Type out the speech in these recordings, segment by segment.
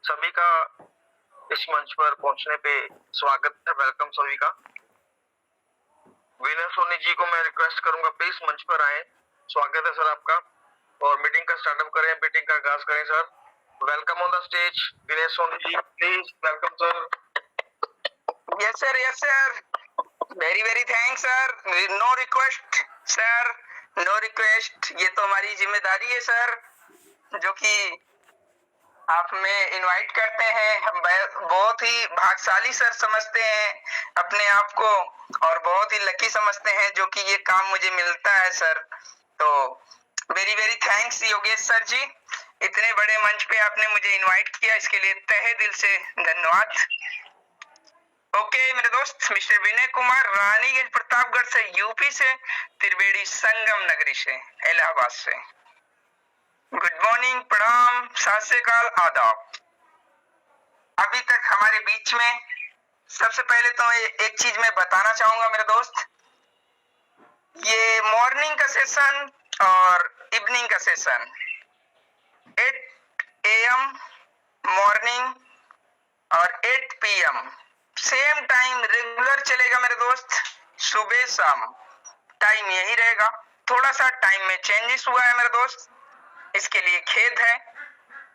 सभी का इस मंच पर पहुंचने पे स्वागत है। वेलकम सभी का। विनय सोनी जी को मैं रिक्वेस्ट करूंगा प्लीज मंच पर आए। स्वागत है सर आपका, और मीटिंग का स्टार्टअप करें, मीटिंग का आगाज करें sir. Welcome on the stage Vinay Soni ji, please welcome sir. Yes sir, yes sir, very thanks sir. No request sir, no request. ये तो हमारी जिम्मेदारी है सर, जो कि आप हमें इनवाइट करते हैं। हम बहुत ही भाग्यशाली सर समझते हैं अपने आप को, और बहुत ही लकी समझते हैं जो कि ये काम मुझे मिलता है सर। तो वेरी थैंक्स योगेश सर जी, इतने बड़े मंच पे आपने मुझे इनवाइट किया, इसके लिए तहे दिल से धन्यवाद। ओके मेरे दोस्त, मिस्टर विनय कुमार, रानीगंज प्रतापगढ़ से, यूपी से, त्रिवेणी संगम नगरी से, इलाहाबाद से। गुड मॉर्निंग, प्रणाम, सत श्री अकाल, आदाब। अभी तक हमारे बीच में सबसे पहले तो एक चीज मैं बताना चाहूंगा मेरे दोस्त, ये मॉर्निंग का सेशन और इवनिंग का सेशन 8 AM मॉर्निंग और 8 PM सेम टाइम रेगुलर चलेगा मेरे दोस्त। सुबह शाम टाइम यही रहेगा। थोड़ा सा टाइम में चेंजेस हुआ है मेरे दोस्त, इसके लिए खेद है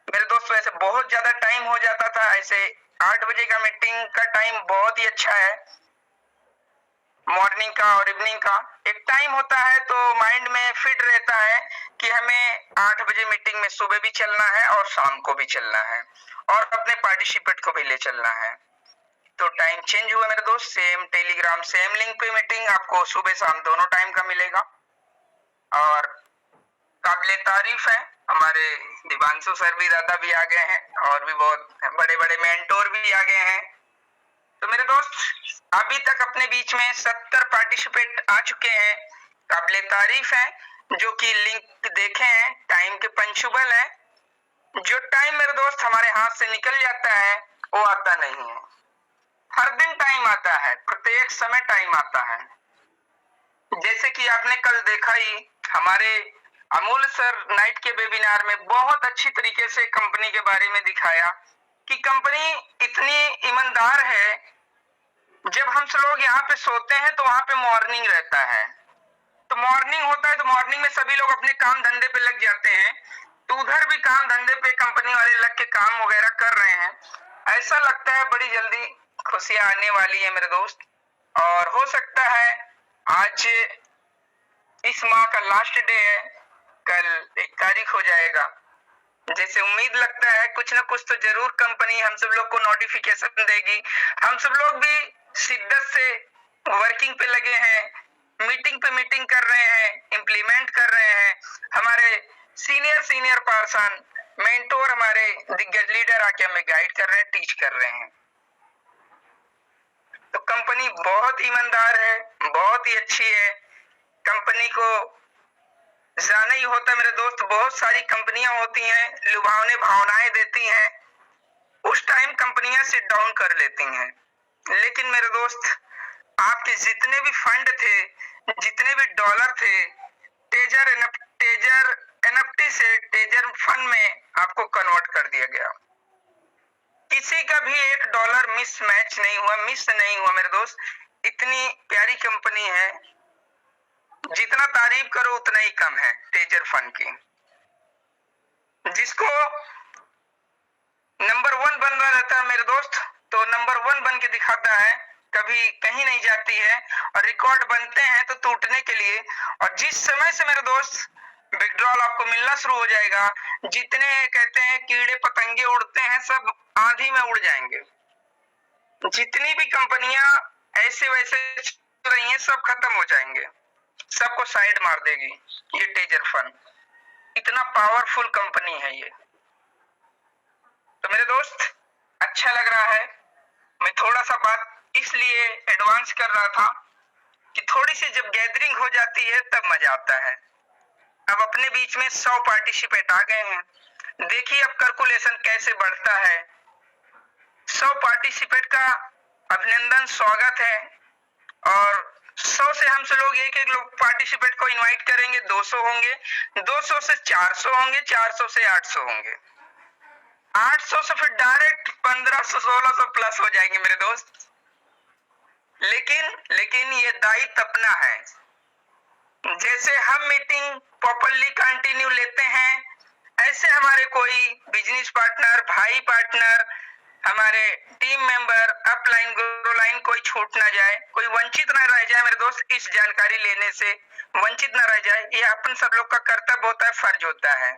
मेरे दोस्त। वैसे बहुत ज्यादा टाइम हो जाता था, ऐसे 8 बजे का मीटिंग का टाइम बहुत ही अच्छा है। मॉर्निंग का और इवनिंग का एक टाइम होता है तो माइंड में फिट रहता है कि हमें 8 बजे मीटिंग में सुबह भी चलना है और शाम को भी चलना है, और अपने पार्टिसिपेट को भी ले चलना है। तो टाइम चेंज हुआ मेरे दोस्त। सेम टेलीग्राम सेम लिंक पे मीटिंग आपको सुबह शाम दोनों टाइम का मिलेगा। और काबिले तारीफ है, हमारे दिवांशु सर भी, दादा भी आ गए हैं, और भी बहुत बड़े बड़े मेंटोर भी आ गए हैं। तो मेरे दोस्त अभी तक अपने बीच में 70 पार्टिसिपेट आ चुके हैं, काबिले तारीफ है, जो कि लिंक देखे हैं, टाइम के पंक्चुअल है। जो टाइम मेरे दोस्त हमारे हाथ से निकल जाता है वो आता नहीं है। हर दिन टाइम आता है, प्रत्येक समय टाइम आता है। जैसे कि आपने कल देखा ही, हमारे अमूल सर नाइट के वेबिनार में बहुत अच्छी तरीके से कंपनी के बारे में दिखाया कि कंपनी इतनी ईमानदार है। जब हम सब लोग यहाँ पे सोते हैं तो वहां पे मॉर्निंग रहता है, तो मॉर्निंग होता है तो मॉर्निंग में सभी लोग अपने काम धंधे पे लग जाते हैं, तो उधर भी काम धंधे पे कंपनी वाले लग के काम वगैरह कर रहे हैं। ऐसा लगता है बड़ी जल्दी खुशियां आने वाली है मेरे दोस्त, और हो सकता है आज इस माह का लास्ट डे है, कल 1 तारीख हो जाएगा। जैसे उम्मीद लगता है कुछ ना कुछ तो जरूर कंपनी हम सब लोग को नोटिफिकेशन देगी। हम सब लोग भी शिद्दत से वर्किंग पे लगे हैं, मीटिंग पे मीटिंग कर रहे हैं, इम्प्लीमेंट कर रहे हैं। हमारे सीनियर पर्सन, मेंटोर, हमारे दिग्गज लीडर आके हमें गाइड कर रहे हैं, टीच कर रहे हैं। तो कंपनी बहुत ईमानदार है, बहुत ही अच्छी है। कंपनी को जाना ही होता मेरे दोस्त, बहुत सारी कंपनियां होती हैं, लुभावने भावनाएं देती हैं, उस टाइम कंपनियां सिट डाउन कर लेती हैं। लेकिन मेरे दोस्त आपके जितने भी फंड थे, जितने भी डॉलर थे, टेजर एनएफटी से टेजर फंड में आपको कन्वर्ट कर दिया गया। किसी का भी $1 मिस नहीं हुआ मेरे दोस्त। इतनी प्यारी कंपनी है, जितना तारीफ करो उतना ही कम है टेजर फंड की। जिसको नंबर 1 बनना रहता है मेरे दोस्त, तो नंबर 1 बन के दिखाता है, कभी कहीं नहीं जाती है, और रिकॉर्ड बनते हैं तो टूटने के लिए। और जिस समय से मेरे दोस्त विड्रॉल आपको मिलना शुरू हो जाएगा, जितने कहते हैं कीड़े पतंगे उड़ते हैं सब आंधी में उड़ जाएंगे। जितनी भी कंपनियां ऐसे वैसे चल रही हैं सब खत्म हो जाएंगे, सबको साइड मार देगी ये टेजर फंड। इतना पावरफुल कंपनी है ये। तो मेरे दोस्त अच्छा लग रहा है, मैं थोड़ा सा बात इसलिए एडवांस कर रहा था कि थोड़ी सी जब गैदरिंग हो जाती है तब मजा आता है। अब अपने बीच में 100 पार्टिसिपेट आ गए हैं, देखिए अब कैलकुलेशन कैसे बढ़ता है। 100 पार्टिसिपेट का अभिनंदन, स्वागत है, और 100 से हम सब लोग एक लोग पार्टिसिपेट को इनवाइट करेंगे, 200 होंगे, 200 से 400 होंगे, 400 से 800 होंगे। 800 से फिर डायरेक्ट 1500 1600 प्लस हो जाएंगे मेरे दोस्त। लेकिन ये दायित्व अपना है। जैसे हम मीटिंग प्रॉपरली कंटिन्यू लेते हैं, ऐसे हमारे कोई बिजनेस पार्टनर, भाई पार्टनर, हमारे team member, upline grow line कोई छूट ना जाए, कोई वंचित ना रह जाए मेरे दोस्त, इस जानकारी लेने से वंचित ना रह जाए। ये अपन सब लोग का कर्तव्य होता है, फर्ज होता है।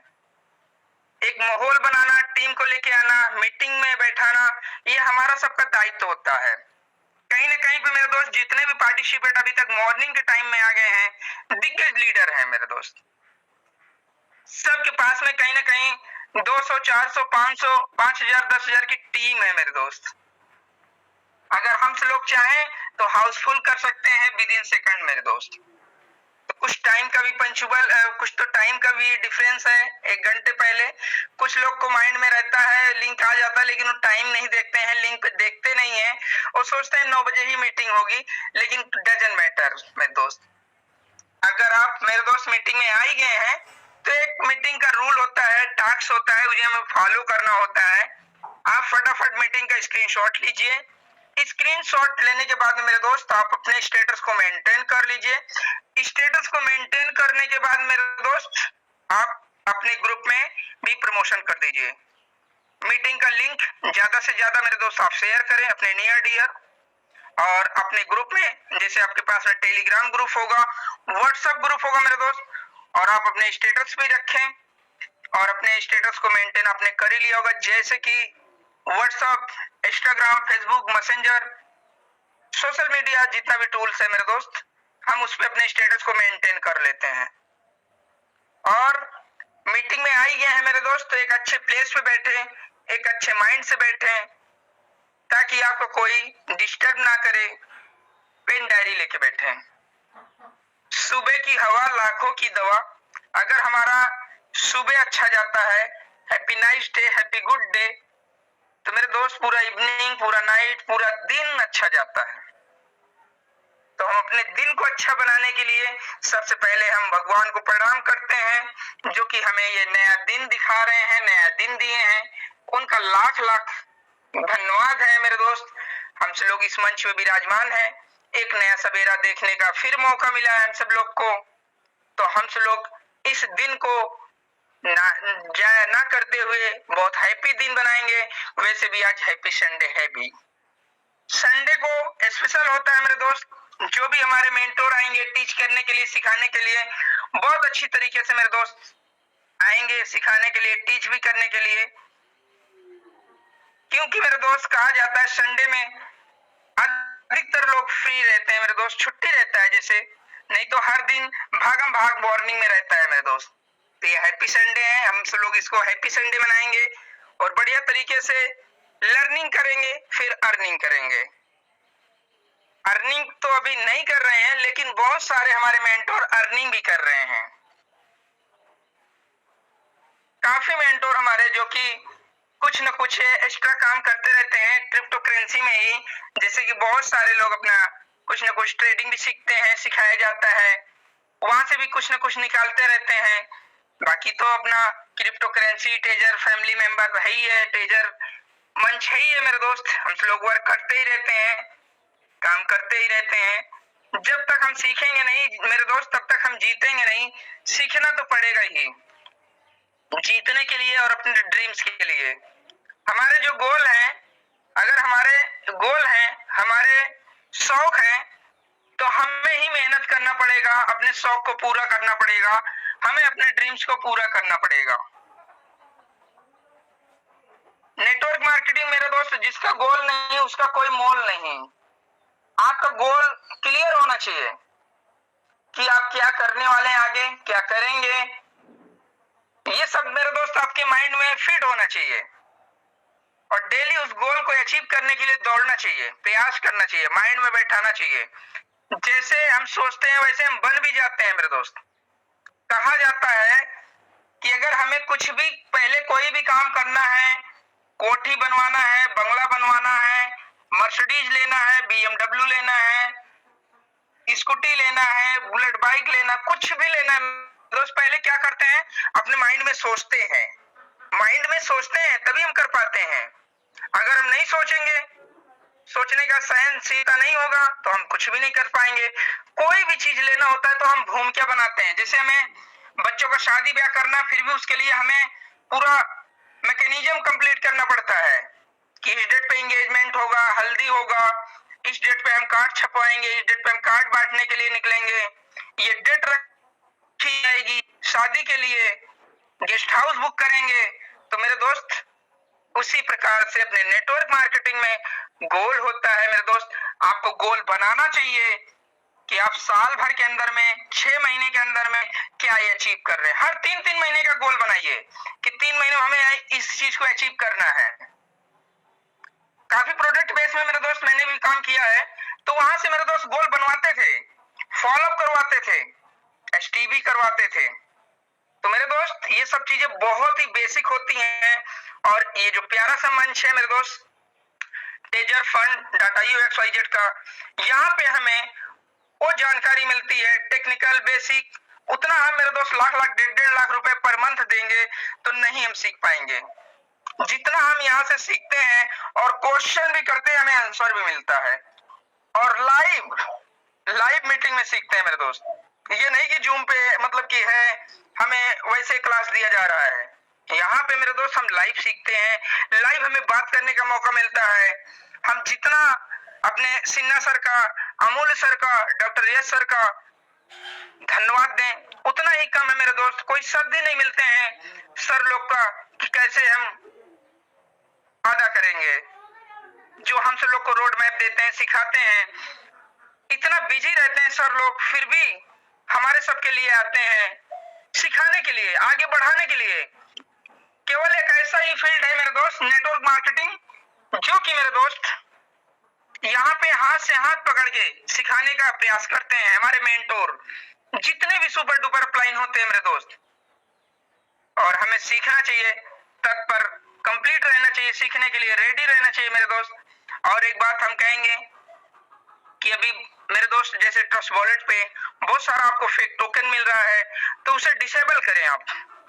एक माहौल बनाना, टीम को लेके आना, मीटिंग में बैठाना, ये हमारा सबका दायित्व होता है। कहीं ना कहीं पे मेरे दोस्त जितने भी पार्टिसिपेट अभी तक मॉर्निंग के टाइम में आ गए हैं, दिग्गज लीडर हैं मेरे दोस्त। सबके पास में कहीं ना कहीं 200, 400, 500, 5000, 10,000 की टीम है मेरे दोस्त। अगर हम से लोग चाहें तो हाउसफुल कर सकते हैं विद इन सेकंड मेरे दोस्त। तो कुछ टाइम का भी पंचुअल, कुछ तो टाइम का भी डिफरेंस है, 1 घंटे पहले। कुछ लोग को माइंड में रहता है लिंक आ जाता है, लेकिन वो टाइम नहीं देखते हैं, लिंक देखते नहीं है और सोचते हैं 9 बजे ही मीटिंग होगी, लेकिन डजंट मैटर मेरे दोस्त। अगर आप मेरे दोस्त मीटिंग में आ ही गए हैं तो एक मीटिंग का रूल होता है, टास्क होता है, उसे हमें फॉलो करना होता है। आप फटाफट मीटिंग का स्क्रीनशॉट लीजिए। स्क्रीनशॉट लेने के बाद मेरे दोस्त आप अपने स्टेटस को मेंटेन कर लीजिए। स्टेटस को मेंटेन करने के बाद मेरे दोस्त आप अपने ग्रुप में भी प्रमोशन कर दीजिए। मीटिंग का लिंक ज्यादा से ज्यादा मेरे दोस्त आप शेयर करें अपने नियर डियर और अपने ग्रुप में। जैसे आपके पास में टेलीग्राम ग्रुप होगा, व्हाट्सएप ग्रुप होगा मेरे दोस्त, और आप अपने स्टेटस भी रखें और अपने स्टेटस को मेंटेन आपने कर ही लिया होगा। जैसे कि WhatsApp, Instagram, Facebook, messenger, social media जितना भी टूल्स है मेरे दोस्त, हम उस पर अपने स्टेटस को मेंटेन कर लेते हैं। और मीटिंग में आ ही गए हैं मेरे दोस्त तो एक अच्छे प्लेस पे बैठे, एक अच्छे माइंड से बैठे, ताकि आपको कोई डिस्टर्ब ना करे। पेन डायरी लेके बैठे। सुबह की हवा लाखों की दवा। अगर हमारा सुबह अच्छा जाता है, happy nice day, happy good day, तो मेरे दोस्त पूरा इवनिंग, पूरा नाइट, पूरा दिन अच्छा जाता है। तो हम अपने दिन को अच्छा बनाने के लिए सबसे पहले हम भगवान को प्रणाम करते हैं, जो कि हमें ये नया दिन दिखा रहे हैं, नया दिन दिए हैं। उनका लाख लाख धन्यवाद है मेरे दोस्त। हमसे लोग इस मंच पे विराजमान है, एक नया सवेरा देखने का फिर मौका मिला है हम सब लोग को। तो हम सब लोग इस दिन को जाया ना करते हुए बहुत हैप्पी दिन बनाएंगे। वैसे भी आज हैप्पी संडे है भी। संडे को स्पेशल होता है मेरे दोस्त। जो भी हमारे मेंटोर आएंगे टीच करने के लिए, सिखाने के लिए, बहुत अच्छी तरीके से मेरे दोस्त आएंगे सिखाने के लिए, टीच भी करने के लिए। क्योंकि मेरे दोस्त कहा जाता है संडे में अधिकतर लोग फ्री रहते हैं मेरे दोस्त, छुट्टी रहता है जैसे, नहीं तो हर दिन भागम भाग मॉर्निंग में रहता है मेरे दोस्त। तो ये हैप्पी संडे है, हम सब लोग इसको हैप्पी संडे मनाएंगे और बढ़िया तरीके से लर्निंग करेंगे, फिर अर्निंग करेंगे। अर्निंग तो अभी नहीं कर रहे हैं, लेकिन बहुत सारे हमारे मेंटोर अर्निंग भी कर रहे हैं। काफी मेंटोर हमारे जो कि कुछ न कुछ एक्स्ट्रा काम करते रहते हैं क्रिप्टो करेंसी में ही। जैसे कि बहुत सारे लोग अपना कुछ न कुछ ट्रेडिंग भी सीखते हैं, सिखाया जाता है, वहां से भी कुछ न कुछ निकालते रहते हैं। बाकी तो अपना crypto currency taser family member है ही है, टेजर मंच है ही है मेरे दोस्त। हम लोग वर्क करते ही रहते हैं, काम करते ही रहते हैं। जब तक हम सीखेंगे नहीं मेरे दोस्त, तब तक हम जीतेंगे नहीं। सीखना तो पड़ेगा ही जीतने के लिए और अपने ड्रीम्स के लिए। हमारे जो गोल हैं, अगर हमारे गोल हैं, हमारे शौक हैं, तो हमें ही मेहनत करना पड़ेगा, अपने शौक को पूरा करना पड़ेगा, हमें अपने ड्रीम्स को पूरा करना पड़ेगा। नेटवर्क मार्केटिंग मेरे दोस्त, जिसका गोल नहीं उसका कोई मोल नहीं। आपका गोल क्लियर होना चाहिए कि आप क्या करने वाले हैं, आगे क्या करेंगे। ये सब मेरे दोस्त आपके माइंड में फिट होना चाहिए और डेली उस गोल को अचीव करने के लिए दौड़ना चाहिए, प्रयास करना चाहिए, माइंड में बैठाना चाहिए। जैसे हम सोचते हैं वैसे हम बन भी जाते हैं मेरे दोस्त। कहा जाता है कि अगर हमें कुछ भी पहले कोई भी काम करना है, कोठी बनवाना है, बंगला बनवाना है, मर्सिडीज लेना है, BMW लेना है, स्कूटी लेना है, बुलेट बाइक लेना, कुछ भी लेना है दोस्त, पहले क्या करते हैं अपने माइंड में सोचते हैं। माइंड में सोचते हैं तभी हम कर पाते हैं। अगर हम नहीं सोचेंगे, सोचने का सहनशीलता नहीं होगा तो हम कुछ भी नहीं कर पाएंगे। कोई भी चीज लेना होता है तो हम भूमिका बनाते हैं। जैसे हमें बच्चों का शादी ब्याह करना, फिर भी उसके लिए हमें पूरा मैकेनिज्म कंप्लीट करना पड़ता है कि इस डेट पे एंगेजमेंट होगा, हल्दी होगा, इस डेट पे हम कार्ड छपवाएंगे, इस डेट पे हम कार्ड बांटने के लिए निकलेंगे, ये डेट रखी जाएगी शादी के लिए, गेस्ट हाउस बुक करेंगे। तो मेरे दोस्त उसी प्रकार से अपने नेटवर्क मार्केटिंग में गोल होता है मेरे दोस्त। आपको गोल बनाना चाहिए कि आप साल भर के अंदर में, 6 महीने के अंदर में क्या ये अचीव कर रहे हैं। हर 3-3 महीने का गोल बनाइए कि 3 महीने में हमें इस चीज को अचीव करना है। काफी प्रोडक्ट बेस में मेरे दोस्त मैंने भी काम किया है, तो वहां से मेरे दोस्त गोल बनवाते थे, फॉलोअप करवाते थे, एसटीबी करवाते थे। तो मेरे दोस्त ये सब चीजें बहुत ही बेसिक होती हैं। और ये जो प्यारा सा मंच है मेरे दोस्त, टेजर फंड .io/XYZ का, यहाँ पे हमें वो जानकारी मिलती है टेक्निकल बेसिक। उतना हम मेरे दोस्त लाख 1.5 लाख रुपए पर मंथ देंगे तो नहीं हम सीख पाएंगे। जितना हम यहाँ से सीखते हैं और क्वेश्चन भी करते हैं, हमें आंसर भी मिलता है। और लाइव मीटिंग में सीखते हैं मेरे दोस्त। ये नहीं कि जूम पे मतलब कि है हमें वैसे क्लास दिया जा रहा है। यहाँ पे मेरे दोस्त हम लाइव सीखते हैं, लाइव हमें बात करने का मौका मिलता है। हम जितना अपने सिन्हा सर का, अमूल्य सर का, डॉक्टर यश सर का धन्यवाद दें उतना ही कम है मेरे दोस्त। कोई शब्द ही नहीं मिलते हैं सर लोग का कि कैसे हम अदा करेंगे। जो हम सब लोग को रोड मैप देते हैं, सिखाते हैं, इतना बिजी रहते हैं सर लोग, फिर भी हमारे सबके लिए आते हैं सिखाने के लिए, आगे बढ़ाने के लिए। केवल एक ऐसा ही फील्ड है मेरे दोस्त, नेटवर्क मार्केटिंग, जो कि मेरे दोस्त यहाँ पे हाथ से हाथ पकड़ के सिखाने का प्रयास करते हैं हमारे मेंटोर, जितने भी सुपर डुपर अपलाइन होते हैं मेरे दोस्त। और हमें सीखना चाहिए, तत्पर कंप्लीट रहना चाहिए, सीखने के लिए रेडी रहना चाहिए मेरे दोस्त। और एक बात हम कहेंगे कि अभी मेरे दोस्त जैसे ट्रस्ट वॉलेट पे बहुत सारा आपको फेक टोकन मिल रहा है, तो उसे डिसेबल करें। आप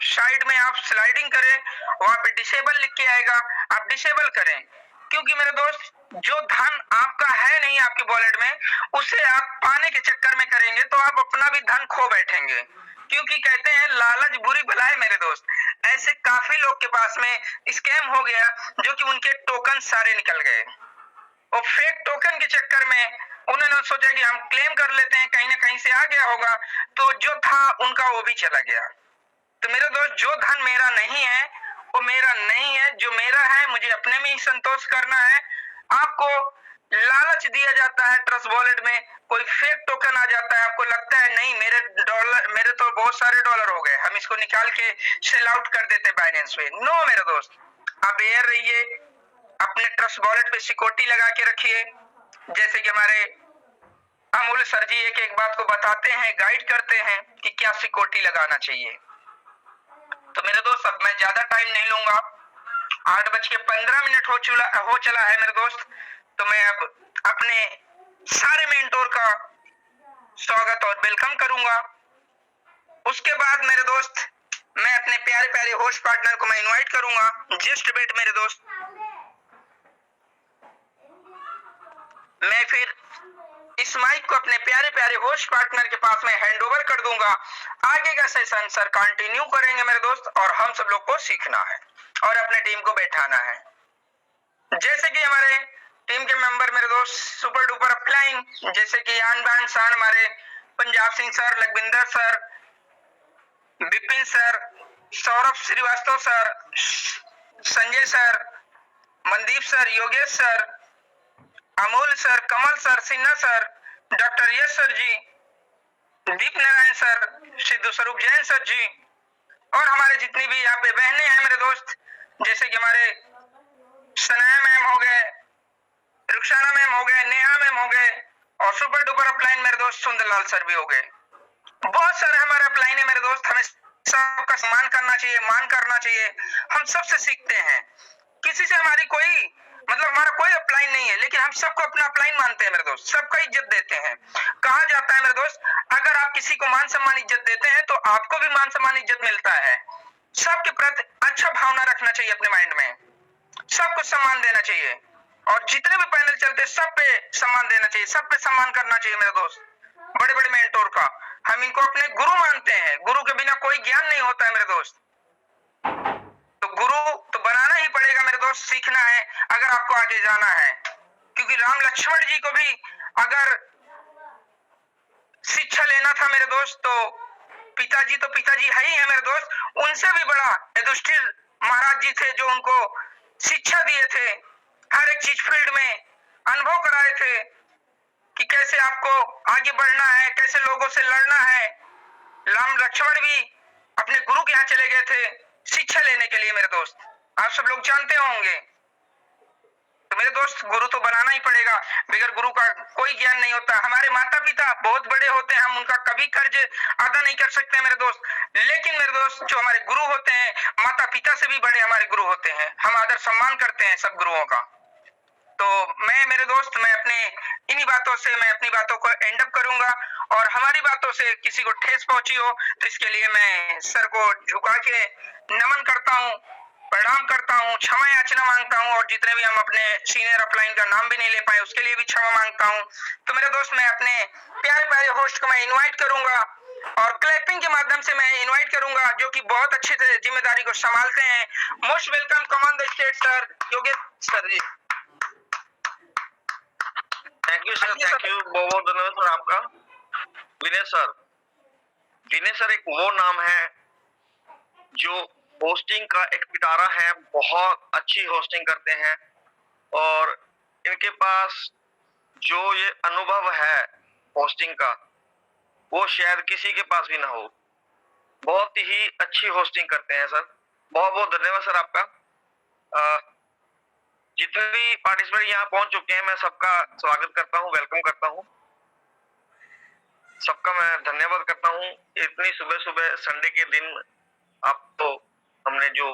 साइड में आप स्लाइडिंग करें, वहां पे डिसेबल लिख के आएगा, आप डिसेबल करें। क्योंकि मेरे दोस्त जो धन आपका है नहीं आपके वॉलेट में, उसे आप पाने के चक्कर में करेंगे तो आप अपना भी धन खो बैठेंगे। क्योंकि कहते हैं लालच बुरी बला है मेरे दोस्त। ऐसे काफी लोग के पास में स्कैम हो गया जो कि उनके टोकन सारे निकल गए। और फेक टोकन के चक्कर में उन्होंने सोचा कि हम क्लेम कर लेते हैं, कहीं ना कहीं से आ गया होगा, तो जो था उनका वो भी चला गया। तो मेरे दोस्त जो धन मेरा नहीं है वो मेरा नहीं है, जो मेरा है मुझे अपने में ही संतोष करना है। आपको लालच दिया जाता है ट्रस्ट वॉलेट में, कोई फेक टोकन आ जाता है, आपको लगता है नहीं मेरे तो बहुत सारे डॉलर हो गए, हम इसको निकाल के सेल आउट कर देते बाइनेंस पे। नो मेरे दोस्त, आप एयर रहिए, अपने ट्रस्ट वॉलेट पे सिक्योरिटी लगा के रखिए। जैसे कि हमारे अमूल्य सर जी एक एक बात को बताते हैं, गाइड करते हैं कि क्या सिक्योरिटी लगाना चाहिए। तो मेरे दोस्त अब मैं ज्यादा टाइम नहीं लूंगा, 8:15 हो चला है मेरे दोस्त। तो मैं अब अपने सारे मेंटोर का स्वागत और वेलकम करूंगा। उसके बाद मेरे दोस्त मैं अपने प्यारे प्यारे होस्ट पार्टनर को मैं इनवाइट करूंगा। जस्ट वेट मेरे दोस्त, मैं फिर इस माइक को अपने प्यारे प्यारे होस्ट पार्टनर के पास में हैंड ओवर कर दूंगा। आगे का सेशन सर कंटिन्यू करेंगे मेरे दोस्त, और हम सब लोग को सीखना है और अपने टीम को बैठाना है। जैसे कि हमारे टीम के मेंबर मेरे दोस्त सुपर डुपर अपलाइन, जैसे कि आन बान शान हमारे Punjab Singh sir, Lakhwinder sir, Vipin sir, Saurabh Shrivastava sir, Sanjay sir, Mandeep sir, Yogesh sir, Amol sir, Kamal sir, Sinha sir, doctor Yash sir ji, Deep Narayan sir, Siddhu Swaroop Jain sir जी, और हमारे जितनी भी यहाँ पे बहनें हैं मेरे दोस्त, जैसे कि हमारे सनाया मैम हो गए, रुखसाना मैम हो गए, नेहा मैम हो गए, और सुपर डुपर अपलाइन मेरे दोस्त सुंदरलाल सर भी हो गए। बहुत सारे हमारे अपलाइन है मेरे दोस्त, हमें सबका सम्मान करना चाहिए, मान करना चाहिए। हम सबसे सीखते हैं, किसी से हमारी कोई मतलब हमारा कोई अपलाइन नहीं है, लेकिन हम सबको अपना अपलाइन मानते हैं मेरे दोस्त, सबका इज्जत देते हैं। कहा जाता है मेरे दोस्त, अगर आप किसी को मान सम्मान इज्जत देते हैं तो आपको भी मान सम्मान इज्जत मिलता है। सबके प्रति अच्छा भावना रखना चाहिए अपने माइंड में, सबको सम्मान देना चाहिए, और जितने भी पैनल चलते हैं सब पे सम्मान देना चाहिए, सब पे सम्मान करना चाहिए मेरे दोस्त। बड़े बड़े मेंटोर का हम इनको अपने गुरु मानते हैं, गुरु के बिना कोई ज्ञान नहीं होता है मेरे दोस्त। तो गुरु तो बनाना ही पड़ेगा मेरे दोस्त, सीखना है अगर आपको आगे जाना है, क्योंकि राम लक्ष्मण जी को भी अगर शिक्षा लेना था मेरे दोस्त तो पिताजी है ही है मेरे दोस्त, उनसे भी बड़ा युधिष्ठिर महाराज जी थे जो उनको शिक्षा दिए थे, हर एक चीज फील्ड में अनुभव कराए थे कि कैसे आपको आगे बढ़ना है, कैसे लोगों से लड़ना है। राम लक्ष्मण भी अपने गुरु के यहाँ चले गए थे शिक्षा लेने के लिए मेरे दोस्त, आप सब लोग जानते होंगे। तो मेरे दोस्त गुरु तो बनाना ही पड़ेगा, बगैर गुरु का कोई ज्ञान नहीं होता। हमारे माता पिता बहुत बड़े होते हैं, हम उनका कभी कर्ज अदा नहीं कर सकते मेरे दोस्त, लेकिन मेरे दोस्त जो हमारे गुरु होते हैं माता पिता से भी बड़े हमारे गुरु होते हैं, हम आदर सम्मान करते हैं सब गुरुओं का। तो मैं मेरे दोस्त मैं अपने इन्हीं बातों से मैं अपनी बातों को एंड अप करूंगा, और हमारी बातों से किसी को ठेस पहुंची हो तो इसके लिए मैं सर को झुका के नमन करता हूँ, प्रणाम करता हूँ, क्षमा याचना मांगता हूँ, और जितने भी हम अपने सीनियर अपलाइन का नाम भी नहीं ले पाए उसके लिए भी क्षमा मांगता हूँ। तो मेरे दोस्त मैं अपने प्यारे प्यारे होस्ट को मैं इनवाइट करूंगा, और क्लैपिंग के माध्यम से मैं इनवाइट करूंगा जो कि बहुत अच्छे से जिम्मेदारी को संभालते हैं। Most welcome, come on the stage sir Yogesh sir ji. Thank you sir, thank you, बहुत बहुत धन्यवाद सर आपका। विनय सर, विनय सर एक वो नाम है जो होस्टिंग का एक पिटारा है, बहुत अच्छी होस्टिंग करते हैं, और इनके पास जो ये अनुभव है होस्टिंग का वो शायद किसी के पास भी ना हो। बहुत ही अच्छी होस्टिंग करते हैं सर, बहुत बहुत धन्यवाद सर आपका। जितने भी पार्टिसिपेंट यहाँ पहुंच चुके हैं मैं सबका स्वागत करता हूँ, वेलकम करता हूँ, सबका मैं धन्यवाद करता हूँ। इतनी सुबह सुबह संडे के दिन आपको हमने जो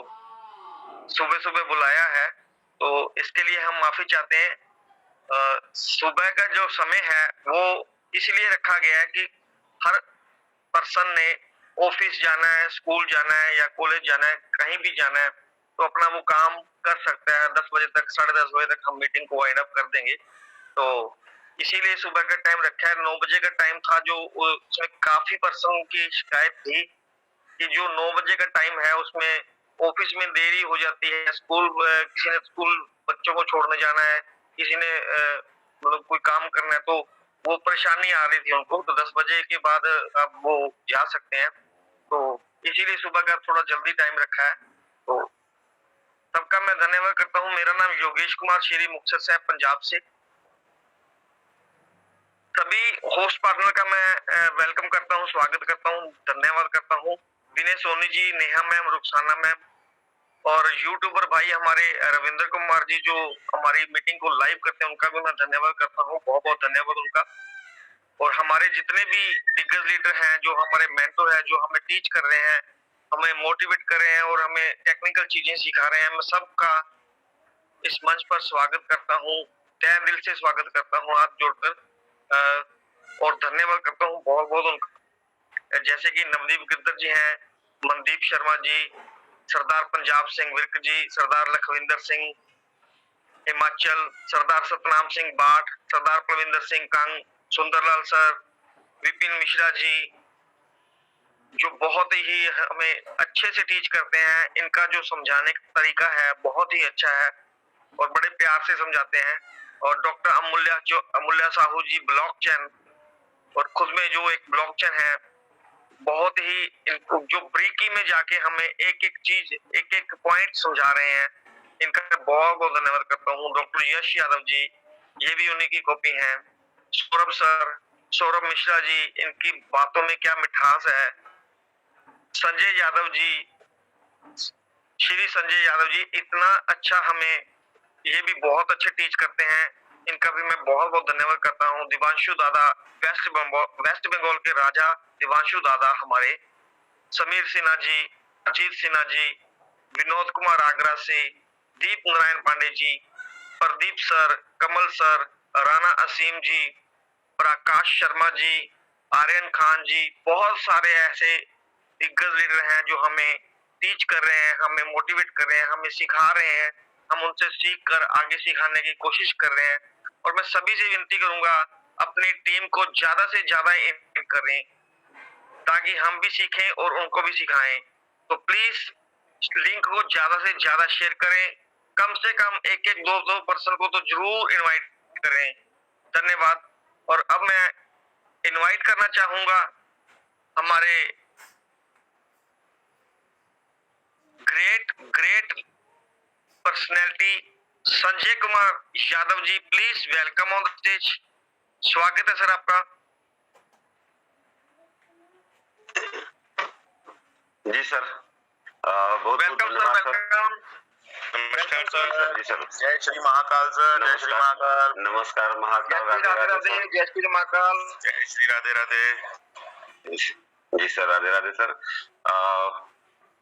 सुबह सुबह बुलाया है तो इसके लिए हम माफी चाहते हैं। सुबह का जो समय है वो इसलिए रखा गया है कि हर पर्सन ने ऑफिस जाना है, स्कूल जाना है या कॉलेज जाना है, कहीं भी जाना है तो अपना वो काम कर सकता है। 10 बजे तक 10:30 बजे तक हम मीटिंग को वाइंड अप कर देंगे, तो इसीलिए सुबह का टाइम रखा है। 9 बजे का टाइम था जो उसमें काफी पर्सन की शिकायत थी कि जो 9 बजे का टाइम है उसमें ऑफिस में देरी हो जाती है, स्कूल किसी ने स्कूल बच्चों को छोड़ने जाना है, किसी ने मतलब कोई काम करना है, तो वो परेशानी आ रही थी उनको। तो 10 बजे के बाद अब वो जा सकते हैं, तो इसीलिए सुबह का थोड़ा जल्दी टाइम रखा है। तो सबका मैं धन्यवाद करता हूँ। मेरा नाम योगेश कुमार श्री मुक्तसर से है, पंजाब से। सभी होस्ट पार्टनर का मैं वेलकम करता हूँ, स्वागत करता हूँ, धन्यवाद करता हूँ। विनय सोनी जी, नेहा मैम, रुखसाना मैम, और यूट्यूबर भाई हमारे रविंद्र कुमार जी जो हमारी मीटिंग को लाइव करते हैं उनका भी मैं धन्यवाद करता हूँ, बहुत बहुत धन्यवाद उनका। और हमारे जितने भी दिग्गज लीडर हैं, जो हमारे मेंटोर हैं, जो हमें टीच कर रहे हैं, हमें मोटिवेट कर रहे हैं और हमें टेक्निकल चीजें सिखा रहे हैं, मैं सबका इस मंच पर स्वागत करता हूँ, तहे दिल से स्वागत करता हूँ हाथ जोड़कर, और धन्यवाद करता हूँ बहुत बहुत उनका। जैसे कि नवदीप गिद्दर जी हैं, मनदीप शर्मा जी, सरदार पंजाब सिंह विर्क जी, सरदार लखविंदर सिंह हिमाचल, सरदार सतनाम सिंह बाठ, सरदार प्रविंदर सिंह कंग, सुंदरलाल सर, विपिन मिश्रा जी, जो बहुत ही हमें अच्छे से टीच करते हैं। इनका जो समझाने का तरीका है बहुत ही अच्छा है और बड़े प्यार से समझाते हैं। और डॉक्टर अमूल्या साहू जी ब्लॉकचेन, और खुद में जो एक ब्लॉकचेन है, बहुत ही जो ब्रीकी में जाके हमें एक एक चीज, एक एक पॉइंट समझा रहे हैं, इनका बहुत बहुत धन्यवाद करता हूँ। डॉक्टर यश यादव जी, ये भी उन्हीं की कॉपी है। सौरभ सर, सौरभ मिश्रा जी, इनकी बातों में क्या मिठास है। संजय यादव जी, श्री संजय यादव जी, इतना अच्छा हमें ये भी बहुत अच्छे टीच करते हैं, इनका भी मैं बहुत बहुत धन्यवाद करता हूँ। दिवांशु दादा, वेस्ट बंगाल के राजा दिवांशु दादा हमारे, समीर सिन्हा जी, अजीत सिन्हा जी, विनोद कुमार आगरा से, दीप नारायण पांडे जी, प्रदीप सर, कमल सर, राणा असीम जी, प्रकाश शर्मा जी, आर्यन खान जी, बहुत सारे ऐसे दिग्गज लीडर हैं जो हमें टीच कर रहे हैं, हमें मोटिवेट कर रहे हैं, हमें सिखा रहे हैं, हम उनसे सीख कर आगे सिखाने की कोशिश कर रहे हैं। और मैं सभी से विनती करूंगा, अपनी टीम को ज्यादा से ज्यादा इन्वाइट करें ताकि हम भी सीखें और उनको भी सिखाएं। तो प्लीज लिंक को ज्यादा से ज्यादा शेयर करें, कम से कम एक एक दो दो पर्सन को तो जरूर इनवाइट करें। धन्यवाद। और अब मैं इनवाइट करना चाहूंगा हमारे great great personality Sanjay Kumar Yadav ji, please welcome on the stage. स्वागत है सर आपका। जी सर, बहुत वेलकम सर, धन्यवाद सर। वेलकम। नमस्कार सर। जी सर, जय श्री महाकाल सर। जय श्री महाकाल। नमस्कार महाकाल। जय श्री राधे राधे, जय श्री महाकाल। जय श्री राधे राधे। जी सर, राधे राधे सर।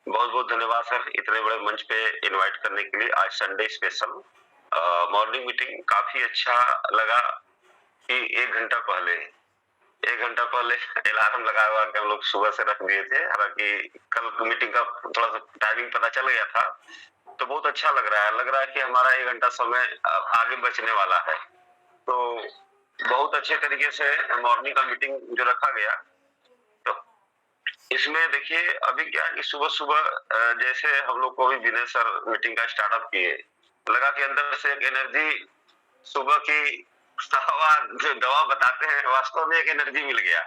बहुत बहुत धन्यवाद सर इतने बड़े मंच पे इनवाइट करने के लिए। आज संडे स्पेशल मॉर्निंग मीटिंग काफी अच्छा लगा कि एक घंटा पहले अलार्म लगा हुआ कि हम लोग सुबह से रख दिए थे। हालांकि कल मीटिंग का थोड़ा सा टाइमिंग पता चल गया था, तो बहुत अच्छा लग रहा है कि हमारा 1 घंटा समय आगे बचने वाला है। तो बहुत अच्छे तरीके से मॉर्निंग का मीटिंग जो रखा गया, तो इसमें देखिए अभी क्या है कि सुबह सुबह जैसे हम लोग को भी विनय सर मीटिंग का स्टार्टअप किए, लगा कि अंदर से एक एनर्जी, सुबह की हवा जो दवा बताते हैं, वास्तव में एक एनर्जी मिल गया।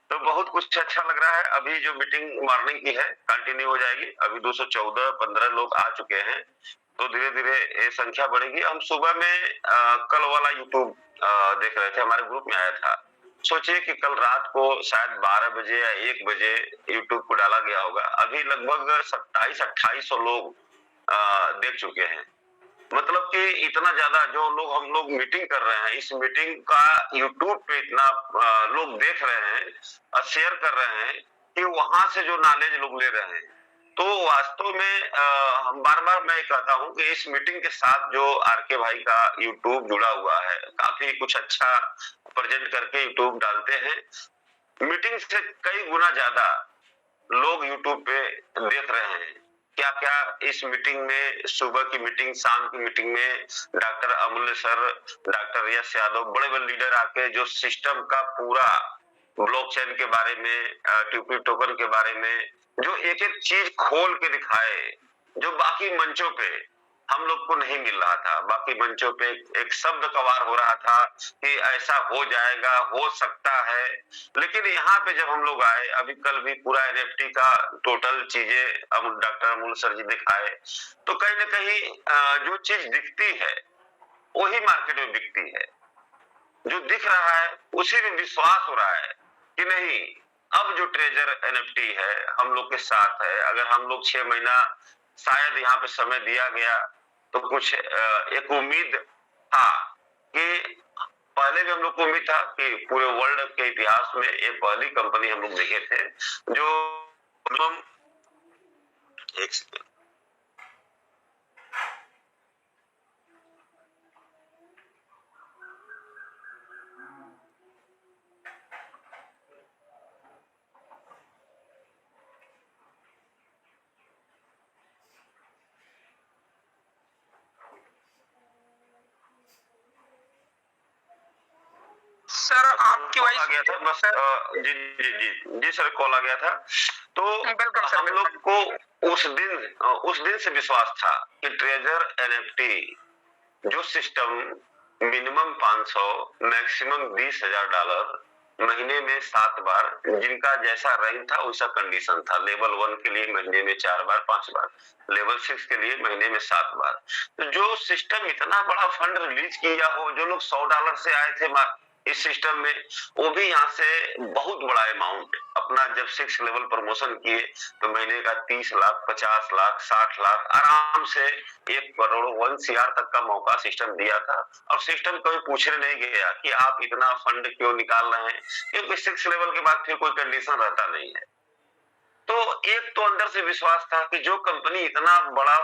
तो बहुत कुछ अच्छा लग रहा है। अभी जो मीटिंग मॉर्निंग की है कंटिन्यू हो जाएगी। अभी 214-15 लोग आ चुके हैं, तो धीरे धीरे ये संख्या बढ़ेगी। हम सुबह में कल वाला यूट्यूब देख रहे थे, हमारे ग्रुप में आया था। सोचिए कि कल रात को शायद 12 बजे या 1 बजे यूट्यूब को डाला गया होगा। अभी लगभग 2700-2800 लोग देख चुके हैं। मतलब कि इतना ज्यादा जो लोग हम लोग मीटिंग कर रहे हैं, इस मीटिंग का यूट्यूब पे इतना लोग देख रहे हैं और शेयर कर रहे हैं कि वहां से जो नॉलेज लोग ले रहे हैं। तो वास्तव में हम बार मैं कहता हूं कि इस मीटिंग के साथ जो आरके भाई का यूट्यूब जुड़ा हुआ है, काफी कुछ अच्छा प्रेजेंट करके यूट्यूब डालते हैं। मीटिंग से कई गुना ज्यादा लोग यूट्यूब पे देख रहे हैं। क्या क्या इस मीटिंग में, सुबह की मीटिंग, शाम की मीटिंग में डॉक्टर अमूल्य सर, डॉक्टर यश यादव, बड़े बड़े लीडर आके जो सिस्टम का पूरा ब्लॉकचेन के बारे में, टीपी टोकन के बारे में जो एक एक चीज खोल के दिखाए, जो बाकी मंचों पे हम लोग को नहीं मिल रहा था। बाकी मंचों पे एक शब्द कवार हो रहा था कि ऐसा हो जाएगा, हो सकता है, लेकिन यहाँ पे जब हम लोग आए, अभी कल भी पूरा एनएफटी का टोटल चीजें डॉक्टर अमूल सर जी दिखाए, तो कहीं ना कहीं जो चीज दिखती है वही मार्केट में बिकती है। जो दिख रहा है उसी में विश्वास हो रहा है कि नहीं, अब जो ट्रेजर एनएफटी है हम लोग के साथ है। अगर हम लोग 6 महीना शायद यहाँ पे समय दिया गया तो कुछ एक उम्मीद था कि पहले भी हम लोग को उम्मीद था कि पूरे वर्ल्ड के इतिहास में ये पहली कंपनी हम लोग देखे थे जो एक सेकंड सर आपकी कॉल आ गया था बस। जी सर, कॉल आ गया था। तो हम लोग को उस दिन से विश्वास था कि ट्रेजर एनएफटी जो सिस्टम मिनिमम 500 मैक्सिमम $20,000 महीने में 7 बार, जिनका जैसा रैंक था वैसा कंडीशन था। लेवल 1 के लिए महीने में 4 बार 5 बार, लेवल 6 के लिए महीने में 7 बार। तो जो सिस्टम इतना बड़ा फंड रिलीज किया हो, जो लोग $100 से आए थे इस सिस्टम में, वो भी यहाँ से बहुत बड़ा अमाउंट अपना जब 6 लेवल प्रमोशन किए तो महीने का 30 लाख 50 लाख 60 लाख आराम से 1 करोड़ 1 CR तक का मौका सिस्टम दिया था। और सिस्टम कभी पूछने नहीं गया कि आप इतना फंड क्यों निकाल रहे हैं, क्योंकि 6 लेवल के बाद फिर कोई कंडीशन रहता नहीं है। तो एक तो अंदर से विश्वास था कि जो कंपनी इतना बड़ा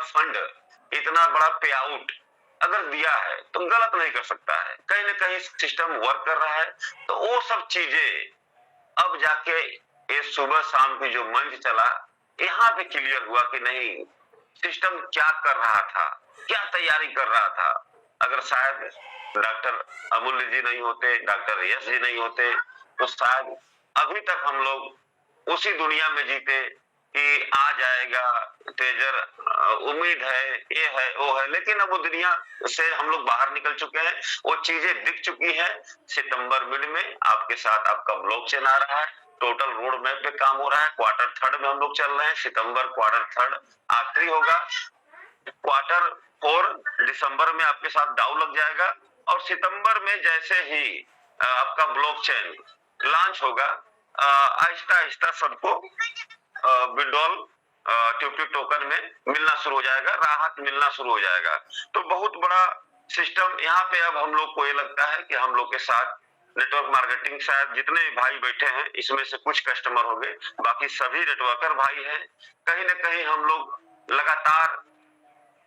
फंड, इतना बड़ा पे आउट अगर दिया है तो गलत नहीं कर सकता है, कहीं ना कहीं सिस्टम वर्क कर रहा है। तो वो सब चीजें अब जाके ये सुबह शाम की जो मंच चला, यहाँ पे क्लियर हुआ कि नहीं सिस्टम क्या कर रहा था, क्या तैयारी कर रहा था। अगर शायद डॉक्टर अमूल्य जी नहीं होते, डॉक्टर यश जी नहीं होते, तो शायद अभी तक हम लोग उसी दुनिया में जीते कि आ जाएगा ट्रेजर, उम्मीद है, ये है वो है, लेकिन अब वो दुनिया से हम लोग बाहर निकल चुके हैं, वो चीजें दिख चुकी हैं। सितंबर मिड में आपके साथ आपका ब्लॉकचेन आ रहा है, टोटल रोड मैप पे काम हो रहा है, क्वार्टर थर्ड में हम लोग चल रहे हैं, सितंबर क्वार्टर थर्ड आखिरी होगा, क्वार्टर 4 दिसंबर में आपके साथ डाउ लग जाएगा, और सितंबर में जैसे ही आपका ब्लॉकचेन लॉन्च होगा, आहिस्ता आहिस्ता सबको विड्रॉल ट्यूटी टोकन में मिलना शुरू हो जाएगा, राहत मिलना शुरू हो जाएगा। तो बहुत बड़ा सिस्टम यहाँ पे अब हम लोग को ये लगता है कि हम लोग के साथ नेटवर्क मार्केटिंग शायद जितने भी भाई बैठे हैं इसमें से कुछ कस्टमर होंगे, बाकी सभी नेटवर्कर भाई हैं। कहीं ना कहीं हम लोग लगातार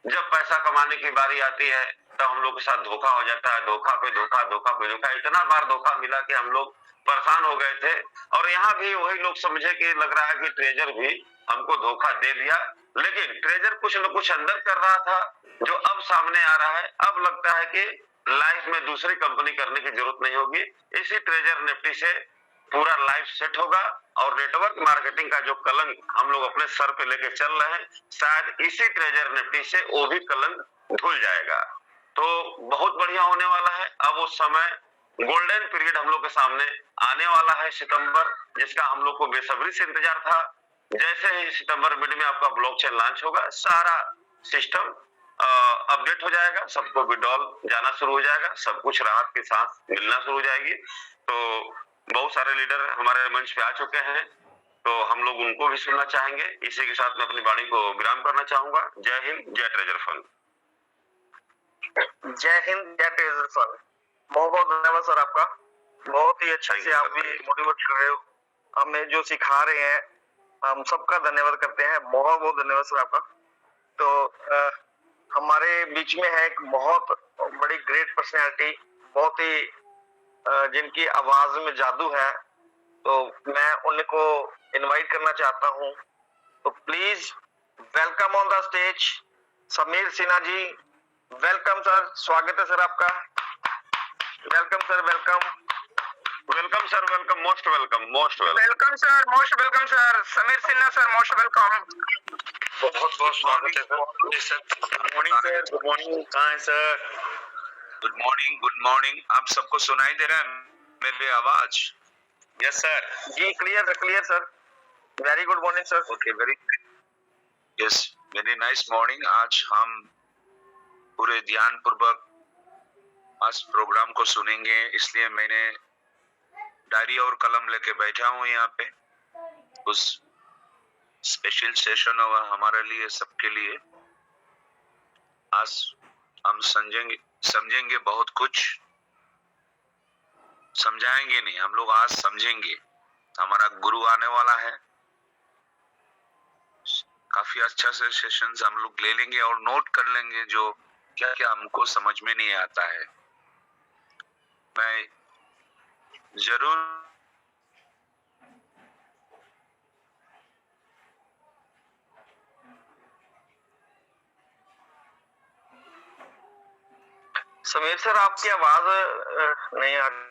जब पैसा कमाने की बारी आती है तो हम लोग के साथ धोखा हो जाता है, धोखा पे धोखा, धोखा पे धोखा, इतना बार धोखा मिला कि हम लोग परेशान हो गए थे। और यहाँ भी वही लोग समझे कि लग रहा है कि ट्रेजर भी हमको धोखा दे दिया, लेकिन ट्रेजर कुछ न कुछ अंदर कर रहा था जो अब सामने आ रहा है। अब लगता है कि लाइफ में दूसरी कंपनी करने की जरूरत नहीं होगी, इसी ट्रेजर निफ्टी से पूरा लाइफ सेट होगा, और नेटवर्क मार्केटिंग का जो कलंक हम लोग अपने सर पे लेके चल रहे हैं, शायद इसी ट्रेजर निफ्टी से वो भी कलंक धुल जाएगा। तो बहुत बढ़िया होने वाला है। अब वो समय गोल्डन पीरियड हम लोग के सामने आने वाला है, सितंबर, जिसका हम लोग को बेसब्री से इंतजार था। जैसे ही सितंबर मिड में आपका ब्लॉकचेन लॉन्च होगा, सारा सिस्टम अपडेट हो जाएगा, सबको विड्रॉल जाना शुरू हो जाएगा, सब कुछ राहत के साथ मिलना शुरू हो जाएगी। तो बहुत सारे लीडर हमारे मंच पे आ चुके हैं, तो हम लोग उनको भी सुनना चाहेंगे। इसी के साथ मैं अपनी वाणी को विराम करना चाहूंगा। जय हिंद, जय ट्रेजर फंड। जय हिंद, जय ट्रेजर फंड। बहुत बहुत धन्यवाद सर आपका, बहुत ही अच्छा से आप भी मोटिवेट कर रहे हो, हमें जो सिखा रहे हैं, हम सबका धन्यवाद करते हैं। बहुत बहुत धन्यवाद सर आपका। तो हमारे बीच में है एक बहुत बड़ी ग्रेट पर्सनैलिटी, बहुत ही जिनकी आवाज में जादू है, तो मैं उनको इनवाइट करना चाहता हूं। तो please welcome on the stage Sameer Sinha ji. Welcome sir, स्वागत है सर आपका। Welcome sir, welcome. Welcome sir, welcome, most welcome, most welcome. Welcome sir, most welcome sir, Sameer Sinha sir, most welcome. बहुत बहुत स्वागत है sir. Good morning sir, good morning. कहाँ है sir? Good morning, good morning. आप सबको सुनाई दे रहा है मेरी आवाज? Yes sir. जी clear sir. Very good morning sir. Okay, very nice morning. आज हम पूरे ध्यान पूर्वक आज प्रोग्राम को सुनेंगे, इसलिए मैंने डायरी और कलम लेके बैठा हूँ यहाँ पे। उस स्पेशल सेशन होगा हमारे लिए, सबके लिए। आज हम समझेंगे बहुत कुछ, समझाएंगे नहीं, हम लोग आज समझेंगे। हमारा गुरु आने वाला है, काफी अच्छा से सेशंस हम लोग ले लेंगे और नोट कर लेंगे जो क्या क्या हमको समझ में नहीं आता है। मैं जरूर समीर सर आपकी आवाज नहीं आ रही।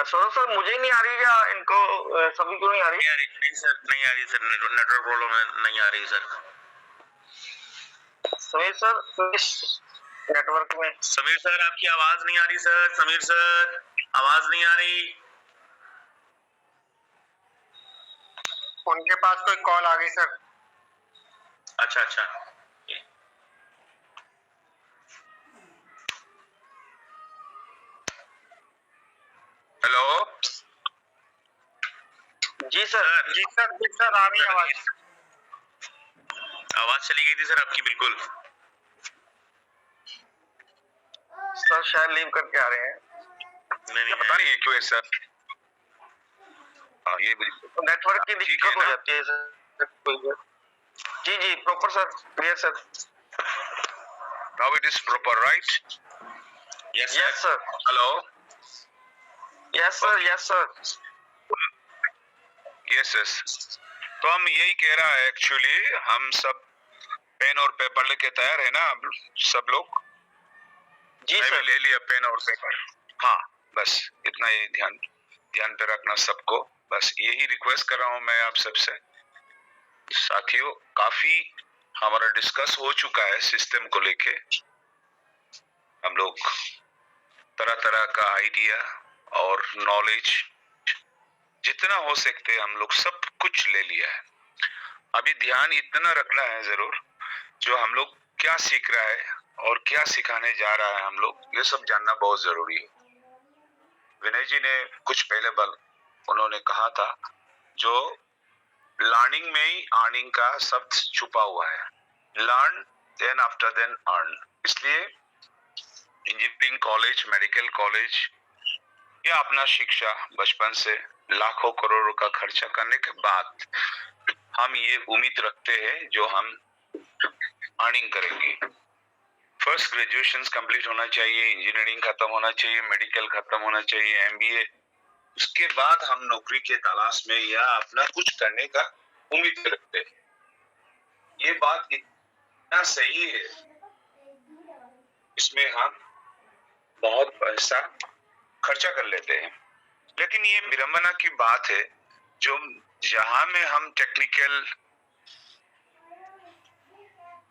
सौरभ सर मुझे नहीं आ रही या इनको सभी को नहीं आ रही? नहीं सर, नहीं आ रही सर, नेटवर्क प्रॉब्लम है, नहीं आ रही सर। समीर सर इस नेटवर्क में। समीर सर आपकी आवाज नहीं आ रही सर, समीर सर आवाज नहीं आ रही। उनके पास कोई कॉल आ गई सर। अच्छा अच्छा, हेलो। जी सर, जी सर आ रही आवाज। आवाज चली गई थी सर आपकी, बिल्कुल। सर शायद लीव करके आ रहे हैं। नहीं पता नहीं है क्यों ऐसा। हाँ ये बिल्कुल नेटवर्क की दिक्कत हो जाती है सर। जी proper sir, clear sir. Now it is proper, right? Yes sir. Hello. Yes sir. Yes yes. तो हम यही कह रहा है एक्चुअली, हम सब पेन और पेपर लेके तैयार है ना सब लोग? जी मैं भी सर। ले लिया पेन और पेपर। हाँ, बस इतना ही ध्यान पे रखना सबको, बस यही रिक्वेस्ट कर रहा हूँ मैं आप सबसे। साथियों, काफी हमारा डिस्कस हो चुका है सिस्टम को लेके। हम लोग तरह तरह का आइडिया और नॉलेज जितना हो सकते हम लोग सब कुछ ले लिया है। अभी ध्यान इतना रखना है जरूर, जो हम लोग क्या सीख रहा है और क्या सिखाने जा रहा है हम लोग, ये सब जानना बहुत जरूरी है। विनय जी ने कुछ पहले उन्होंने कहा था, जो लर्निंग में ही अर्निंग का शब्द छुपा हुआ है। Learn then after then earn. इसलिए इंजीनियरिंग कॉलेज, मेडिकल कॉलेज या अपना शिक्षा बचपन से लाखों करोड़ों का खर्चा करने के बाद हम ये उम्मीद रखते हैं जो हम अर्निंग करेंगे। फर्स्ट ग्रेजुएशन कंप्लीट होना चाहिए, इंजीनियरिंग खत्म होना चाहिए, मेडिकल खत्म होना चाहिए, एमबीए, उसके बाद हम नौकरी के तलाश में या अपना कुछ करने का उम्मीद रखते हैं। ये बात इतना सही है, इसमें हम बहुत पैसा खर्चा कर लेते हैं। लेकिन ये विडंबना की बात है, जो जहां में हम टेक्निकल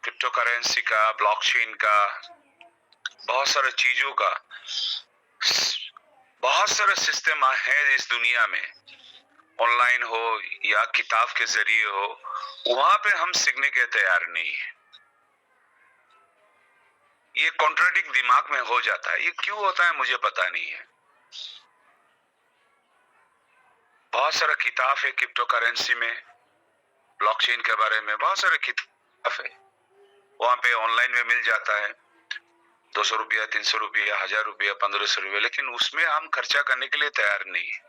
क्रिप्टो करेंसी का, ब्लॉकचेन का, बहुत सारे चीजों का, बहुत सारे सिस्टम है इस दुनिया में, ऑनलाइन हो या किताब के जरिए हो, वहां पे हम सीखने के तैयार नहीं है। ये कॉन्ट्राडिक्ट दिमाग में हो जाता है। ये क्यों होता है मुझे पता नहीं है। बहुत सारा किताब है क्रिप्टो करेंसी में, ब्लॉकचेन के बारे में बहुत सारे किताब है, वहां पे ऑनलाइन में मिल जाता है, 200 रुपया, 300 रुपया, 1000 रुपया, 1500 रुपया, लेकिन उसमें हम खर्चा करने के लिए तैयार नहीं है।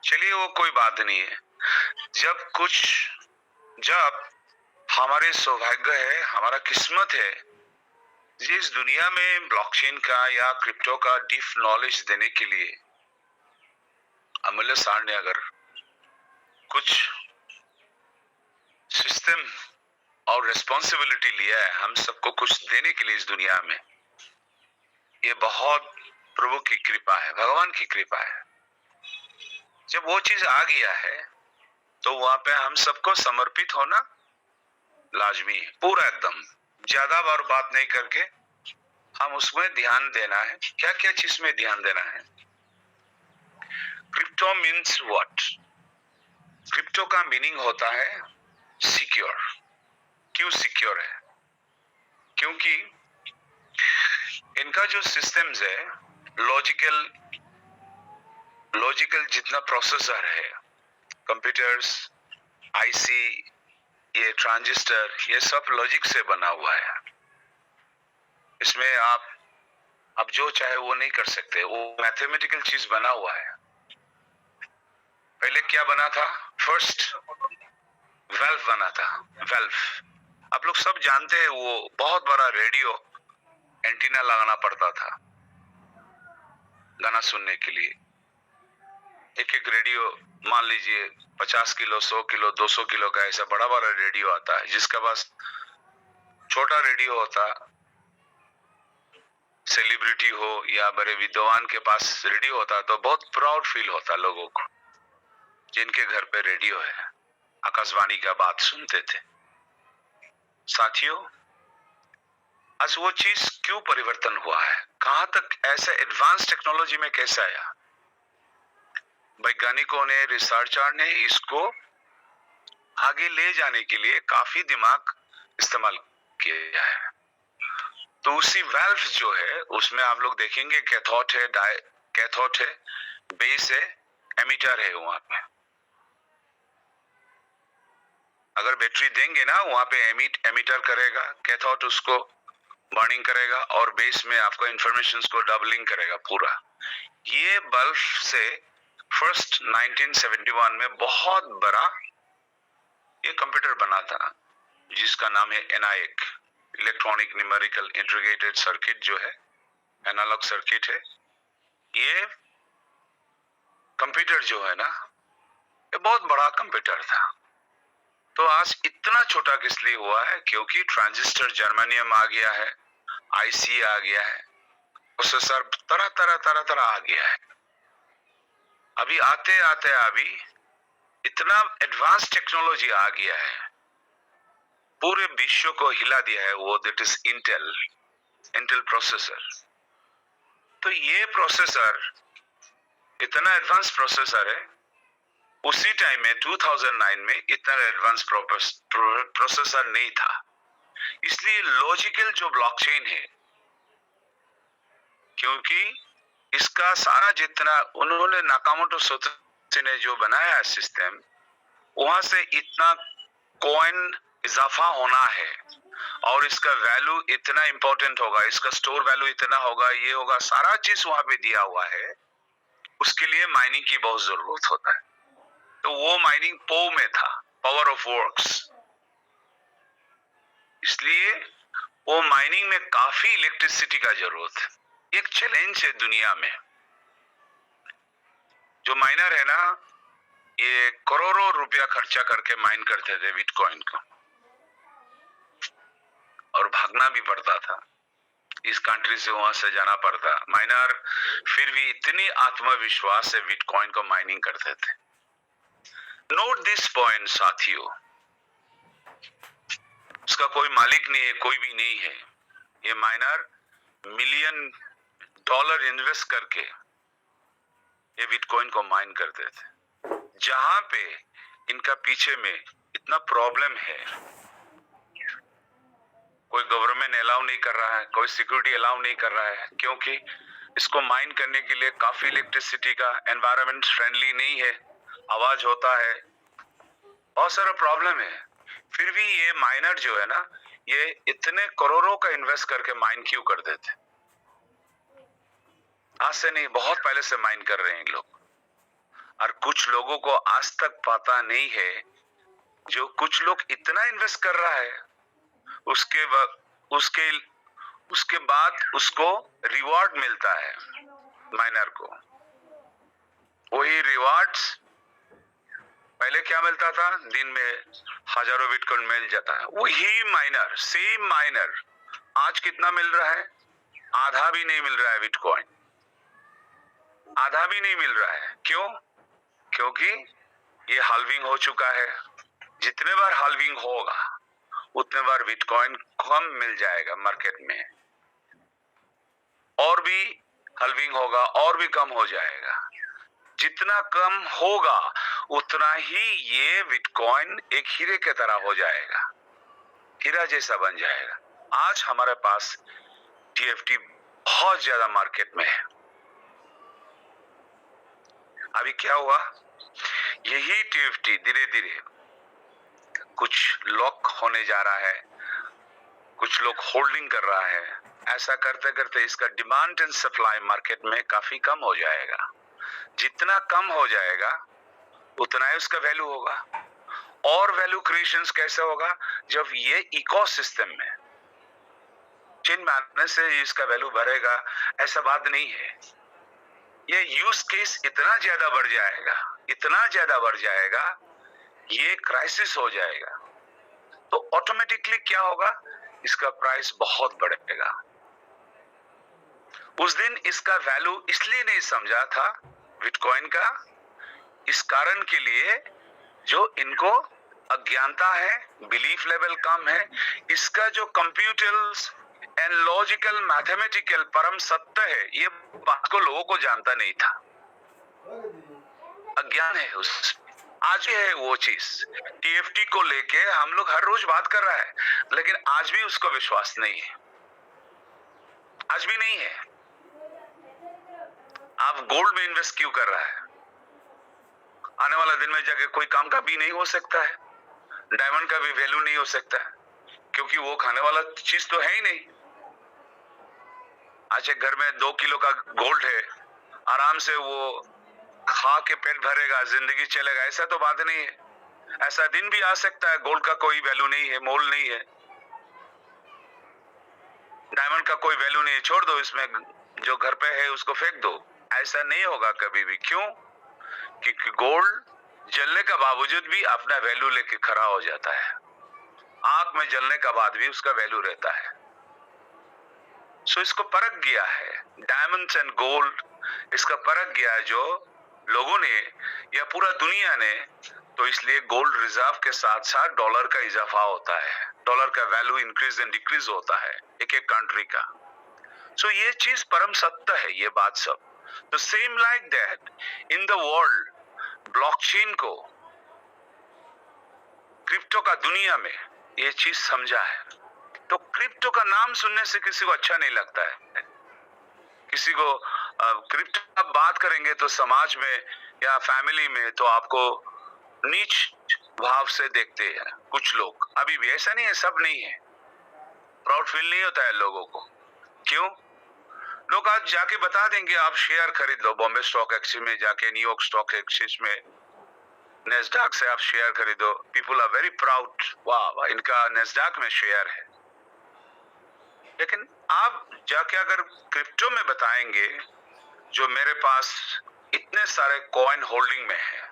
चलिए वो कोई बात नहीं है। जब हमारे सौभाग्य है, हमारा किस्मत है, जिस दुनिया में ब्लॉकचेन का या क्रिप्टो का डीप नॉलेज देने के लिए अमूल्य सार ने अगर कुछ सिस्टम और रिस्पॉन्सिबिलिटी लिया है हम सबको कुछ देने के लिए इस दुनिया में, ये बहुत प्रभु की कृपा है, भगवान की कृपा है। जब वो चीज आ गया है तो वहां पे हम सबको समर्पित होना लाजमी है, पूरा एकदम, ज्यादा बार बात नहीं करके हम उसमें ध्यान देना है। क्या क्या चीज में ध्यान देना है? Crypto means what? क्रिप्टो का मीनिंग होता है सिक्योर। क्यों सिक्योर है? क्योंकि इनका जो सिस्टम्स है, लॉजिकल जितना प्रोसेसर है, कंप्यूटर्स, आईसी, ये ट्रांजिस्टर, ये सब लॉजिक से बना हुआ है। इसमें आप जो चाहे वो नहीं कर सकते, वो मैथमेटिकल चीज बना हुआ है। पहले क्या बना था? फर्स्ट वेल्व बना था, वेल्व। आप लोग सब जानते हैं, वो बहुत बड़ा रेडियो एंटीना लगाना पड़ता था गाना सुनने के लिए। एक एक रेडियो, मान लीजिए 50 किलो, 100 किलो, 200 किलो का ऐसा बड़ा बड़ा रेडियो आता है। जिसका पास छोटा रेडियो होता, सेलिब्रिटी हो या बड़े विद्वान के पास रेडियो होता, तो बहुत प्राउड फील होता लोगों को, जिनके घर पे रेडियो है, आकाशवाणी का बात सुनते थे। साथियों, आज वो चीज क्यों परिवर्तन हुआ है? कहां तक ऐसे एडवांस टेक्नोलॉजी में कैसे आया? वैज्ञानिकों ने, रिसर्चर ने इसको आगे ले जाने के लिए काफी दिमाग इस्तेमाल किया है। तो उसी वेल्व जो है, उसमें आप लोग देखेंगे कैथोड है, बेस है, एमिटर है। वहां पे अगर बैटरी देंगे ना, वहां पे एमिटर करेगा, कैथोड उसको बर्निंग करेगा और बेस में आपको इंफॉर्मेशन को डबलिंग करेगा पूरा। ये बल्ब से फर्स्ट 1971 में बहुत बड़ा ये कंप्यूटर बना था, जिसका नाम है एनआईएक, इलेक्ट्रॉनिक न्यूमेरिकल इंटीग्रेटेड सर्किट, जो है एनालॉग सर्किट है। ये कंप्यूटर जो है ना, ये बहुत बड़ा कंप्यूटर था। तो आज इतना छोटा किस लिए हुआ है? क्योंकि ट्रांजिस्टर जर्मेनियम आ गया है, आईसी आ गया है, प्रोसेसर तरह तरह तरह तरह आ गया है। अभी आते आते अभी इतना एडवांस टेक्नोलॉजी आ गया है, पूरे विश्व को हिला दिया है वो, दैट इज इंटेल प्रोसेसर। तो ये प्रोसेसर इतना एडवांस प्रोसेसर है, उसी टाइम में 2009 में इतना एडवांस प्रोसेसर नहीं था। इसलिए लॉजिकल जो ब्लॉकचेन है, क्योंकि इसका सारा जितना उन्होंने नाकामोटो सोतोशी ने जो बनाया है सिस्टम, वहां से इतना कॉइन इजाफा होना है और इसका वैल्यू इतना इंपॉर्टेंट होगा, इसका स्टोर वैल्यू इतना होगा, ये होगा, सारा चीज वहां पे दिया हुआ है। उसके लिए माइनिंग की बहुत जरूरत होता है। तो वो माइनिंग पो में था, पावर ऑफ वर्क्स। इसलिए वो माइनिंग में काफी इलेक्ट्रिसिटी का जरूरत है। एक चैलेंज है दुनिया में। जो माइनर है ना, ये करोड़ों रुपया खर्चा करके माइन करते थे बिटकॉइन को, और भागना भी पड़ता था, इस कंट्री से वहां से जाना पड़ता माइनर, फिर भी इतनी आत्मविश्वास से बिटकॉइन को माइनिंग करते थे। नोट दिस पॉइंट साथियों, उसका कोई मालिक नहीं है, कोई भी नहीं है। ये माइनर $मिलियन इन्वेस्ट करके ये बिटकॉइन को माइन करते थे। जहां पे इनका पीछे में इतना प्रॉब्लम है, कोई गवर्नमेंट अलाउ नहीं कर रहा है, कोई सिक्योरिटी अलाउ नहीं कर रहा है, क्योंकि इसको माइन करने के लिए काफी इलेक्ट्रिसिटी का, एनवायरनमेंट फ्रेंडली नहीं है, आवाज होता है, बहुत सारा प्रॉब्लम है। फिर भी ये माइनर जो है ना, ये इतने करोड़ों का इन्वेस्ट करके माइन क्यों कर देते? आज से नहीं, बहुत पहले से माइन कर रहे हैं लोग। और कुछ लोगों को आज तक पता नहीं है, जो कुछ लोग इतना इन्वेस्ट कर रहा है, उसके बाद उसको रिवॉर्ड मिलता है माइनर को। वही रिवॉर्ड्स पहले क्या मिलता था, दिन में हजारों बिटकॉइन मिल जाता है। वही माइनर, सेम माइनर आज कितना मिल रहा है? आधा भी नहीं मिल रहा है बिटकॉइन, आधा भी नहीं मिल रहा है। क्यों? क्योंकि ये हाल्विंग हो चुका है। जितने बार हाल्विंग होगा उतने बार बिटकॉइन कम मिल जाएगा मार्केट में, और भी हाल्विंग होगा और भी कम हो जाएगा। जितना कम होगा उतना ही ये बिटकॉइन एक हीरे की तरह हो जाएगा, हीरा जैसा बन जाएगा। आज हमारे पास टीएफटी बहुत ज्यादा मार्केट में है। अभी क्या हुआ, यही टीएफटी धीरे धीरे कुछ लॉक होने जा रहा है, कुछ लोग होल्डिंग कर रहा है। ऐसा करते करते इसका डिमांड एंड सप्लाई मार्केट में काफी कम हो जाएगा। जितना कम हो जाएगा उतना ही उसका वैल्यू होगा। और वैल्यू क्रिएशन कैसे होगा? जब ये इकोसिस्टम में चेन मारने से इसका वैल्यू बढ़ेगा, ऐसा बात नहीं है। ये यूज केस इतना ज्यादा बढ़ जाएगा, इतना ज्यादा बढ़ जाएगा, ये क्राइसिस हो जाएगा, तो ऑटोमेटिकली क्या होगा, इसका प्राइस बहुत बढ़ेगा। उस दिन इसका वैल्यू इसलिए नहीं समझा था बिटकॉइन का, इस कारण के लिए जो इनको अज्ञानता है, बिलीफ लेवल कम है। इसका जो कंप्यूटर्स एंड लॉजिकल मैथमेटिकल परम सत्य है, ये बात को लोगों को जानता नहीं था, अज्ञान है उस। आज भी है वो चीज। टीएफटी को लेके हम लोग हर रोज बात कर रहा है, लेकिन आज भी उसको विश्वास नहीं है, आज भी नहीं है। आप गोल्ड में इन्वेस्ट क्यों कर रहा है? आने वाला दिन में जाके कोई काम का भी नहीं हो सकता है, डायमंड का भी वैल्यू नहीं हो सकता है, क्योंकि वो खाने वाला चीज तो है ही नहीं। आज एक घर में 2 किलो का गोल्ड है, आराम से वो खा के पेट भरेगा, जिंदगी चलेगा, ऐसा तो बात नहीं है। ऐसा दिन भी आ सकता है गोल्ड का कोई वैल्यू नहीं है, मोल नहीं है, डायमंड का कोई वैल्यू नहीं है, छोड़ दो, इसमें जो घर पे है उसको फेंक दो। ऐसा नहीं होगा कभी भी। क्यों? क्योंकि गोल्ड जलने का बावजूद भी अपना वैल्यू लेके खड़ा हो जाता है। आग में जलने का बाद भी उसका वैल्यू रहता है। सो इसको परख गया है, डायमंड्स एंड गोल्ड इसका परख गया है जो लोगों ने या पूरा दुनिया ने। तो इसलिए गोल्ड रिजर्व के साथ साथ डॉलर का इजाफा होता है, डॉलर का वैल्यू इंक्रीज एंड डिक्रीज होता है एक एक कंट्री का। सो ये चीज परम सत्य है, ये बात सब। तो same like that in the world, blockchain को क्रिप्टो का दुनिया में ये चीज समझा है। तो क्रिप्टो का नाम सुनने से किसी को अच्छा नहीं लगता है। किसी को क्रिप्टो आप बात करेंगे तो समाज में या फैमिली में तो आपको नीच भाव से देखते हैं कुछ लोग। अभी भी ऐसा नहीं है, सब नहीं है, प्राउड फील नहीं होता है लोगों को। क्यों? लोग आज जाके बता देंगे आप शेयर खरीद लो, बॉम्बे स्टॉक एक्सचेंज में जाके, न्यूयॉर्क स्टॉक एक्सचेंज में, नेस्डैक से आप शेयर खरीदो। पीपल आर वेरी प्राउड, वाह इनका नेस्डैक में शेयर है। लेकिन आप जाके अगर क्रिप्टो में बताएंगे, जो मेरे पास इतने सारे कॉइन होल्डिंग में है,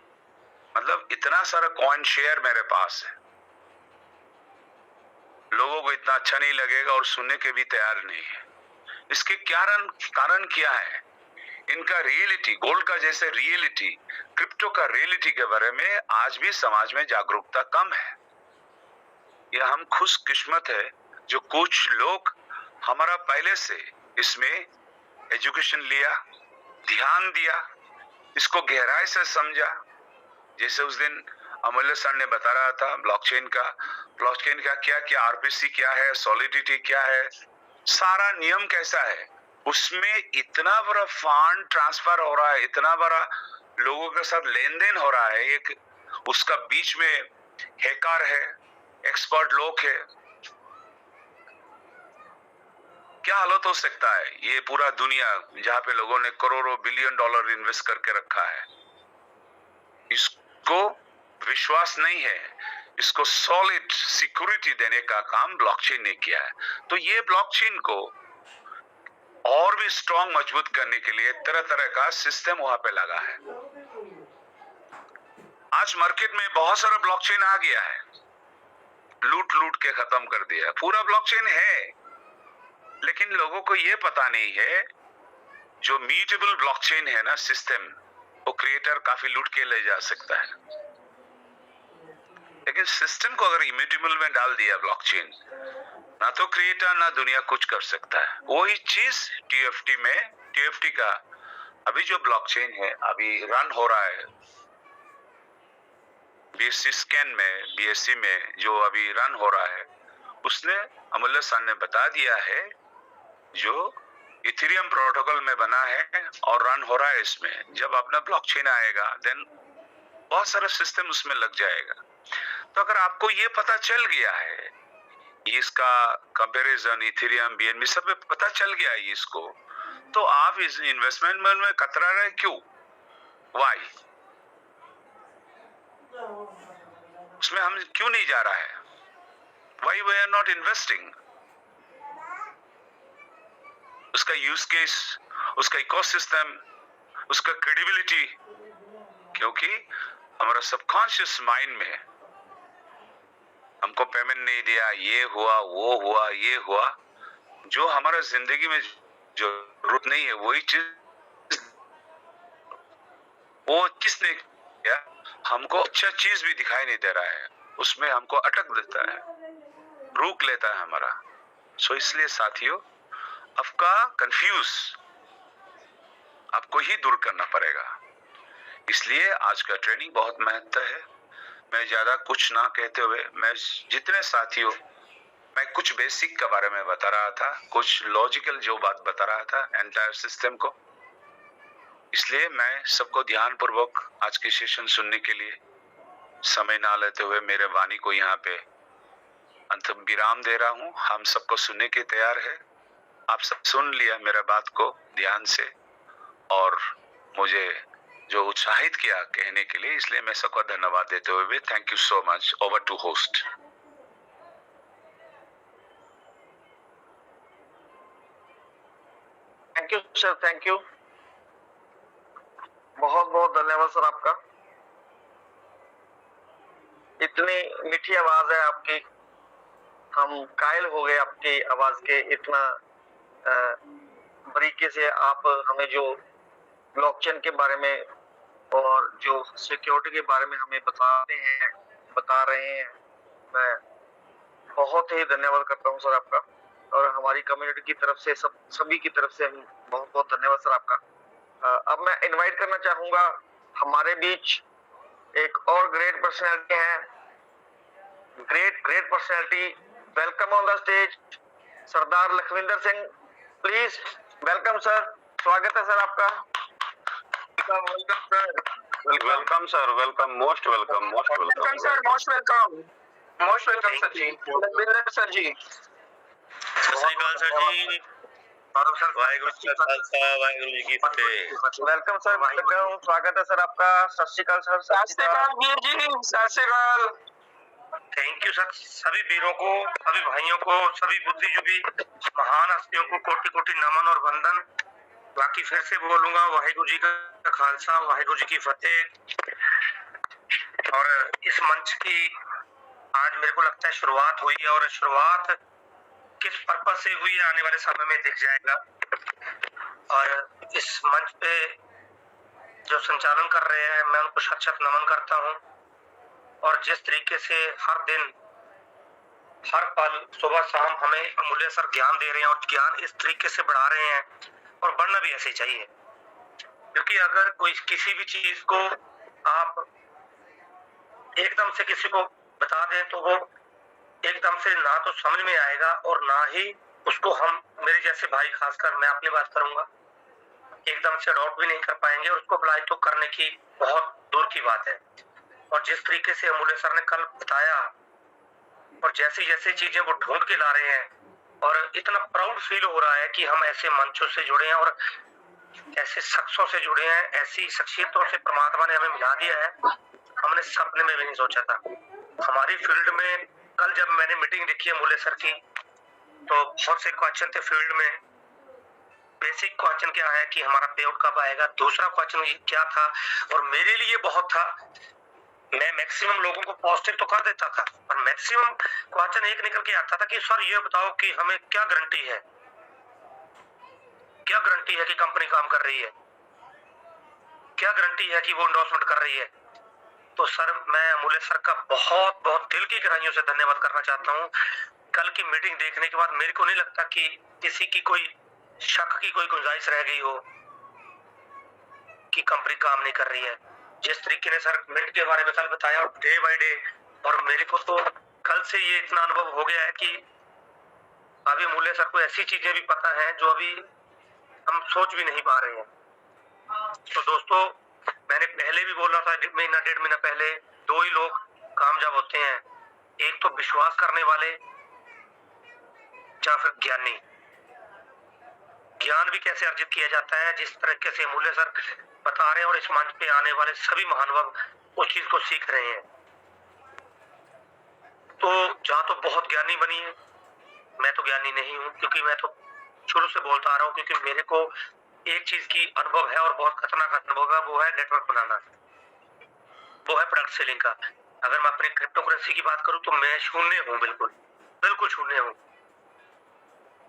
मतलब इतना सारा कॉइन शेयर मेरे पास है, लोगों को इतना अच्छा नहीं लगेगा और सुनने के भी तैयार नहीं है। इसके कारण क्या है? इनका रियलिटी, गोल्ड का जैसे रियलिटी, क्रिप्टो का रियलिटी के बारे में आज भी समाज में जागरूकता कम है। यह हम खुशकिस्मत है जो कुछ लोग हमारा पहले से इसमें एजुकेशन लिया, ध्यान दिया, इसको गहराई से समझा। जैसे उस दिन अमूल्य सर ने बता रहा था ब्लॉकचेन का क्या क्या, आरपीसी क्या है, सॉलिडिटी क्या है, सारा नियम कैसा है, उसमें इतना बड़ा फंड ट्रांसफर हो रहा है, इतना बड़ा लोगों के साथ लेन देन हो रहा है। एक उसका बीच में हैकर है, एक्सपर्ट लोग है, क्या हालत हो सकता है। ये पूरा दुनिया जहां पे लोगों ने करोड़ों बिलियन डॉलर इन्वेस्ट करके रखा है, इसको विश्वास नहीं है, इसको सॉलिड सिक्योरिटी देने का काम ब्लॉकचेन ने किया है। तो ये ब्लॉकचेन को और भी स्ट्रॉन्ग मजबूत करने के लिए तरह तरह का सिस्टम वहां पे लगा है। आज मार्केट में बहुत सारा ब्लॉकचेन आ गया है, लूट के खत्म कर दिया। पूरा ब्लॉकचेन है, लेकिन लोगों को ये पता नहीं है जो म्यूटेबल ब्लॉकचेन है ना सिस्टम, वो क्रिएटर काफी लूट के ले जा सकता है। लेकिन सिस्टम को अगर इम्यूटेबल में डाल दिया ब्लॉकचेन, ना तो क्रिएटर ना दुनिया कुछ कर सकता है। वही चीज टीएफटी में, टीएफटी का अभी जो ब्लॉकचेन है अभी रन हो रहा है बीएससी स्कैन में, बीएससी में जो अभी रन हो रहा है, उसने अमूल्य सर ने बता दिया है जो इथेरियम प्रोटोकॉल में बना है और रन हो रहा है। इसमें जब अपना ब्लॉकचेन आएगा देन बहुत सारा सिस्टम उसमें लग जाएगा। तो अगर आपको ये पता चल गया है, इसका कंपैरिजन इथेरियम बीएनबी सब में पता चल गया है इसको, तो आप इस इन्वेस्टमेंट में कतरा रहे क्यों? वाई? उसमें हम क्यों नहीं जा रहा है? Why we are not investing? उसका यूज केस, उसका इकोसिस्टम, उसका क्रेडिबिलिटी, क्योंकि हमारा सबकॉन्शियस माइंड में हमको पेमेंट नहीं दिया, ये हुआ, वो हुआ, ये हुआ, जो हमारा जिंदगी में जो जरूरत नहीं है वही चीज, वो किसने किया, हमको अच्छा चीज भी दिखाई नहीं दे रहा है, उसमें हमको अटक देता है, रोक लेता है हमारा। सो इसलिए साथियों, आपका कंफ्यूज आपको ही दूर करना पड़ेगा। इसलिए आज का ट्रेनिंग बहुत महत्व है। मैं ज्यादा कुछ ना कहते हुए, मैं जितने साथियों, मैं कुछ बेसिक के बारे में बता रहा था, कुछ लॉजिकल जो बात बता रहा था एंटायर सिस्टम को। इसलिए मैं सबको ध्यान पूर्वक आज की सेशन सुनने के लिए समय ना लेते हुए मेरे वाणी को यहाँ पे अंतिम विराम दे रहा हूँ। हम सबको सुनने के तैयार है। आप सब सुन लिया मेरा बात को ध्यान से और मुझे जो उत्साहित किया कहने के लिए, इसलिए मैं सबको धन्यवाद देते हुए thank you so much. Over to host. Thank you sir, thank you, बहुत बहुत धन्यवाद सर आपका। इतनी मीठी आवाज है आपकी, हम कायल हो गए आपकी आवाज के। इतना बारीकी से आप हमें जो ब्लॉकचेन के बारे में और जो सिक्योरिटी के बारे में हमें बता रहे हैं, मैं बहुत ही धन्यवाद करता हूं सर आपका, और हमारी कम्युनिटी की तरफ से सभी की तरफ से बहुत बहुत धन्यवाद सर आपका। अब मैं इनवाइट करना चाहूंगा, हमारे बीच एक और ग्रेट पर्सनैलिटी है, great personality. Welcome on the stage Sardar Lakhwinder Singh, please welcome sir. स्वागत है सर आपका। Welcome sir, welcome, most welcome sir, most welcome sir ji, Lakhwinder sir ji. सत श्री अकाल सर जी। वाहिगुरु जी का खालसा, वाहिगुरु जी की फतेह। वेलकम सर, वेलकम, स्वागत है सर आपका। सत श्री अकाल सर। सत श्री अकाल वीर जी, सत श्री अकाल। थैंक यू सर, सभी वीरों को, सभी भाइयों को, सभी बुद्धिजीवी महान हस्तियों को कोटि कोटि नमन और वंदन। बाकी फिर से बोलूंगा, वाहिगुरु जी का खालसा, वाहिगुरु जी की फतेह। और इस मंच की आज मेरे को लगता है शुरुआत हुई है, और शुरुआत किस पर्पस से हुई आने वाले समय में दिख जाएगा। और इस मंच पे जो संचालन कर रहे हैं, मैं उनको शत शत नमन करता हूँ। और जिस तरीके से हर दिन हर पल सुबह शाम हमें अमूल्य सर ज्ञान दे रहे हैं, और ज्ञान इस तरीके से बढ़ा रहे हैं, और बढ़ना भी ऐसे ही चाहिए। क्योंकि अगर कोई किसी भी चीज को आप एकदम से किसी को बता दें तो वो एकदम से ना तो समझ में आएगा, और ना ही उसको हम, मेरे जैसे भाई खासकर मैं अपनी बात करूंगा, एकदम से अडॉप्ट भी नहीं कर पाएंगे, और उसको अप्लाई तो करने की बहुत दूर की बात है। और जिस तरीके से अमूल्य सर ने कल बताया, और जैसी जैसी चीजें वो ढूंढ के ला रहे हैं, और इतना प्राउड फील हो रहा है कि हम ऐसे मंचों से जुड़े हैं और ऐसे शख्सों से जुड़े हैं, ऐसी शख्सियतों से परमात्मा ने हमें मिला दिया है, हमने सपने में भी नहीं सोचा था। हमारी फील्ड में कल जब मैंने मीटिंग देखी है अमूल्य सर की, तो बहुत से क्वेश्चन थे फील्ड में। बेसिक क्वेश्चन क्या है कि हमारा पे आउट कब आएगा, दूसरा क्वेश्चन क्या था, और मेरे लिए बहुत था, मैं मैक्सिमम लोगों को पॉजिटिव तो कर देता था, पर मैक्सिमम क्वेश्चन एक निकल के आता था कि सर ये बताओ कि हमें क्या गारंटी है, क्या गारंटी है कि कंपनी काम कर रही है, क्या गारंटी है कि वो एंडोर्समेंट कर रही है। तो सर, मैं अमूल्य सर का बहुत बहुत दिल की गहराइयों से धन्यवाद करना चाहता हूँ। कल की मीटिंग देखने के बाद मेरे को नहीं लगता कि किसी की कोई शक की कोई गुंजाइश रह गई हो कि कंपनी काम नहीं कर रही है। जिस तरीके ने सर मिनट के बारे में कल बताया, और डे बाय डे, और मेरे को तो कल से ये इतना अनुभव हो गया है कि अभी अमूल्य सर को ऐसी चीजें भी पता है जो अभी हम सोच भी नहीं पा रहे हैं। तो दोस्तों, मैंने पहले भी बोला था, महीना डेढ़ महीना पहले, दो ही लोग कामयाब होते हैं, एक तो विश्वास करने वाले या फिर ज्ञानी। ज्ञान भी कैसे अर्जित किया जाता है, जिस तरीके से अमूल्य सर बता रहे हैं, और इस मंच पे आने वाले सभी महानुभाव उस चीज को सीख रहे हैं। तो जहां तो बहुत ज्ञानी बनी है, मैं तो ज्ञानी नहीं हूं, क्योंकि मैं तो शुरू से बोलता आ रहा हूं, क्योंकि मेरे को एक चीज की अनुभव है, और बहुत खतरनाक अनुभव है, वो है नेटवर्क बनाना, वो है प्रोडक्ट सेलिंग का। अगर मैं अपनी क्रिप्टो करेंसी की बात करूं तो मैं शून्य हूं, बिल्कुल शून्य हूं।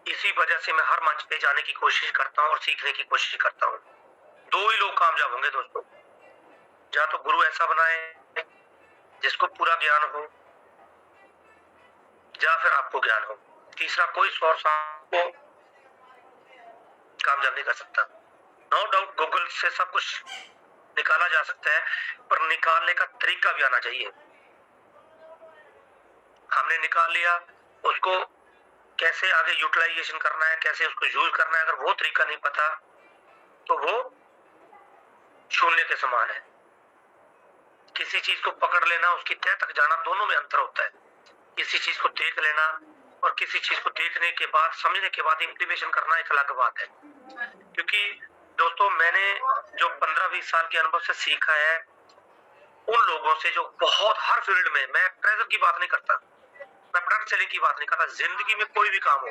इसी वजह से मैं हर मंच पे जाने की कोशिश करता हूं और सीखने की कोशिश करता हूं। दो ही लोग कामयाब होंगे दोस्तों, या तो गुरु ऐसा बनाए जिसको पूरा ज्ञान हो, या फिर आपको ज्ञान हो। तीसरा कोई सोर्स आपको कामयाब नहीं कर सकता। नो डाउट गूगल से सब कुछ निकाला जा सकता है, पर निकालने का तरीका भी आना चाहिए। हमने निकाल लिया, उसको कैसे आगे यूटिलाइजेशन करना है, कैसे उसको यूज करना है, अगर वो तरीका नहीं पता तो वो शून्य के समान है। किसी चीज को पकड़ लेना, उसकी तह तक जाना, दोनों में अंतर होता है। किसी चीज को देख लेना और किसी चीज को देखने के बाद, समझने के बाद इंप्लीमेशन करना एक अलग बात है। क्योंकि दोस्तों, मैंने जो 15-20 साल के अनुभव से सीखा है उन लोगों से जो बहुत हर फील्ड में, मैं ट्रेजर की बात नहीं करता, मैं प्रोडक्ट सेलिंग की बात नहीं करता, जिंदगी में कोई भी काम हो,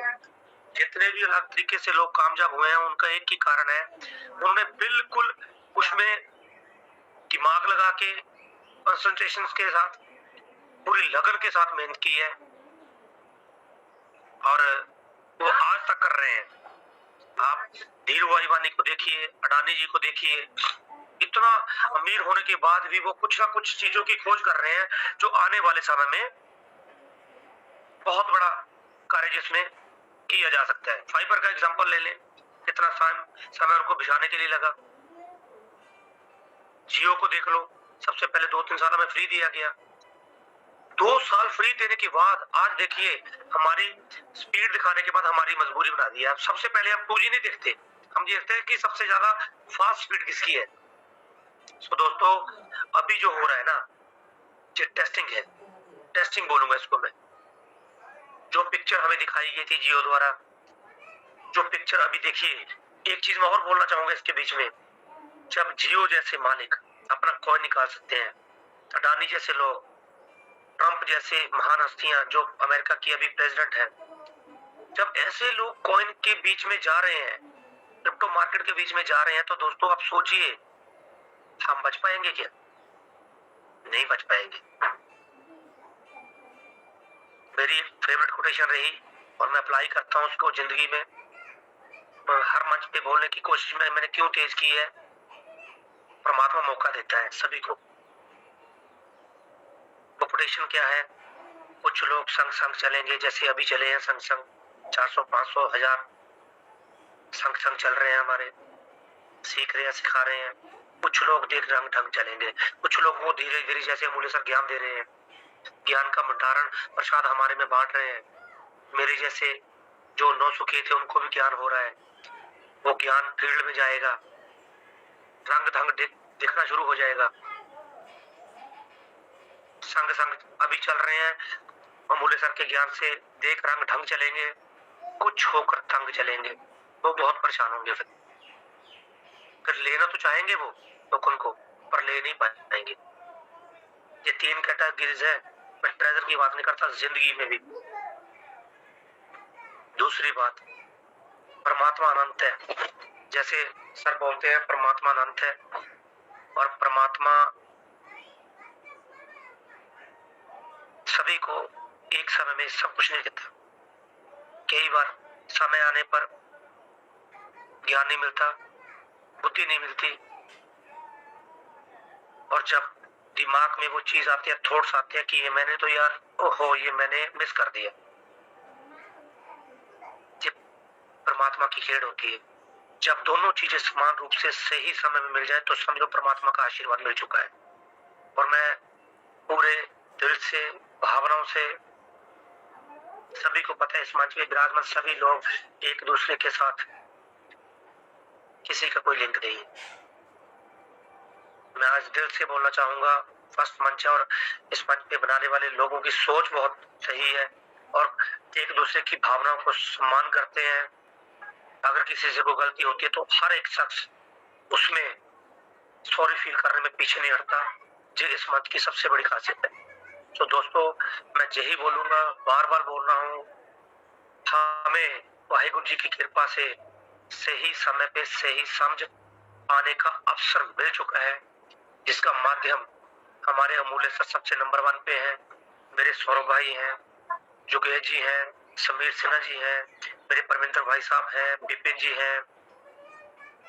जितने भी अलग तरीके से लोग कामयाब हुए हैं, उनका एक ही कारण है, उन्होंने बिल्कुल उसमें दिमाग लगा के, कंसंट्रेशन के साथ पूरी लगन के साथ मेहनत की है और वो आज तक कर रहे हैं। आप धीरूभाई अंबानी को देखिए, अडानी जी को देखिए, इतना अमीर होने के बाद भी वो कुछ ना कुछ चीजों की खोज कर रहे हैं जो आने वाले समय में बहुत बड़ा कार्य जिसमें किया जा सकता है। फाइबर का एग्जांपल ले लें, कितना समय उनको बिछाने के लिए लगा। जियो को देख लो, सबसे पहले 2-3 साल में फ्री दिया गया, 2 साल फ्री देने के बाद आज देखिए हमारी स्पीड दिखाने के बाद हमारी मजबूरी बना दी है। सबसे पहले हम 2G नहीं देखते, हम देखते हैं कि सबसे ज्यादा फास्ट स्पीड किसकी है। तो दोस्तों अभी जो हो रहा है ना, जो टेस्टिंग है, टेस्टिंग बोलूंगा इसको मैं, जो पिक्चर हमें दिखाई गई थी जियो द्वारा, जो पिक्चर अभी देखिए, एक चीज मैं और बोलना चाहूंगा इसके बीच में, जब जियो जैसे मालिक अपना कॉइन निकाल सकते हैं, अडानी जैसे लोग, ट्रंप जैसे महान हस्तियां जो अमेरिका की अभी प्रेसिडेंट है, जब ऐसे लोग कॉइन के बीच में जा रहे हैं, क्रिप्टो मार्केट के बीच में जा रहे हैं, तो दोस्तों आप सोचिए हम बच पाएंगे क्या? नहीं बच पाएंगे। मेरी फेवरेट कोटेशन रही और मैं अप्लाई करता हूं उसको जिंदगी में, हर मंच पे बोलने की कोशिश में मैंने क्यों तेज की है, परमात्मा मौका देता है सभी को। वो कोटेशन क्या है? कुछ लोग संग संग चलेंगे, जैसे अभी चले हैं संग संग 400, 500, 1000 संग संग चल रहे हैं हमारे, सीख रहे हैं, सिखा रहे हैं। कुछ लोग देख रंग ढंग चलेंगे, कुछ लोग वो धीरे धीरे जैसे मूल्य सर ज्ञान दे रहे हैं, ज्ञान का भंडारण प्रसाद हमारे में बांट रहे हैं। मेरे जैसे जो 9 सुखी थे उनको भी ज्ञान हो रहा है, वो ज्ञान फील्ड में जाएगा, रंग ढंग दिखना शुरू हो जाएगा। संग संग अभी चल रहे हैं, अमूल्य सर के ज्ञान से देख रंग ढंग चलेंगे, कुछ होकर तंग चलेंगे, वो बहुत परेशान होंगे। फिर लेना तो चाहेंगे वो टोकन को, पर ले नहीं पाएंगे। ये 3 कैटेगरीज है। मैं ट्रेजर की बात नहीं करता, जिंदगी में भी। दूसरी बात, परमात्मा अनंत है, जैसे सर बोलते हैं परमात्मा अनंत है, और परमात्मा सभी को एक समय में सब कुछ नहीं देता। कई बार समय आने पर ज्ञान नहीं मिलता, बुद्धि नहीं मिलती, और जब दिमाग में वो चीज आती है, थॉट्स आते हैं कि ये मैंने तो यार, ओहो ये मैंने मिस कर दिया। ये परमात्मा की खेड़ होती है। जब दोनों चीजें समान रूप से सही समय में मिल जाए तो समझो परमात्मा का आशीर्वाद मिल चुका है। और मैं पूरे दिल से, भावनाओं से, सभी को पता है इस मंच में विराजमान सभी लोग एक दूसरे के साथ, किसी का कोई लिंक नहीं है। मैं आज दिल से बोलना चाहूंगा, फर्स्ट मंच है और इस मंच पे बनाने वाले लोगों की सोच बहुत सही है और एक दूसरे की भावनाओं को सम्मान करते हैं। अगर किसी से कोई गलती होती है तो हर एक शख्स उसमें सॉरी फील करने में पीछे नहीं हटता, जो इस मंच की सबसे बड़ी खासियत है। तो दोस्तों मैं यही बोलूंगा, बार बार बोल रहा हूँ, हमें वाहिगुरु जी की कृपा से सही समय पे सही समझ आने का अवसर मिल चुका है, जिसका माध्यम हमारे अमूल्य सर सबसे नंबर 1 पे हैं। मेरे सौरभ भाई हैं, जुगेश जी हैं, समीर सिन्हा जी हैं, मेरे परमिंदर भाई साहब हैं, बिपिन जी हैं,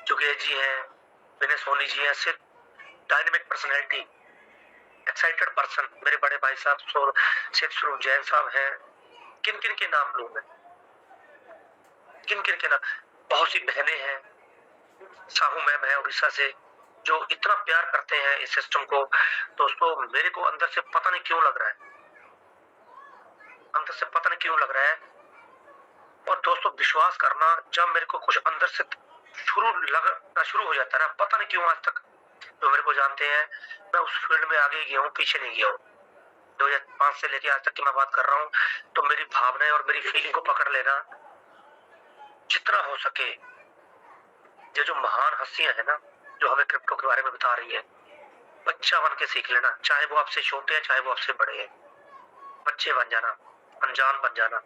जुगेश जी हैं, विनय सोनी जी हैं। सिर्फ डायनेमिक पर्सनैलिटी, एक्साइटेड पर्सन मेरे बड़े भाई साहब सिद्ध स्वरूप जैन साहब हैं। किन किन के नाम लूं मैं, किन किन के नाम, बहुत सी बहनें हैं, साहू मैम है उड़ीसा से, जो इतना प्यार करते हैं इस सिस्टम को। दोस्तों मेरे को अंदर से पता नहीं क्यों लग रहा है, अंदर से पता नहीं क्यों लग रहा है। और दोस्तों विश्वास करना, जब मेरे को कुछ अंदर से लगना शुरू हो जाता है ना, पता नहीं क्यों आज तक जो मेरे को जानते हैं, मैं उस फील्ड में आगे गया हूँ, पीछे नहीं गया हूँ। 2005 से लेके आज तक की मैं बात कर रहा हूँ, तो मेरी भावनाएं और मेरी फीलिंग को पकड़ लेना, जितना हो सके। ये जो महान हस्तियां है ना, जो हमें क्रिप्टो के बारे में बता रही है, बच्चा बन के सीख लेना, चाहे वो आपसे छोटे हैं चाहे वो आपसे बड़े हैं। बच्चे बन जाना, अनजान बन जाना,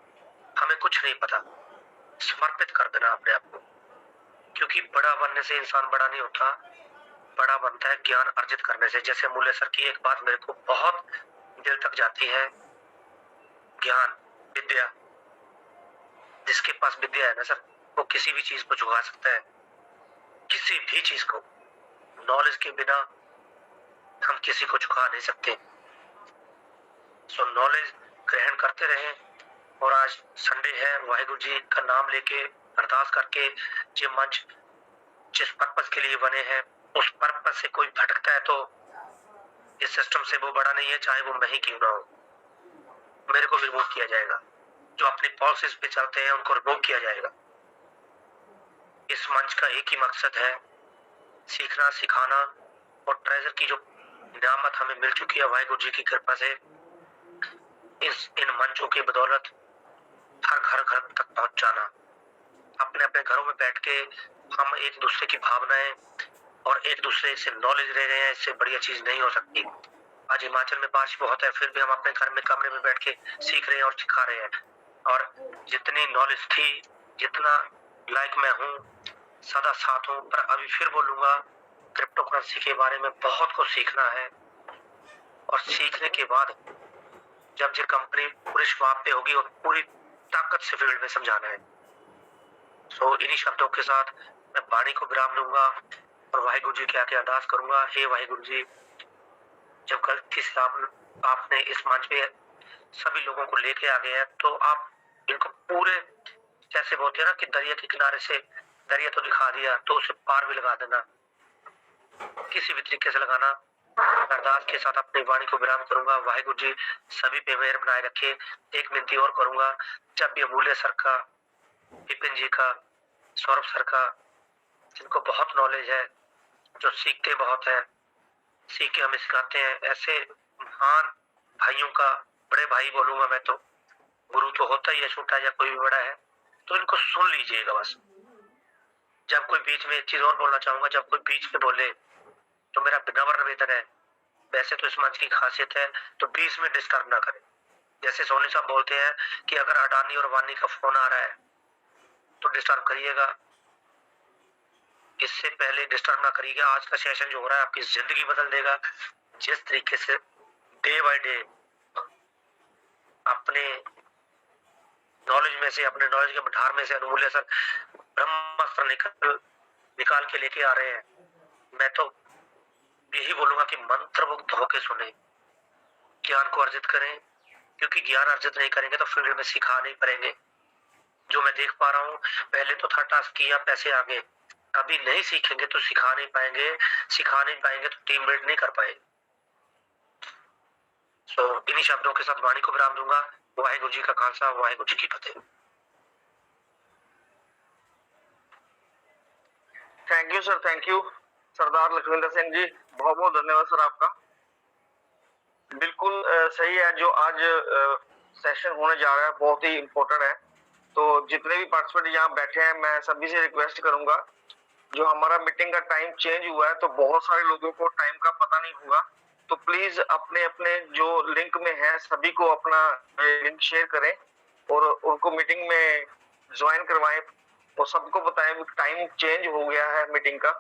हमें कुछ नहीं पता, समर्पित कर देना अपने आप को, क्योंकि बड़ा बनने से इंसान बड़ा नहीं होता, बड़ा बनता है ज्ञान अर्जित करने से। जैसे मूल्य सर की एक बात मेरे को बहुत दिल तक जाती है। ज्ञान, विद्या, जिसके पास विद्या है ना सर, वो किसी भी चीज को झुका सकता है, किसी भी चीज को। नॉलेज के बिना हम किसी को झुका नहीं सकते। सो नॉलेज ग्रहण करते रहे। और आज संडे है, वाहिगुरु जी का नाम लेके अरदास करके ये मंच जिस पर्पस के लिए बने हैं उस पर्पस से कोई भटकता है तो इस सिस्टम से वो बड़ा नहीं है, चाहे वो मैं ही क्यों ना हो, मेरे को रिमूव किया जाएगा। जो अपनी पॉलिसीज पे चलते हैं उनको रिमूव किया जाएगा। इस मंच का एक ही मकसद है, सीखना, सिखाना और ट्रेजर की जो नियामत हमें मिल चुकी है वाहिगुरु जी की कृपा से, इन मंचों की बदौलत हर घर घर तक पहुंच जाना। अपने अपने घरों में बैठ के हम एक दूसरे की भावनाएं और एक दूसरे से नॉलेज ले रहे हैं, इससे बढ़िया चीज नहीं हो सकती। आज हिमाचल में बारिश बहुत है, फिर भी हम अपने घर में कमरे में बैठ के सीख रहे हैं और सिखा रहे हैं। और जितनी नॉलेज थी, जितना लाइक मैं हूँ, सदा साथ हूँ, पर अभी फिर बोलूंगा क्रिप्टो करेंसी के बारे में बहुत कुछ सीखना है। और सीखने के बाद जब ये कंपनी पूरे स्वाप पे होगी और पूरी ताकत से फील्ड में समझाना है। सो इन्हीं शब्दों के साथ मैं वाणी को विराम दूंगा और वाहिगुरु जी के आगे अरदास करूंगा, हे वाहिगुरु जी, जब गलती से आपने इस मंच पे सभी लोगों को लेके आ गए हैं तो आप इनको पूरे, जैसे बोलते हैं ना कि दरिया के किनारे से दरिया तो दिखा दिया तो उसे पार भी लगा देना, किसी भी तरीके से लगाना। अरदास के साथ अपनी वाणी को विराम करूंगा। वाहिगुरु जी सभी पे मेहर बनाए रखे। एक विनती और करूंगा, जब भी अमूल्य सर का, विपिन जी का, सौरभ सर का, जिनको बहुत नॉलेज है, जो सीखते बहुत है, सीख के हमें सिखाते हैं, ऐसे महान भाइयों का, बड़े भाई बोलूंगा मैं तो, गुरु तो होता ही है, छोटा या कोई भी बड़ा है, तो इनको सुन लीजिएगा बस। जब कोई बीच में एक चीज और बोलना चाहूंगा, जब कोई बीच में बोले तो मेरा विनम्र निवेदन है, वैसे तो इस मंच की खासियत है तो बीच में डिस्टर्ब ना करें। जैसे सोनी साहब बोलते हैं कि अगर अडानी और वानी का फोन आ रहा है तो डिस्टर्ब करिएगा, इससे पहले डिस्टर्ब ना करिएगा। आज का सेशन जो हो रहा है आपकी जिंदगी बदल देगा। जिस तरीके से डे बाय डे अपने नॉलेज में से, अपने नॉलेज के भंडार में से अनमूल्य सर ब्रह्मास्त्र निकाल के लेके आ रहे हैं, मैं तो यही बोलूंगा कि मंत्रमुग्ध होके सुने, ज्ञान को अर्जित करें, क्योंकि ज्ञान अर्जित नहीं करेंगे तो फील्ड में सिखा नहीं पाएंगे। जो मैं देख पा रहा हूँ, पहले तो था टास्क किया पैसे आ गए, अभी नहीं सीखेंगे तो सिखा नहीं पाएंगे, सिखा नहीं पाएंगे तो टीम बिल्ड नहीं कर पाएंगे। सो इन्हीं शब्दों के साथ वाणी को विराम दूंगा। वाहिगुरु जी का खालसा, वाहिगुरु जी की फतेह। Thank you sir, thank you Sardar Lakhwinder Singh ji, बहुत बहुत धन्यवाद सर आपका। बिल्कुल सही है, जो आज सेशन होने जा रहा है बहुत ही इम्पोर्टेंट है। तो जितने भी पार्टिसिपेंट यहाँ बैठे हैं, मैं सभी से रिक्वेस्ट करूंगा, जो हमारा मीटिंग का टाइम चेंज हुआ है तो बहुत सारे लोगों को टाइम का पता नहीं होगा, तो प्लीज अपने अपने जो लिंक में है सभी को अपना लिंक शेयर करें और उनको मीटिंग में ज्वाइन करवाएं और सबको बताएं टाइम चेंज हो गया है, मीटिंग का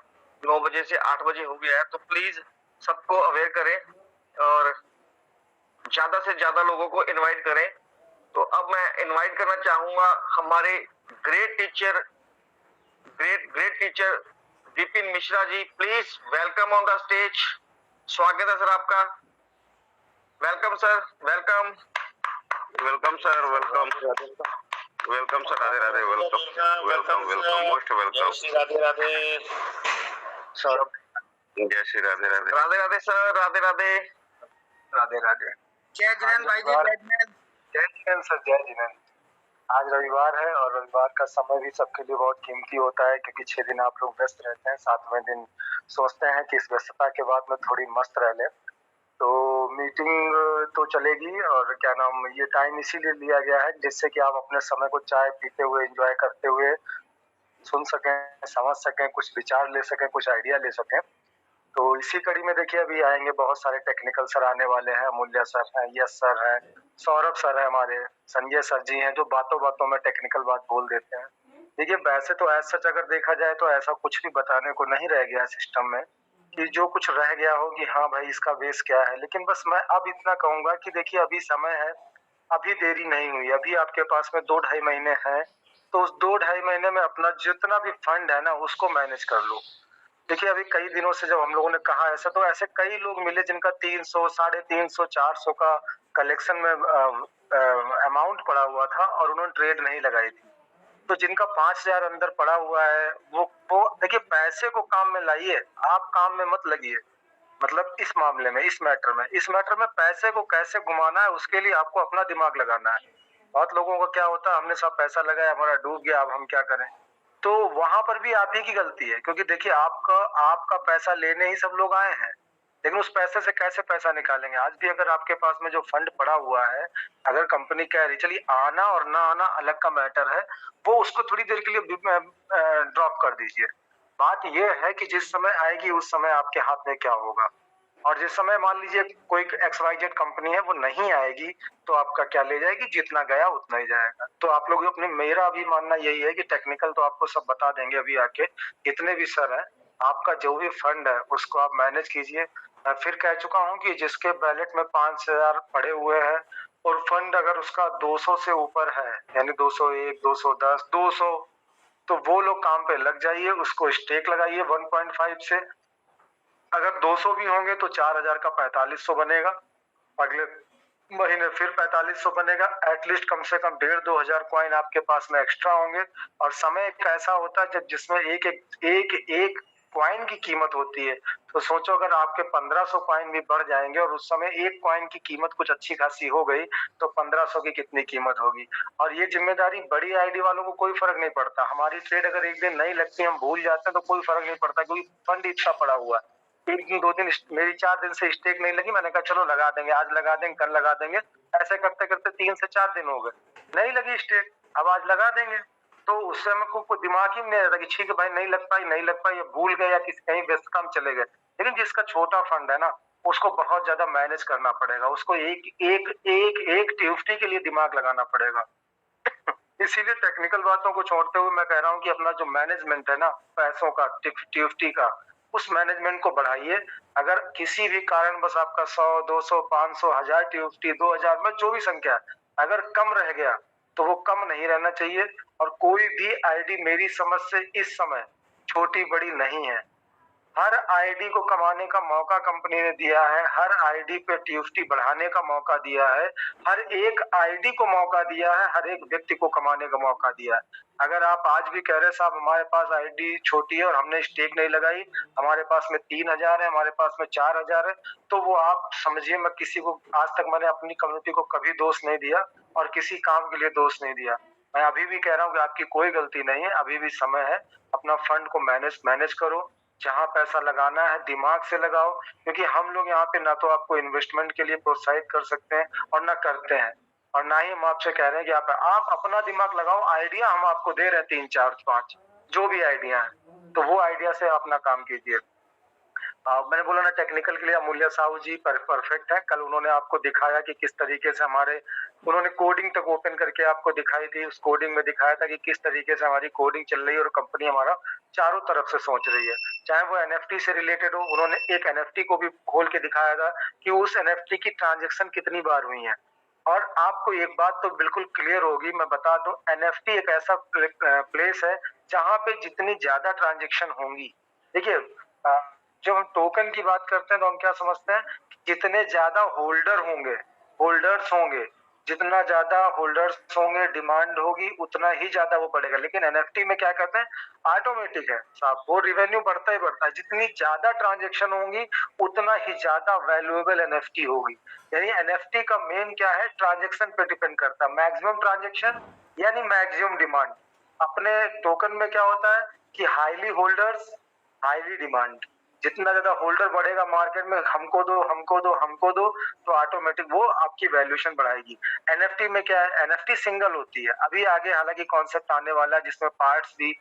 9 बजे से 8 बजे हो गया है, तो प्लीज सबको अवेयर करें और ज्यादा से ज्यादा लोगों को इनवाइट करें। तो अब मैं इनवाइट करना चाहूंगा हमारे great teacher Vipin Mishra ji, please welcome on the stage. स्वागत है सर आपका। Welcome sir, welcome welcome sir, welcome welcome sir, Radhe Radhe, welcome welcome welcome, most welcome. Shri Radhe Radhe Saurabh, जय श्री राधे राधे। राधे राधे सर, राधे राधे, राधे राधे। जय जिनेंद्र भाई जी, जय जिनेंद्र। जय जिनेंद्र सर, जय जिनेंद्र। आज रविवार है और रविवार का समय भी सबके लिए बहुत कीमती होता है, क्योंकि 6 दिन आप लोग व्यस्त रहते हैं, 7वें दिन सोचते हैं कि इस व्यस्तता के बाद में थोड़ी मस्त रह ले। तो मीटिंग तो चलेगी और क्या नाम, ये टाइम इसीलिए लिया गया है जिससे कि आप अपने समय को चाय पीते हुए, एंजॉय करते हुए सुन सकें, समझ सकें, कुछ विचार ले सकें, कुछ आइडिया ले सकें। तो इसी कड़ी में देखिए अभी आएंगे बहुत सारे टेक्निकल सर आने वाले हैं, अमूल्य सर हैं, यश सर हैं, सौरभ सर है, हमारे संजय सर जी हैं, जो बातों बातों में टेक्निकल बात बोल देते हैं। देखिए वैसे तो एज सच अगर देखा जाए तो ऐसा कुछ भी बताने को नहीं रह गया सिस्टम में, कि जो कुछ रह गया हो कि हाँ भाई इसका बेस क्या है। लेकिन बस मैं अब इतना कहूंगा कि देखिए अभी समय है, अभी देरी नहीं हुई, अभी आपके पास में 2-2.5 महीने हैं, तो उस 2-2.5 महीने में अपना जितना भी फंड है ना उसको मैनेज कर लो। देखिए अभी कई दिनों से जब हम लोगों ने कहा ऐसा, तो ऐसे कई लोग मिले जिनका 300, 350, 400 का कलेक्शन में अमाउंट पड़ा हुआ था और उन्होंने ट्रेड नहीं लगाई थी। तो जिनका 5,000 अंदर पड़ा हुआ है वो देखिए पैसे को काम में लाइए, आप काम में मत लगिए। मतलब इस मामले में, इस मैटर में पैसे को कैसे घुमाना है उसके लिए आपको अपना दिमाग लगाना है। बहुत लोगों का क्या होता है, हमने सब पैसा लगाया, हमारा डूब गया, अब हम क्या करें। तो वहां पर भी आप ही की गलती है, क्योंकि देखिए आपका पैसा लेने ही सब लोग आए हैं, लेकिन उस पैसे से कैसे पैसा निकालेंगे। आज भी अगर आपके पास में जो फंड पड़ा हुआ है, अगर कंपनी कह रही चलिए आना और ना आना अलग का मैटर है, वो उसको थोड़ी देर के लिए ड्रॉप कर दीजिए। बात ये है कि जिस समय आएगी उस समय आपके हाथ में क्या होगा, और जिस समय मान लीजिए कोई XYZ कंपनी है वो नहीं आएगी, तो आपका क्या ले जाएगी, जितना गया उतना ही जाएगा। तो आप लोग अपने, मेरा अभी मानना यही है कि टेक्निकल तो आपको सब बता देंगे अभी आके, जितने भी सर है, आपका जो भी फंड है उसको आप मैनेज कीजिए। मैं फिर कह चुका हूँ कि जिसके वैलेट में 5,000 पड़े हुए हैं और फंड अगर उसका 200 से ऊपर है, यानी 201, 210, 200, तो वो लोग काम पे लग जाइए, उसको स्टेक लगाइए 1.5 से। अगर 200 भी होंगे तो 4,000 का 4,500 बनेगा, अगले महीने फिर 4,500 बनेगा। एटलीस्ट कम से कम 1,500-2 हजार कॉइन आपके पास में एक्स्ट्रा होंगे। और समय एक ऐसा होता है जब जिसमें एक कॉइन की कीमत होती है, तो सोचो अगर आपके 1,500 कॉइन भी बढ़ जाएंगे और उस समय एक कॉइन की कीमत कुछ अच्छी खासी हो गई, तो 1,500 की कितनी कीमत होगी। और ये जिम्मेदारी बड़ी आईडी वालों को कोई फर्क नहीं पड़ता, हमारी ट्रेड अगर एक दिन नहीं लगती, हम भूल जाते हैं, तो कोई फर्क नहीं पड़ता, क्योंकि फंड इतना पड़ा हुआ है। एक दिन 2 दिन मेरी 4 दिन से स्टेक नहीं लगी, मैंने कहा चलो लगा देंगे, आज लगा देंगे, कल लगा देंगे, ऐसे करते करते 3 से 4 दिन हो गए, नहीं लगी स्टेक, अब आज लगा देंगे। तो उस समय को दिमाग ही नहीं रहता कि ठीक है भाई नहीं लग पाई, या भूल गए, या किसी कहीं व्यस्त काम चले गए। लेकिन जिसका छोटा फंड है ना, उसको बहुत ज्यादा मैनेज करना पड़ेगा, उसको एक ट्यूसडे के लिए दिमाग लगाना पड़ेगा। इसीलिए टेक्निकल बातों को छोड़ते हुए मैं कह रहा हूँ कि अपना जो मैनेजमेंट है ना पैसों का, टीएफटी का, उस मैनेजमेंट को बढ़ाइए। अगर किसी भी कारण बस आपका 100, 200, 500, 1000 टीएफटी, 2000 में जो भी संख्या अगर कम रह गया, तो वो कम नहीं रहना चाहिए। और कोई भी आईडी मेरी समझ से इस समय छोटी बड़ी नहीं है, हर आईडी को कमाने का मौका कंपनी ने दिया है, हर आईडी पे टीएफटी बढ़ाने का मौका दिया है, हर एक आईडी को मौका दिया है, हर एक व्यक्ति को कमाने का मौका दिया है। अगर आप आज भी कह रहे साहब हमारे पास आईडी छोटी है और हमने स्टेक नहीं लगाई, हमारे पास में 3,000 है, हमारे पास में 4,000 है, तो वो आप समझिए, मैं किसी को आज तक मैंने अपनी कम्युनिटी को कभी दोष नहीं दिया और किसी काम के लिए दोष नहीं दिया। मैं अभी भी कह रहा हूँ कि आपकी कोई गलती नहीं है, अभी भी समय है, अपना फंड को मैनेज करो, जहां पैसा लगाना है दिमाग से लगाओ, क्योंकि हम लोग यहाँ पे ना तो आपको इन्वेस्टमेंट के लिए प्रोत्साहित कर सकते हैं और ना करते हैं, और ना ही हम आपसे कह रहे हैं कि आप अपना दिमाग लगाओ। आइडिया हम आपको दे रहे हैं 3, 4, 5 जो भी आइडिया है, तो वो आइडिया से अपना काम कीजिए। मैंने बोला ना टेक्निकल के लिए अमूल्य साहू जी परफेक्ट है। कल उन्होंने आपको दिखाया कि किस तरीके से उन्होंने कोडिंग तक ओपन करके आपको दिखाई थी, उस कोडिंग में दिखाया था कि किस तरीके से हमारी कोडिंग चल रही है और कंपनी हमारा चारों तरफ से सोच रही है, चाहे वो एनएफटी से रिलेटेड हो। उन्होंने एक एनएफटी को भी खोल के दिखाया था कि उस एनएफटी की ट्रांजेक्शन कितनी बार हुई है। और आपको एक बात तो बिल्कुल क्लियर होगी, मैं बता दूं, एनएफटी एक ऐसा प्लेस है जहां पे जितनी ज्यादा ट्रांजेक्शन होंगी, देखिए जब हम टोकन की बात करते हैं तो हम क्या समझते हैं, जितने ज्यादा होल्डर्स होंगे, जितना ज्यादा होल्डर्स होंगे, डिमांड होगी, उतना ही ज्यादा वो बढ़ेगा। लेकिन एनएफटी में क्या कहते हैं, ऑटोमेटिक है साहब, वो रिवेन्यू बढ़ता ही बढ़ता है, जितनी ज्यादा ट्रांजेक्शन होंगी उतना ही ज्यादा वैल्यूएबल एनएफटी होगी। यानी एनएफटी का मेन क्या है, ट्रांजेक्शन पे डिपेंड करता है, मैक्सिमम ट्रांजेक्शन यानी मैक्सिमम डिमांड। अपने टोकन में क्या होता है कि हाईली होल्डर्स, हाईली डिमांड, जितना ज्यादा होल्डर बढ़ेगा मार्केट में, हमको दो, तो ऑटोमेटिक वो आपकी वैल्यूएशन बढ़ाएगी। एनएफटी में क्या है, एनएफटी सिंगल होती है, अभी आगे हालांकि कॉन्सेप्ट आने वाला है जिसमें पार्ट्स भी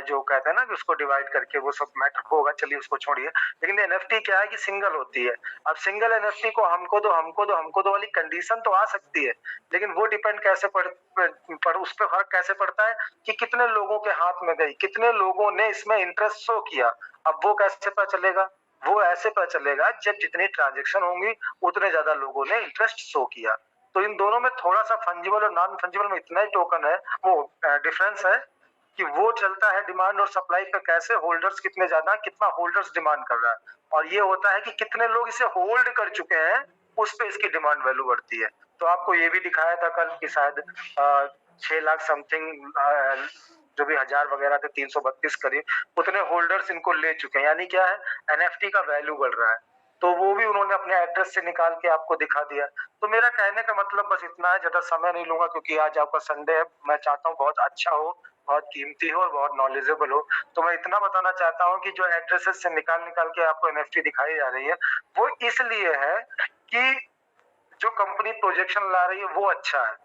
जो कहते हैं ना कि उसको डिवाइड करके वो सब मैटर होगा, चलिए उसको छोड़िए। लेकिन एनएफटी क्या है कि सिंगल होती है। अब सिंगल एनएफटी को हमको दो वाली कंडीशन तो आ सकती है, लेकिन वो डिपेंड कैसे उस पर फर्क कैसे पड़ता है कि कितने लोगों के हाथ में गई, कितने लोगों ने इसमें इंटरेस्ट शो किया। अब वो कैसे पता चलेगा, वो ऐसे पता चलेगा जब जितनी ट्रांजेक्शन होंगी उतने ज्यादा लोगों ने इंटरेस्ट शो किया। तो इन दोनों में थोड़ा सा फंजिबल और नॉन फंजिबल में इतना ही टोकन है, वो डिफरेंस है कि वो चलता है डिमांड और सप्लाई पे, कैसे होल्डर्स कितने ज्यादा, कितना होल्डर्स डिमांड कर रहा है, और ये होता है कि कितने लोग इसे होल्ड कर चुके हैं, उस पे इसकी डिमांड वैल्यू बढ़ती है। तो आपको ये भी दिखाया था कल कि शायद 6 लाख समथिंग जो भी 1000 वगैरह थे, 332 करीब उतने होल्डर्स इनको ले चुके हैं, यानी क्या है, एनएफटी का वैल्यू बढ़ रहा है। तो वो भी उन्होंने अपने एड्रेस से निकाल के आपको दिखा दिया। तो मेरा कहने का मतलब बस इतना है, ज्यादा समय नहीं लूंगा क्योंकि आज आपका संडे है। मैं चाहता हूँ बहुत अच्छा हो, बहुत कीमती हो और बहुत नॉलेजेबल हो। तो मैं इतना बताना चाहता हूँ कि जो एड्रेसेस से निकाल निकाल के आपको एनएफटी दिखाई जा रही है, वो इसलिए है कि जो कंपनी प्रोजेक्शन ला रही है वो अच्छा है।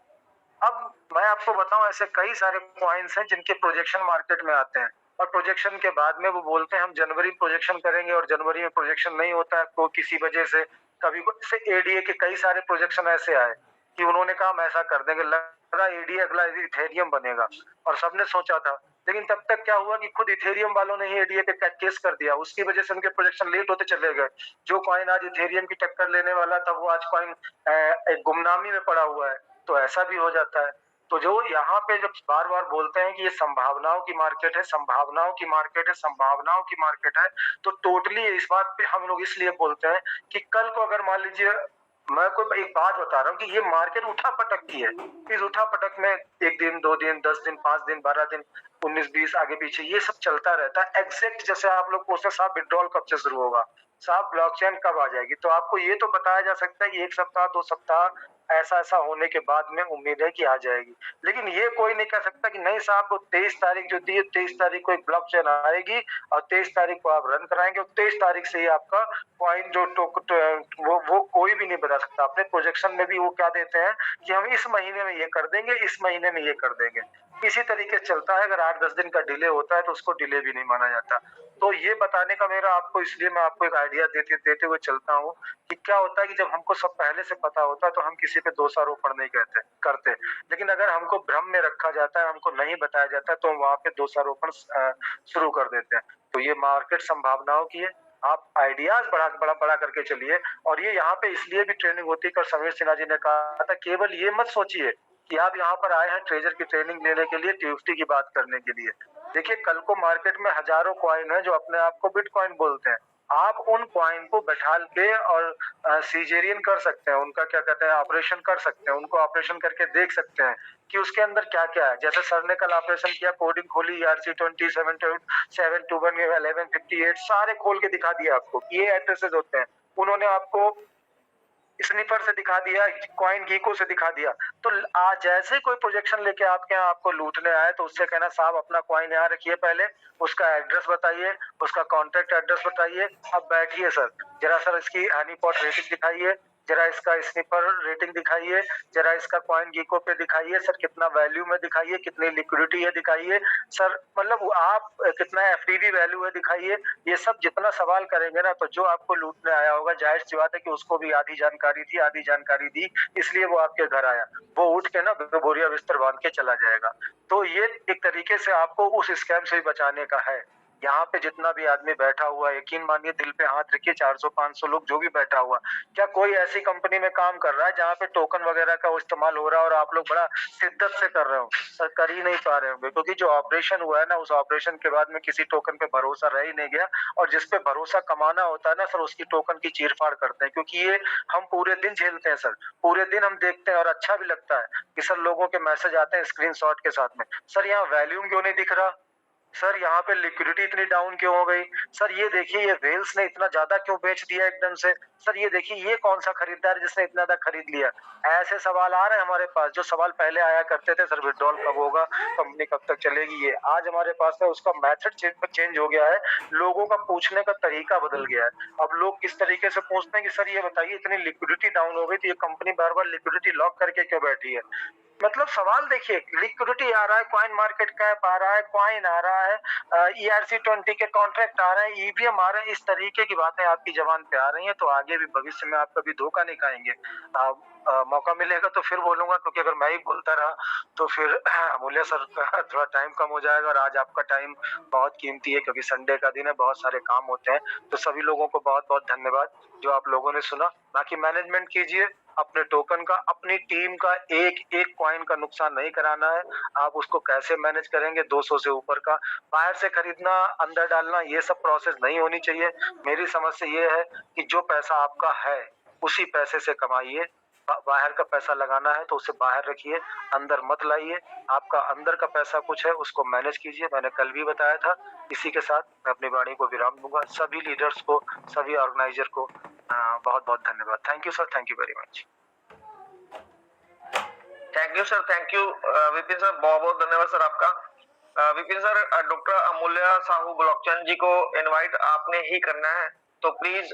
अब मैं आपको बताऊं, ऐसे कई सारे कॉइन्स हैं जिनके प्रोजेक्शन मार्केट में आते हैं और प्रोजेक्शन के बाद में वो बोलते हैं हम जनवरी प्रोजेक्शन करेंगे, और जनवरी में प्रोजेक्शन नहीं होता है तो किसी वजह से। कभी से एडीए के कई सारे प्रोजेक्शन ऐसे आए कि उन्होंने कहा हम ऐसा कर देंगे, लगा एडीए अगला इथेरियम बनेगा और सबने सोचा था। लेकिन तब तक क्या हुआ कि खुद इथेरियम वालों ने ही एडीए पे केस कर दिया, उसकी वजह से उनके प्रोजेक्शन लेट होते चले गए। जो कॉइन आज इथेरियम की टक्कर लेने वाला था वो आज कॉइन एक गुमनामी में पड़ा हुआ है। तो ऐसा भी हो जाता है। तो जो यहाँ पे जब बार बार बोलते हैं कि ये संभावनाओं की मार्केट है, संभावनाओं की मार्केट है, संभावनाओं की मार्केट है, तो टोटली इस बात पे हम लोग इसलिए बोलते हैं कि कल को अगर मान लीजिए, मैं कोई एक बात बता रहा हूँ कि ये मार्केट उठा पटक की है, इस उठा पटक में 1 दिन 2 दिन 10 दिन 5 दिन 12 दिन 19-20 आगे पीछे ये सब चलता रहता है। एग्जैक्ट जैसे आप लोग पूछते हैं साहब विड्रॉल कब से शुरू होगा, साहब ब्लॉकचेन कब आ जाएगी, तो आपको ये तो बताया जा सकता है कि 1 सप्ताह 2 सप्ताह ऐसा ऐसा होने के बाद में उम्मीद है कि आ जाएगी। लेकिन ये कोई नहीं कह सकता कि नहीं साहब वो 23 तारीख जो दी है, 23 तारीख को एक ब्लॉकचेन आएगी और 23 तारीख को आप रन कराएंगे और 23 तारीख से ही आपका कॉइन जो वो कोई भी नहीं बता सकता। अपने प्रोजेक्शन में भी वो क्या देते हैं कि हम इस महीने में ये कर देंगे, इस महीने में ये कर देंगे। इसी तरीके से चलता है। अगर 8-10 दिन का डिले होता है तो उसको डिले भी नहीं माना जाता। तो ये बताने का मेरा आपको, इसलिए मैं आपको एक आइडिया देते हुए चलता हूँ कि क्या होता है कि जब हमको सब पहले से पता होता है तो हम किसी पे दोषारोपण नहीं करते। लेकिन अगर हमको भ्रम में रखा जाता है, हमको नहीं बताया जाता है, तो हम वहां पे दोषारोपण शुरू कर देते हैं। तो ये मार्केट संभावनाओं की है। आप आइडियाज बड़ा करके चलिए। और ये यहाँ पे इसलिए भी ट्रेनिंग होती है कि समीर सिन्हा जी ने कहा था, केवल ये मत सोचिए कि आप यहाँ पर आए हैं ट्रेजर की ट्रेनिंग लेने के लिए, टीएफटी की बात करने के लिए। देखिए कल को मार्केट में हजारों कॉइन है जो अपने आप को बिटकॉइन बोलते हैं। आप उन कॉइन को बैठाल के और सीजेरियन कर सकते हैं, उनका क्या कहते हैं ऑपरेशन कर सकते हैं, उनको ऑपरेशन करके देख सकते हैं कि उसके अंदर क्या क्या है। जैसे सर ने कल ऑपरेशन किया, कोडिंग खोली, ERC-20 721 1158 सारे खोल के दिखा दिया आपको, ये एड्रेसेस होते हैं। उन्होंने आपको स्निफर से दिखा दिया, कॉइन गीको से दिखा दिया। तो आज जैसे कोई प्रोजेक्शन लेके आपके यहाँ आपको लूटने आए तो उससे कहना साहब अपना कॉइन यहाँ रखिए, पहले उसका एड्रेस बताइए, उसका कॉन्टेक्ट एड्रेस बताइए, अब बैठिए सर, जरा सर इसकी हनीपॉट रेटिंग दिखाइए, जरा इसका स्निपर रेटिंग दिखाइए, जरा इसका कॉइन गीको पे दिखाइए, सर कितना वैल्यू में दिखाइए, कितनी लिक्विडिटी है दिखाइए, सर मतलब आप कितना एफडीवी वैल्यू है दिखाइए। ये सब जितना सवाल करेंगे ना, तो जो आपको लूटने आया होगा जाहिर सी बात है कि उसको भी आधी जानकारी थी, आधी जानकारी दी, इसलिए वो आपके घर आया। वो उठ के ना बोरिया बिस्तर बांध के चला जाएगा। तो ये एक तरीके से आपको उस स्कैम से भी बचाने का है। यहाँ पे जितना भी आदमी बैठा हुआ है, यकीन मानिए, दिल पे हाथ रखिए, 400-500 लोग जो भी बैठा हुआ, क्या कोई ऐसी कंपनी में काम कर रहा है जहाँ पे टोकन वगैरह का इस्तेमाल हो रहा है और आप लोग बड़ा शिद्दत से कर रहे हो? सर कर ही नहीं पा रहे होंगे, क्योंकि जो ऑपरेशन हुआ है ना, उस ऑपरेशन के बाद में किसी टोकन पे भरोसा रह ही नहीं गया। और जिसपे भरोसा कमाना होता है ना सर, उसकी टोकन की चीरफाड़ करते हैं, क्योंकि ये हम पूरे दिन झेलते हैं सर, पूरे दिन हम देखते हैं और अच्छा भी लगता है कि सर लोगों के मैसेज आते हैं स्क्रीनशॉट के साथ में, सर यहाँ वैल्यूम क्यों नहीं दिख रहा, सर यहाँ पे लिक्विडिटी इतनी डाउन क्यों हो गई, सर ये देखिए ये वेल्स ने इतना ज्यादा क्यों बेच दिया एकदम से, सर ये देखिए ये कौन सा खरीदार जिसने इतना ज्यादा खरीद लिया। ऐसे सवाल आ रहे हैं हमारे पास। जो सवाल पहले आया करते थे, सर विड्रॉल कब होगा, कंपनी कब तक चलेगी, ये आज हमारे पास है उसका मेथड चेंज हो गया है, लोगों का पूछने का तरीका बदल गया है। अब लोग किस तरीके से पूछते हैं कि सर ये बताइए इतनी लिक्विडिटी डाउन हो गई तो ये कंपनी बार बार लिक्विडिटी लॉक करके क्यों बैठी है। मतलब सवाल देखिए, लिक्विडिटी आ रहा है, कॉइन मार्केट कैप आ रहा है, कॉइन आ रहा है, ERC-20 के कॉन्ट्रैक्ट आ रहे हैं, EVM आ रहे हैं, इस तरीके की बातें आपकी जबान पे आ रही हैं, तो आगे भी भविष्य में आप कभी धोखा नहीं खाएंगे। मौका मिलेगा तो फिर बोलूंगा, क्योंकि अगर मैं ही बोलता रहा तो फिर अमूल्य सर का थोड़ा टाइम कम हो जाएगा, और आज आपका टाइम बहुत कीमती है क्योंकि संडे का दिन है, बहुत सारे काम होते हैं। तो सभी लोगों को बहुत बहुत धन्यवाद जो आप लोगों ने सुना। बाकी मैनेजमेंट कीजिए, अपने टोकन का, अपनी टीम का एक एक कॉइन का नुकसान नहीं कराना है। आप उसको कैसे मैनेज करेंगे 200 से ऊपर का, बाहर से खरीदना, अंदर डालना, ये सब प्रोसेस नहीं होनी चाहिए। मेरी समझ से ये है कि जो पैसा आपका है उसी पैसे से कमाइए। बाहर का पैसा लगाना है तो उसे बाहर रखिए, अंदर मत लाइए। आपका अंदर का पैसा कुछ है, उसको मैनेज कीजिए, मैंने कल भी बताया था। इसी के साथ मैं अपनी वाणी को विराम दूंगा। सभी लीडर्स को, सभी ऑर्गेनाइजर को बहुत बहुत धन्यवाद। Thank you sir, thank you very much. Thank you sir, thank you Vipin sir, बहुत बहुत धन्यवाद सर आपका। विपिन सर, डॉक्टर अमूल्य साहू ब्लॉकचेन जी को इनवाइट आपने ही करना है, तो प्लीज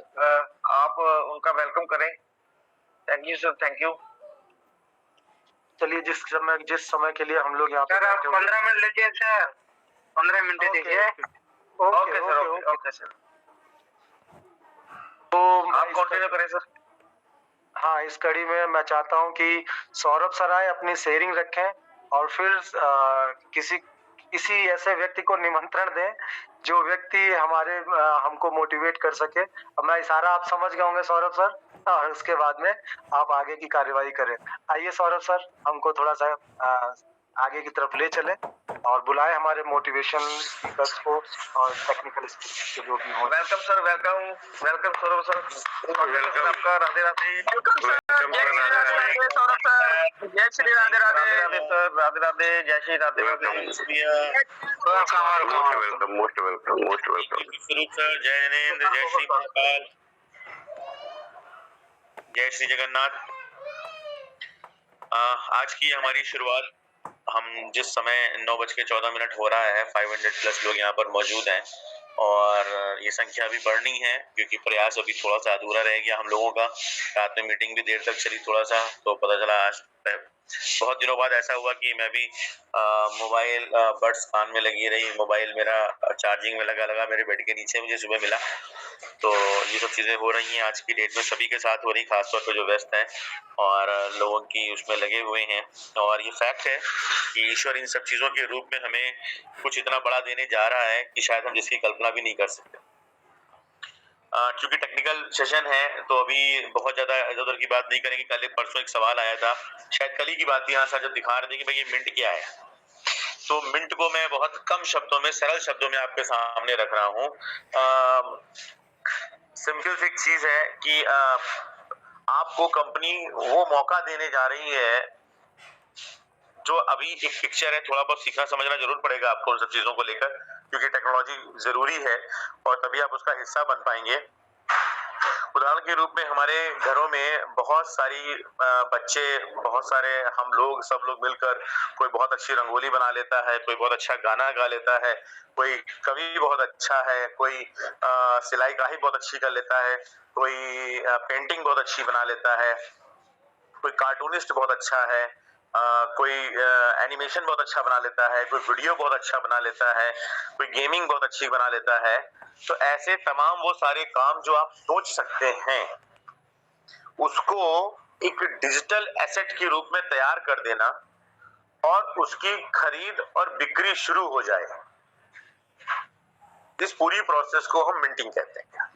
आप उनका वेलकम करें। Thank you sir, thank you. चलिए, जिस समय के लिए हम लोग यहाँ पे सर आप 15 मिनट लीजिए सर, 15 मिनट दीजिए। ओके सर, ओके सर, तो आप कंटिन्यू करें सर। हाँ, इस कड़ी में मैं चाहता हूँ कि सौरभ सर आए, अपनी शेयरिंग रखें, और फिर किसी ऐसे व्यक्ति को निमंत्रण दें जो व्यक्ति हमको मोटिवेट कर सके। अब मैं इशारा आप समझ गए होंगे सौरभ सर, और उसके बाद में आप आगे की कार्यवाही करें। आइए सौरभ सर, हमको थोड़ा सा आगे की तरफ ले चलें और बुलाए हमारे मोटिवेशन स्पीकर्स को और टेक्निकल स्पीकर्स जो भी हों। Welcome sir, welcome, welcome Saurabh sir, welcome आपका। राधे राधे। सौरभ सर, जय श्री राधे राधे राधे। राधे सर, राधे राधे, जय Shri Radhe Radhe. Most welcome. Swaroop sir, जय हिंद, जय श्री महाकाल, जय श्री जगन्नाथ। आज की हमारी शुरुआत, हम जिस समय 9:14 हो रहा है, 500 प्लस लोग यहाँ पर मौजूद हैं, और ये संख्या अभी बढ़नी है क्योंकि प्रयास अभी थोड़ा सा अधूरा रह गया हम लोगों का। रात में मीटिंग भी देर तक चली थोड़ा सा, तो पता चला आज बहुत दिनों बाद ऐसा हुआ कि मैं भी मोबाइल बड्स कान में लगी रही, मोबाइल मेरा चार्जिंग में लगा मेरे बेड के नीचे मुझे सुबह मिला। तो ये सब चीजें हो रही हैं आज की डेट में, सभी के साथ हो रही, खासतौर पर जो व्यस्त हैं और लोगों की उसमें लगे हुए हैं। और ये फैक्ट है कि ईश्वर इन सब चीजों के रूप में हमें कुछ इतना बड़ा देने जा रहा है कि शायद हम जिसकी कल्पना भी नहीं कर सकते। क्योंकि टेक्निकल सेशन है तो अभी बहुत ज्यादा इधर उधर की बात नहीं करेंगे। कल परसों एक सवाल आया था, शायद कल ही की बात थी, यहाँ सर जब दिखा रहे थे कि भाई ये मिंट क्या है, तो मिंट को मैं बहुत कम शब्दों में, सरल शब्दों में आपके सामने रख रहा हूँ। सिंपल सी चीज है कि आपको कंपनी वो मौका देने जा रही है जो अभी एक पिक्चर है, थोड़ा बहुत सीखना समझना जरूर पड़ेगा आपको उन सब चीजों को लेकर, क्योंकि टेक्नोलॉजी जरूरी है और तभी आप उसका हिस्सा बन पाएंगे। उदाहरण के रूप में हमारे घरों में बहुत सारी बच्चे, बहुत सारे हम लोग, सब लोग मिलकर कोई बहुत अच्छी रंगोली बना लेता है, कोई बहुत अच्छा गाना गा लेता है, कोई कवि बहुत अच्छा है, कोई सिलाई कढ़ाई बहुत अच्छी कर लेता है, कोई पेंटिंग बहुत अच्छी बना लेता है, कोई कार्टूनिस्ट बहुत अच्छा है, कोई एनिमेशन बहुत अच्छा बना लेता है, कोई वीडियो बहुत अच्छा बना लेता है, कोई गेमिंग बहुत अच्छी बना लेता है। तो ऐसे तमाम वो सारे काम जो आप सोच सकते हैं उसको एक डिजिटल एसेट के रूप में तैयार कर देना और उसकी खरीद और बिक्री शुरू हो जाए, इस पूरी प्रोसेस को हम मिंटिंग कहते हैं।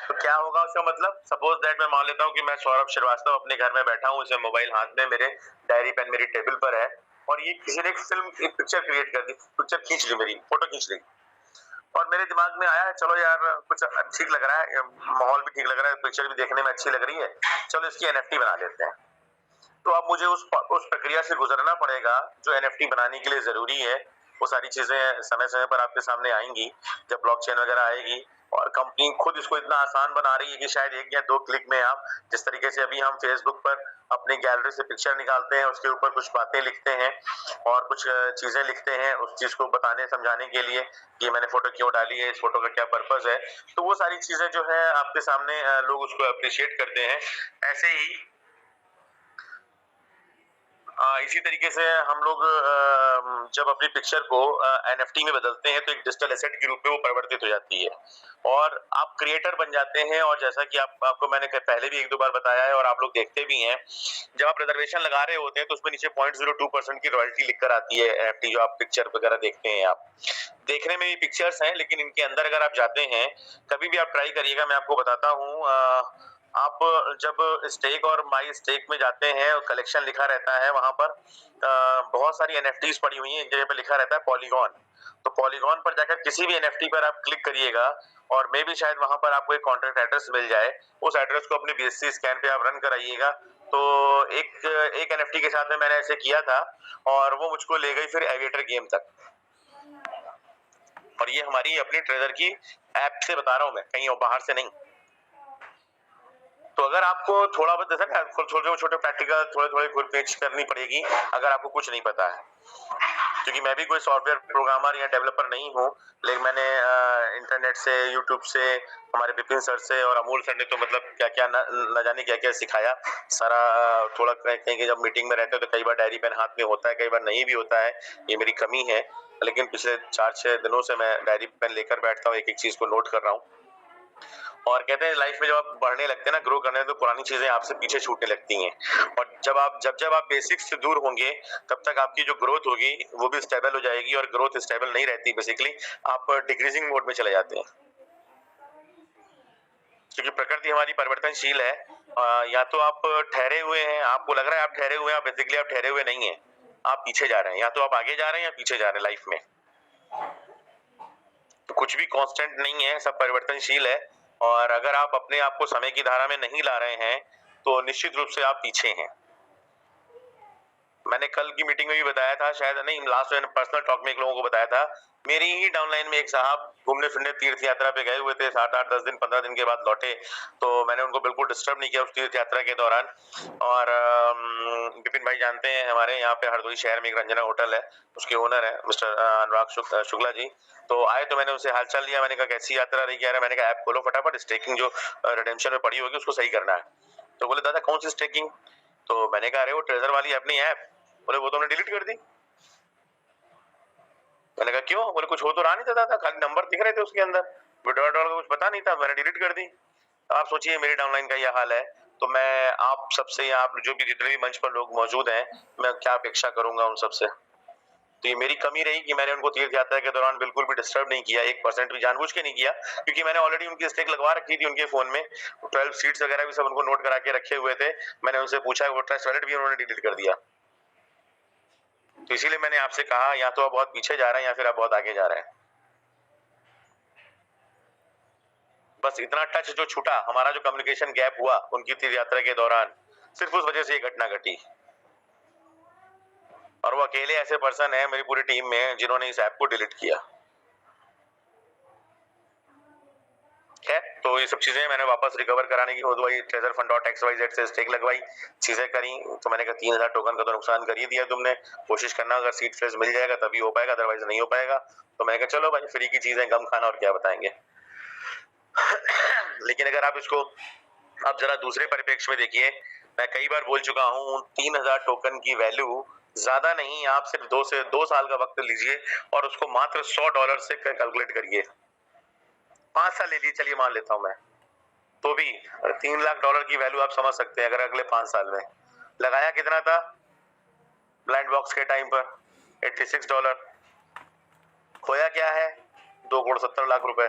तो क्या होगा उसका मतलब, सपोज दैट मैं मान लेता हूँ कि मैं सौरभ श्रीवास्तव अपने घर में बैठा हूँ, इसे मोबाइल हाथ में, मेरे डायरी पेन मेरी टेबल पर है, और ये किसी ने एक पिक्चर क्रिएट कर दी, पिक्चर खींच ली, मेरी फोटो खींच ली, और मेरे दिमाग में आया चलो यार कुछ ठीक लग रहा है, माहौल भी ठीक लग रहा है, पिक्चर भी देखने में अच्छी लग रही है, चलो इसकी NFT बना लेते हैं। तो अब मुझे उस प्रक्रिया से गुजरना पड़ेगा जो NFT बनाने के लिए जरूरी है। वो सारी चीजें समय समय पर आपके सामने आएंगी जब ब्लॉकचेन वगैरह आएगी, और कंपनी खुद इसको इतना आसान बना रही है कि शायद 1 या 2 क्लिक में आप, जिस तरीके से अभी हम फेसबुक पर अपनी गैलरी से पिक्चर निकालते हैं, उसके ऊपर कुछ बातें लिखते हैं और कुछ चीजें लिखते हैं उस चीज को बताने समझाने के लिए कि मैंने फोटो क्यों डाली है, इस फोटो का क्या पर्पस है, तो वो सारी चीजें जो है आपके सामने लोग उसको अप्रिशिएट करते हैं। ऐसे ही इसी तरीके से हम लोग जब अपनी पिक्चर को NFT में बदलते हैं तो एक डिजिटल एसेट के रूप में वो परिवर्तित हो जाती है और आप क्रिएटर बन जाते हैं। और जैसा कि आपको मैंने पहले भी 1-2 बार बताया है और आप लोग देखते भी हैं, जब आप रिजर्वेशन लगा रहे होते हैं तो उसमें नीचे 0.02% की रॉयल्टी लिखकर आती है। NFT जो आप पिक्चर वगैरह देखते हैं, आप देखने में ये पिक्चर्स हैं, लेकिन इनके अंदर अगर आप जाते हैं, कभी भी आप ट्राई करिएगा, मैं आपको बताता हूँ। आप जब स्टेक और माई स्टेक में जाते हैं, कलेक्शन लिखा रहता है वहां पर, बहुत सारी NFTs पड़ी हुई हैं, एक जगह पे लिखा रहता है पॉलीगॉन। तो पॉलीगॉन पर जाकर किसी भी NFT पर आप क्लिक करिएगा और मे भी शायद वहां पर आपको एक कॉन्ट्रैक्ट एड्रेस मिल जाए। उस एड्रेस को अपने BSC स्कैन पे आप रन कराइएगा। तो एक NFT के साथ में मैंने ऐसे किया था और वो मुझको ले गई फिर एविएटर गेम तक। और ये हमारी अपनी ट्रेजर की ऐप से बता रहा हूँ मैं, कहीं और बाहर से नहीं। तो अगर आपको थोड़ा बहुत जैसा ना छोटे प्रैक्टिकल थोड़े पेच करनी पड़ेगी अगर आपको कुछ नहीं पता है, क्योंकि मैं भी कोई सॉफ्टवेयर प्रोग्रामर या डेवलपर नहीं हूँ, लेकिन मैंने इंटरनेट से, यूट्यूब से, हमारे विपिन सर से और अमोल सर ने तो मतलब क्या क्या न जाने क्या क्या सिखाया सारा। थोड़ा कहीं जब मीटिंग में रहते हैं तो कई बार डायरी पेन हाथ में होता है, कई बार नहीं भी होता है, ये मेरी कमी है। लेकिन पिछले 4-6 दिनों से मैं डायरी पेन लेकर बैठता हूँ, एक एक चीज को नोट कर रहा हूँ। और कहते हैं लाइफ में जब आप बढ़ने लगते हैं ना, ग्रो करने, तो पुरानी चीजें आपसे पीछे छूटने लगती हैं। और जब आप बेसिक्स से दूर होंगे तब तक आपकी जो ग्रोथ होगी वो भी स्टेबल हो जाएगी। और ग्रोथ स्टेबल नहीं रहती, बेसिकली आप डिक्रीजिंग मोड में चले जाते हैं, क्योंकि प्रकृति हमारी परिवर्तनशील है। या तो आप ठहरे हुए हैं, आपको लग रहा है आप ठहरे हुए हैं, बेसिकली आप ठहरे हुए नहीं है, आप पीछे जा रहे हैं। या तो आप आगे जा रहे हैं या पीछे जा रहे हैं लाइफ में। तो कुछ भी कांस्टेंट नहीं है, सब परिवर्तनशील है। और अगर आप अपने आप को समय की धारा में नहीं ला रहे हैं तो निश्चित रूप से आप पीछे हैं। मैंने कल की मीटिंग में भी बताया था, शायद नहीं, लास्ट में पर्सनल टॉक में एक लोगों को बताया था। मेरी ही डाउनलाइन में एक साहब घूमने फिरने तीर्थ यात्रा पे गए हुए थे, 7-8, 10 दिन, 15 दिन के बाद लौटे। तो मैंने उनको बिल्कुल डिस्टर्ब नहीं किया उस तीर्थ यात्रा के दौरान। और विपिन भाई जानते हैं, हमारे यहाँ पे हरदोई शहर में एक रंजना होटल है, उसके ओनर है मिस्टर अनुराग शुक्ला जी। तो आए तो मैंने उनसे हालचाल लिया, मैंने कहा कैसी यात्रा रही, कह रहा मैंने कहा ऐप खोलो फटाफट, स्टेकिंग जो रिडेम्पशन में पड़ी होगी उसको सही करना है। तो बोले दादा कौन सी स्टेकिंग? तो मैंने कहा अरे वो ट्रेजर वाली अपनी ऐप। बोले वो तो हमने डिलीट कर दी। मैंने कहा क्यों? बोले कुछ हो तो रहा नहीं था, खाली नंबर दिख रहे थे उसके अंदर, विड्रॉल का कुछ पता नहीं था, मैंने डिलीट कर दी। आप सोचिए मेरी डाउनलाइन का यह हाल है। तो मैं आप सबसे, आप जो भी जितने भी मंच पर लोग मौजूद हैं, मैं क्या अपेक्षा करूंगा उन सबसे। तो ये मेरी कमी रही कि मैंने उनको तीर्थ यात्रा के दौरान बिल्कुल भी डिस्टर्ब नहीं किया, 1% भी जानबूझ के नहीं किया, क्योंकि मैंने ऑलरेडी उनकी स्टेक लगवा रखी थी उनके फोन में, 12 सीट्स वगैरह भी सब उनको नोट करा के रखे हुए थे। मैंने उनसे पूछा, वो ट्रस्ट वॉलेट भी उन्होंने डिलीट कर दिया। तो इसीलिए मैंने आपसे कहा, या तो आप बहुत पीछे जा रहे हैं या फिर आप बहुत आगे जा रहे हैं। बस इतना टच जो छूटा, हमारा जो कम्युनिकेशन गैप हुआ उनकी तीर्थ यात्रा के दौरान, सिर्फ उस वजह से ये घटना घटी। और वो अकेले ऐसे पर्सन है मेरी पूरी टीम में जिन्होंने इस ऐप को डिलीट किया है। तो ये सब चीजें मैंने वापस रिकवर कराने की होदवाई, ट्रेजर fund.xyz से स्टेक लगवाई, चीजें करी। तो मैंने कहा 3000 टोकन का तो नुकसान कर ही दिया तुमने, कोशिश करना अगर सीट फ्रेश मिल जाएगा तभी हो पाएगा, अदरवाइज नहीं हो पाएगा। तो मैंने कहा चलो भाई, फ्री की चीजें, गम खाना, और क्या बताएंगे। लेकिन अगर आप इसको आप जरा दूसरे परिप्रेक्ष्य में देखिए, मैं कई बार बोल चुका हूँ, 3000 टोकन की वैल्यू ज्यादा नहीं। आप सिर्फ 2 साल का वक्त लीजिए और उसको मात्र $100 से कैलकुलेट करिए। 5 साल ले लीजिए, चलिए मान लेता हूं मैं, तो भी $3 लाख की वैल्यू आप समझ सकते हैं। अगर अगले 5 साल में लगाया कितना था ब्लाइंड बॉक्स के टाइम पर? $86। खोया क्या है? 2,70,00,000 रुपए।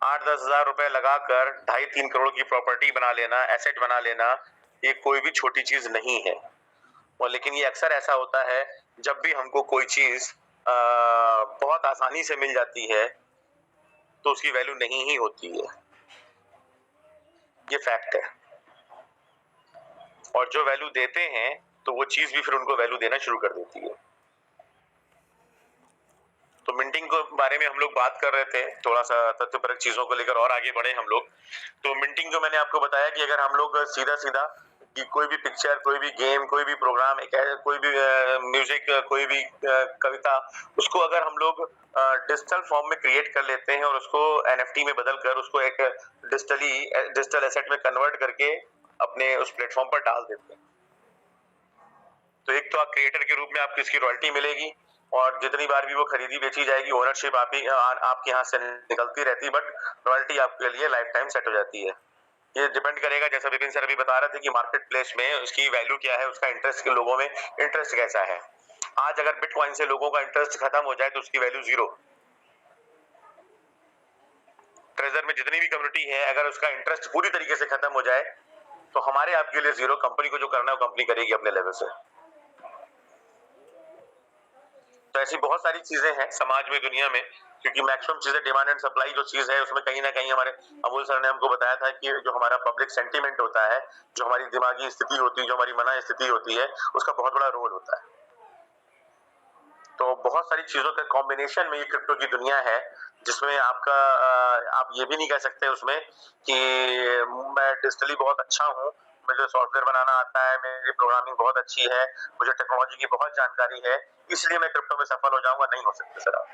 8-10 हजार रुपए लगाकर 2.5-3 करोड़ की प्रॉपर्टी बना लेना, एसेट बना लेना, ये कोई भी छोटी चीज नहीं है। और लेकिन ये अक्सर ऐसा होता है, जब भी हमको कोई चीज बहुत आसानी से मिल जाती है तो उसकी वैल्यू नहीं ही होती है, ये फैक्ट है। और जो वैल्यू देते हैं तो वो चीज भी फिर उनको वैल्यू देना शुरू कर देती है। तो मिंटिंग के बारे में हम लोग बात कर रहे थे, थोड़ा सा तथ्यपरक चीजों को लेकर और आगे बढ़े हम लोग। तो मिंटिंग जो मैंने आपको बताया कि अगर हम लोग सीधा सीधा कि कोई भी पिक्चर, कोई भी गेम, कोई भी प्रोग्राम, कोई भी म्यूजिक, कोई भी कविता, उसको अगर हम लोग डिजिटल फॉर्म में क्रिएट कर लेते हैं और उसको NFT में बदल कर उसको एक डिजिटल एसेट में कन्वर्ट करके अपने उस प्लेटफॉर्म पर डाल देते हैं। तो एक तो आप क्रिएटर के रूप में आपको इसकी रॉयल्टी मिलेगी और जितनी बार भी वो खरीदी बेची जाएगी ओनरशिप आपके यहाँ से निकलती रहती, बट रॉयल्टी आपके लिए लाइफ टाइम सेट हो जाती है। ये डिपेंड करेगा, जैसा विपिन सर अभी बता रहे थे कि मार्केट प्लेस में उसकी वैल्यू क्या है, उसका इंटरेस्ट के लोगों में इंटरेस्ट कैसा है। आज अगर बिटकॉइन से लोगों का इंटरेस्ट खत्म हो जाए तो उसकी वैल्यू जीरो। ट्रेजर में जितनी भी कम्युनिटी है अगर उसका इंटरेस्ट पूरी तरीके से खत्म हो जाए तो हमारे आपके लिए जीरो। कंपनी को जो करना है वो कंपनी करेगी अपने लेवल से। तो ऐसी बहुत सारी चीजें हैं समाज में, दुनिया में, क्योंकि मैक्सिमम चीजें डिमांड एंड सप्लाई जो चीज है उसमें कहीं ना कहीं हमारे अमूल सर ने हमको बताया था कि जो हमारा पब्लिक सेंटीमेंट होता है, जो हमारी दिमागी स्थिति होती है, जो हमारी मना स्थिति होती है, उसका बहुत बड़ा रोल होता है। तो बहुत सारी चीजों के कॉम्बिनेशन में ये क्रिप्टो की दुनिया है, जिसमें आपका आप ये भी नहीं कह सकते उसमें कि मैं डिजिटली बहुत अच्छा हूँ, मुझे सॉफ्टवेयर बनाना आता है, मेरी प्रोग्रामिंग बहुत अच्छी है, मुझे टेक्नोलॉजी की बहुत जानकारी है, इसलिए मैं क्रिप्टो में सफल हो जाऊंगा। नहीं हो सकते सर आप,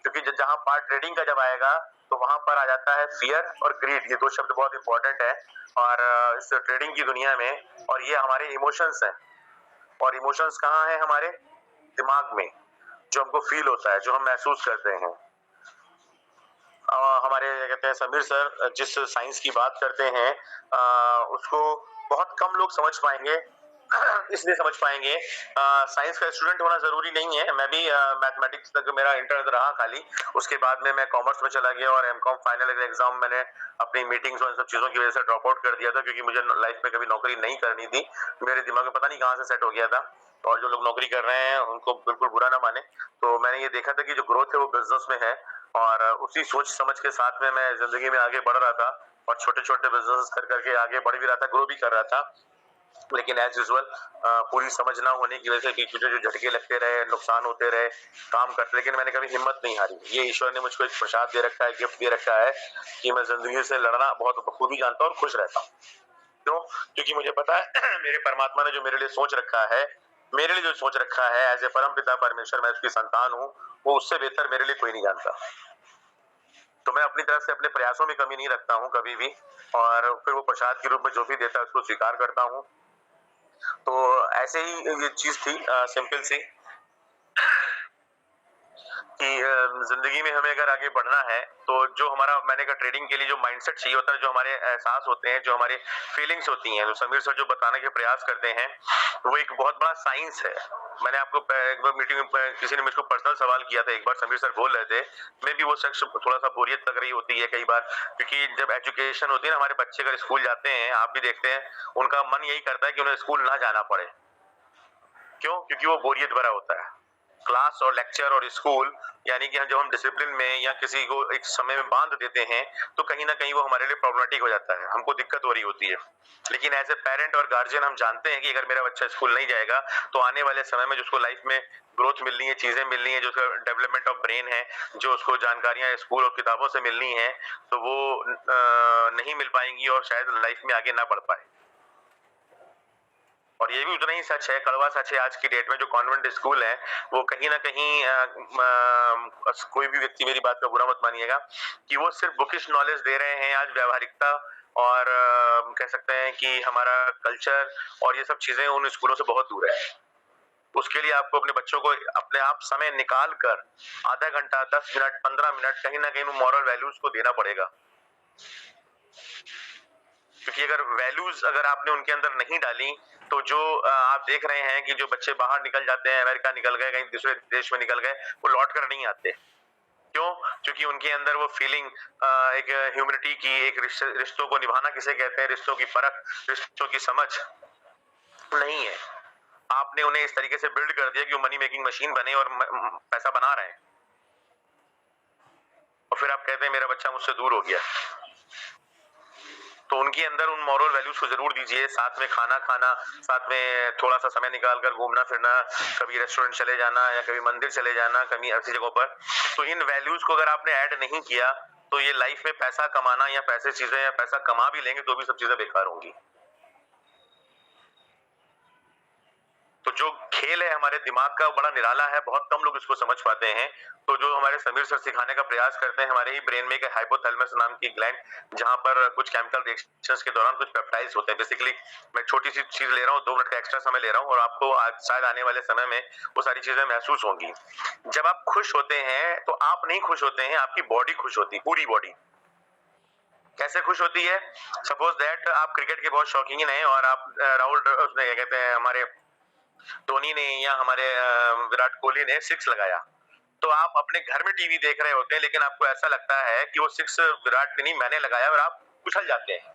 क्योंकि जहां पार्ट ट्रेडिंग का जब आएगा तो वहां पर आ जाता है फियर और ग्रीड। ये दो शब्द बहुत इंपॉर्टेंट है और इस ट्रेडिंग की दुनिया में, और ये हमारे इमोशंस हैं। और इमोशंस कहाँ है? हमारे दिमाग में, जो हमको फील होता है, जो हम महसूस करते हैं। हमारे क्या कहते हैं समीर सर जिस साइंस की बात करते हैं उसको बहुत कम लोग समझ पाएंगे। इसलिए समझ पाएंगे, साइंस का स्टूडेंट होना जरूरी नहीं है। मैं भी मैथमेटिक्स तक मेरा इंटर रहा खाली, उसके बाद में मैं कॉमर्स में चला गया और एमकॉम फाइनल एग्जाम मैंने अपनी मीटिंग्स और इन सब चीजों की वजह से ड्रॉप आउट कर दिया था, क्योंकि मुझे लाइफ में कभी नौकरी नहीं करनी थी। मेरे दिमाग में पता नहीं कहाँ से सेट हो गया था। और जो लोग नौकरी कर रहे हैं उनको बिल्कुल बुरा ना माने, तो मैंने ये देखा था कि जो ग्रोथ है वो बिजनेस में है, और उसी सोच समझ के साथ में मैं जिंदगी में आगे बढ़ रहा था और छोटे छोटे बिजनेस कर करके आगे बढ़ भी रहा था, ग्रो भी कर रहा था। लेकिन एज यूजुअल पूरी समझ ना होने की वजह से बीच में जो झटके लगते रहे, नुकसान होते रहे, काम करते, लेकिन मैंने कभी हिम्मत नहीं हारी। ये ईश्वर ने मुझको एक प्रसाद दे रखा है, गिफ्ट दे रखा है कि मैं जिंदगी से लड़ना बहुत बखूबी जानता हूँ और खुश रहता हूँ। क्यों? क्योंकि मुझे पता है मेरे परमात्मा ने जो मेरे लिए सोच रखा है, मेरे लिए जो सोच रखा है एज ए परम पिता परमेश्वर, मैं उसकी संतान हूँ, वो उससे बेहतर मेरे लिए कोई नहीं जानता। तो मैं अपनी तरफ से अपने प्रयासों में कमी नहीं रखता हूँ कभी भी, और फिर वो प्रसाद के रूप में जो भी देता है उसको स्वीकार करता हूँ। तो ऐसे ही ये चीज थी सिंपल सी कि जिंदगी में हमें अगर आगे बढ़ना है तो जो हमारा, मैंने कहा ट्रेडिंग के लिए जो माइंडसेट चाहिए होता है, जो हमारे एहसास होते हैं, जो हमारी फीलिंग्स होती हैं, जो समीर सर जो बताने के प्रयास करते हैं, वो एक बहुत बड़ा साइंस है। मैंने आपको एक बार मीटिंग में किसी ने मुझको पर्सनल सवाल किया था, एक बार समीर सर बोल रहे थे, मैं भी वो शख्स थोड़ा सा बोरियत लग रही होती है कई बार, क्योंकि जब एजुकेशन होती है ना, हमारे बच्चे अगर स्कूल जाते हैं, आप भी देखते हैं, उनका मन यही करता है कि उन्हें स्कूल ना जाना पड़े। क्यों? क्योंकि वो बोरियत भरा होता है। क्लास और लेक्चर और स्कूल, यानी कि जब हम डिसिप्लिन में या किसी को एक समय में बांध देते हैं तो कहीं ना कहीं वो हमारे लिए प्रॉब्लमेटिक हो जाता है, हमको दिक्कत हो रही होती है। लेकिन एज ए पेरेंट और गार्जियन हम जानते हैं कि अगर मेरा बच्चा स्कूल नहीं जाएगा तो आने वाले समय में जो उसको लाइफ में ग्रोथ मिलनी है, चीजें मिलनी है, जो उसका डेवलपमेंट ऑफ ब्रेन है, जो उसको जानकारियां स्कूल और किताबों से मिलनी है, तो वो नहीं मिल पाएंगी और शायद लाइफ में आगे ना बढ़ पाए। और ये भी उतना ही सच है, कड़वा सच है, आज की डेट में जो कॉन्वेंट स्कूल है वो कहीं ना कहीं कोई भी व्यक्ति मेरी बात का बुरा मत मानिएगा कि वो सिर्फ बुकिश नॉलेज दे रहे हैं। आज व्यावहारिकता और कह सकते हैं कि हमारा कल्चर और ये सब चीजें उन स्कूलों से बहुत दूर है। उसके लिए आपको अपने बच्चों को अपने आप समय निकाल कर आधा घंटा, 10 मिनट, 15 मिनट कहीं ना कहीं मॉरल वैल्यूज को देना पड़ेगा। क्योंकि अगर वैल्यूज अगर आपने उनके अंदर नहीं डाली तो जो आप देख रहे हैं कि जो बच्चे बाहर निकल जाते हैं, अमेरिका निकल गए, कहीं दूसरे देश में निकल गए, वो लौट कर नहीं आते। क्यों? क्योंकि उनके अंदर वो फीलिंग, एक ह्यूमैनिटी की, एक रिश्तों को निभाना किसे कहते हैं, रिश्तों की परख, रिश्तों की समझ नहीं है। आपने उन्हें इस तरीके से बिल्ड कर दिया कि वो मनी मेकिंग मशीन बने और पैसा बना रहे हैं, और फिर आप कहते हैं मेरा बच्चा मुझसे दूर हो गया। तो उनके अंदर उन मॉरल वैल्यूज को जरूर दीजिए। साथ में खाना खाना, साथ में थोड़ा सा समय निकालकर घूमना फिरना, कभी रेस्टोरेंट चले जाना या कभी मंदिर चले जाना, कभी ऐसी जगहों पर। तो इन वैल्यूज को अगर आपने ऐड नहीं किया तो ये लाइफ में पैसा कमाना या पैसे चीजें या पैसा कमा भी लेंगे तो भी सब चीजें बेकार होंगी। तो जो खेल है हमारे दिमाग का बड़ा निराला है, बहुत कम लोग इसको समझ पाते हैं। तो जो हमारे समीर सर सिखाने का प्रयास करते हैं, हमारे ही ब्रेन में एक हाइपोथैलेमस नाम की ग्लैंड, जहां पर कुछ केमिकल रिएक्शंस के दौरान कुछ पेप्टाइड्स होते हैं। बेसिकली मैं छोटी सी चीज ले रहा हूँ, 2 मिनट का एक्स्ट्रा समय ले रहा हूँ, और आपको शायद आने वाले समय में वो सारी चीजें महसूस होंगी। जब आप खुश होते हैं तो आप नहीं खुश होते हैं, आपकी बॉडी खुश होती है, पूरी बॉडी। कैसे खुश होती है? सपोज दैट आप क्रिकेट के बहुत शौकीन हैं और आप राहुल, उसने क्या कहते हैं, हमारे धोनी ने या हमारे विराट कोहली ने 6 लगाया, तो आप अपने घर में टीवी देख रहे होते हैं, लेकिन आपको ऐसा लगता है कि वो 6 विराट ने नहीं, मैंने लगाया, और आप उछल जाते हैं।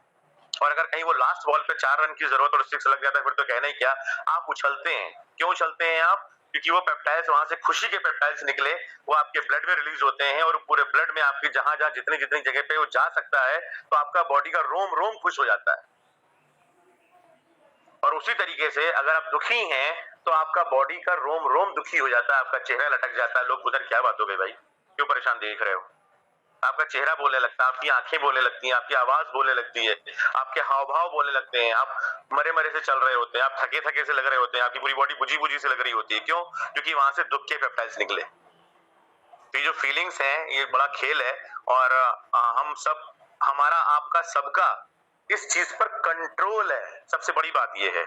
और अगर कहीं वो लास्ट बॉल पे 4 रन की जरूरत और 6 लग जाता है, फिर तो कहना ही क्या, आप उछलते हैं। क्यों उछलते हैं आप? क्योंकि वो पेप्टाइड्स, वहां से खुशी के पेप्टाइड्स निकले, वो आपके ब्लड में रिलीज होते हैं, और पूरे ब्लड में आपकी जहां जहां जितनी जितनी जगह पे वो जा सकता है, तो आपका बॉडी का रोम रोम खुश हो जाता है। और उसी तरीके से अगर आप दुखी हैं तो आपका बॉडी का रोम रोम दुखी हो जाता है, आपका चेहरा लटक जाता है। लोग उधर क्या बात हो गई भाई, क्यों परेशान देख रहे हो? आपका चेहरा बोलने लगता है, आपकी आंखें बोलने लगती हैं, आपकी आवाज बोलने लगती है, आपके हाव भाव बोलने लगते हैं, आप मरे मरे से चल रहे होते हैं, आप थके थके से लग रहे होते हैं, आपकी पूरी बॉडी बुझी बुझी से लग रही होती है। क्यों? क्योंकि वहां से दुख के पेप्टाइड्स निकले। तो ये जो फीलिंग्स हैं, ये बड़ा खेल है, और हम सब, हमारा, आपका, सबका इस चीज पर कंट्रोल है। सबसे बड़ी बात ये है,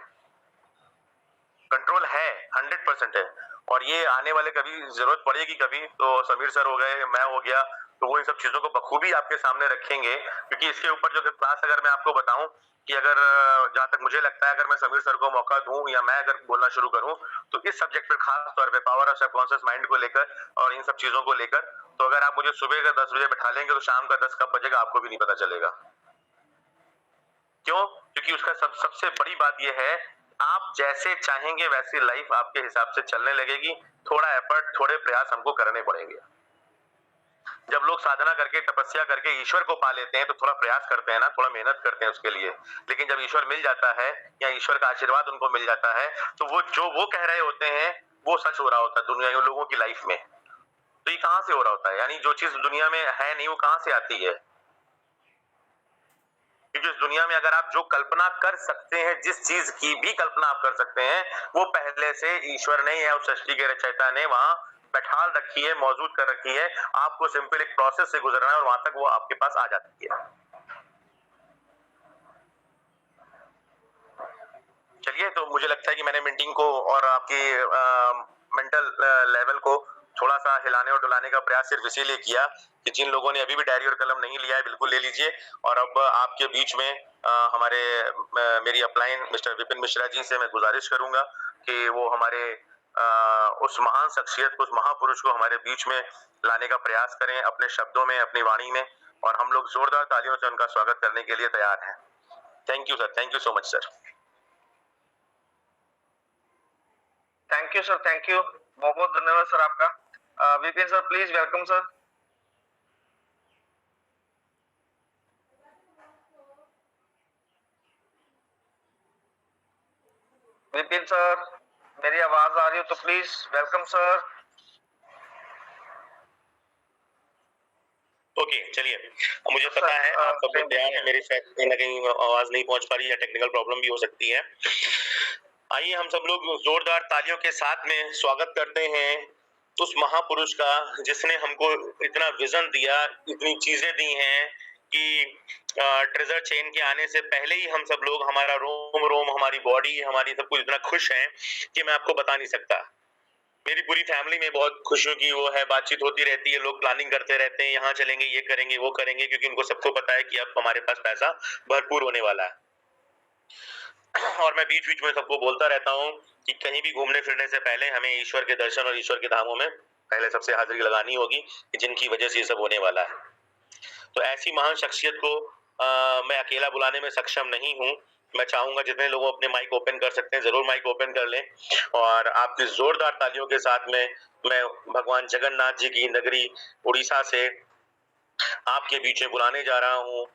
कंट्रोल है, 100% है। और ये आने वाले कभी जरूरत पड़ेगी कभी, तो समीर सर हो गए, मैं हो गया, तो वो इन सब चीजों को बखूबी आपके सामने रखेंगे। क्योंकि इसके ऊपर जो क्लास अगर मैं आपको बताऊं कि अगर जहां तक मुझे लगता है, अगर मैं समीर सर को मौका दूं या मैं अगर बोलना शुरू करूं, तो इस सब्जेक्ट पर खास तौर पे पावर ऑफ सबकॉन्शियस माइंड को लेकर और इन सब चीजों को लेकर, तो अगर आप मुझे सुबह का 10 बजे बैठा लेंगे तो शाम का 10 कब बजेगा आपको भी नहीं पता चलेगा। क्यों? क्योंकि उसका सबसे बड़ी बात यह है, आप जैसे चाहेंगे वैसी लाइफ आपके हिसाब से चलने लगेगी। थोड़ा एफर्ट, थोड़े प्रयास हमको करने पड़ेंगे। जब लोग साधना करके, तपस्या करके ईश्वर को पा लेते हैं, तो थोड़ा प्रयास करते हैं ना, थोड़ा मेहनत करते हैं उसके लिए। लेकिन जब ईश्वर मिल जाता है या ईश्वर का आशीर्वाद उनको मिल जाता है, तो वो जो वो कह रहे होते हैं वो सच हो रहा होता है दुनिया के लोगों की लाइफ में। तो ये कहां से हो रहा होता है? यानी जो चीज दुनिया में है नहीं, वो कहां से आती है? क्योंकि इस दुनिया में अगर आप जो कल्पना कर सकते हैं, जिस चीज की भी कल्पना आप कर सकते हैं, वो पहले से ईश्वर ने या उस सृष्टि के रचयिता ने वहां बैठाल रखी है, मौजूद कर रखी है। आपको सिंपल एक प्रोसेस से गुजरना है और वहां तक वो आपके पास आ जाती है। चलिए, तो मुझे लगता है कि मैंने मीटिंग को और आपकी मेंटल लेवल को थोड़ा सा हिलाने और डुलाने का प्रयास सिर्फ इसीलिए किया कि जिन लोगों ने अभी भी डायरी और कलम नहीं लिया है, बिल्कुल ले लीजिए। और अब आपके बीच में मेरी अपलाइन मिस्टर विपिन मिश्रा जी से मैं गुजारिश करूंगा कि वो हमारे उस महान शख्सियत को, उस महापुरुष को हमारे बीच में लाने का प्रयास करें अपने शब्दों में, अपनी वाणी में, और हम लोग जोरदार तालियों से उनका स्वागत करने के लिए तैयार हैं। Thank you sir, thank you so much sir. Thank you sir, thank you, बहुत बहुत धन्यवाद सर आपका। Vipin sir please welcome sir. Vipin sir, मेरी आवाज आ रही हो तो प्लीज वेलकम सर। ओके, चलिए, मुझे पता है आप सब लोग तैयार हैं, मेरी शायद कहीं ना कहीं आवाज नहीं पहुंच पा रही है, टेक्निकल प्रॉब्लम भी हो सकती है। आइए हम सब लोग जोरदार तालियों के साथ में स्वागत करते हैं उस महापुरुष का, जिसने हमको इतना विजन दिया, इतनी चीजें दी हैं कि ट्रेजर चेन के आने से पहले ही हम सब लोग, हमारा रोम रोम, हमारी बॉडी, हमारी सब कुछ इतना खुश है कि मैं आपको बता नहीं सकता। मेरी पूरी फैमिली में बहुत खुशियों की वो है, बातचीत होती रहती है, लोग प्लानिंग करते रहते हैं, यहाँ चलेंगे, ये करेंगे, वो करेंगे, क्योंकि उनको सबको पता है कि अब हमारे पास पैसा भरपूर होने वाला है। और मैं बीच बीच में सबको बोलता रहता हूँ कि कहीं भी घूमने फिरने से पहले हमें ईश्वर के दर्शन और ईश्वर के धामों में पहले सबसे हाजिरी लगानी होगी, जिनकी वजह से ये सब होने वाला है। तो ऐसी महान शख्सियत को मैं अकेला बुलाने में सक्षम नहीं हूँ। मैं चाहूंगा जितने लोग अपने माइक ओपन कर सकते हैं जरूर माइक ओपन कर लें, और आपकी जोरदार तालियों के साथ में मैं भगवान जगन्नाथ जी की नगरी उड़ीसा से आपके बीच में बुलाने जा रहा हूँ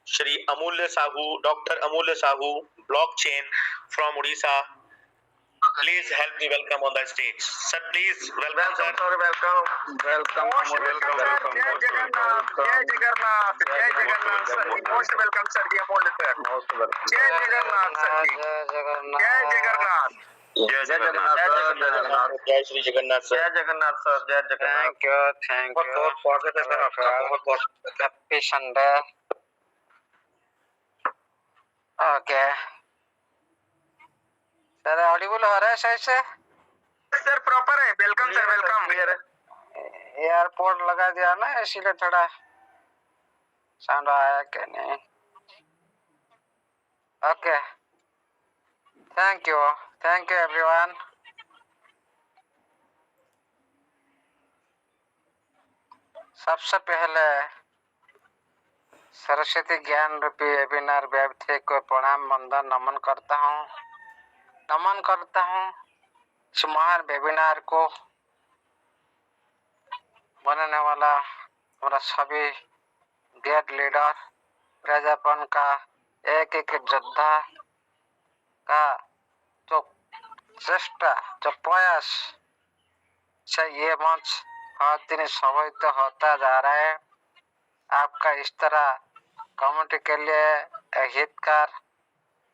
श्री अमूल्य साहू, डॉक्टर अमूल्य Sahu, blockchain from Orissa. Please help me welcome on the stage. Sir, please welcome sir. Welcome, welcome, जय जगन्नाथ, जय जगन्नाथ, जय जगन्नाथ सर जी, मोस्ट वेलकम सर जी, अमूल्य सर, जय जगन्नाथ सर जी, जय जगन्नाथ, जय जगन्नाथ जय श्री जगन्नाथ सर। जय जगन्नाथ सर, जय जगन्नाथ। थैंक बहुत बहुत स्वागत है सर आपका, बहुत बहुत। Happy Sunday. Okay sir, Audible हो रहा है सही से? सर प्रॉपर है। Welcome sir, welcome. क्लियर है। एयरपोर्ट लगा दिया ना, इसीलिए थोड़ा साउंड आया कि नहीं। Okay, thank you everyone. सबसे पहले सरस्वती ज्ञान रूपी वेबिनार वेब3 को प्रणाम वंदन नमन करता हूँ। इस महान वेबिनार को बनाने वाला हमारा सभी ग्रेट लीडर, प्रजापन का एक एक योद्धा का जो चेष्टा, जो प्रयास से ये मंच हर दिन स्वाभाविक होता जा रहा है। आपका इस तरह कम्युनिटी के लिए हितकार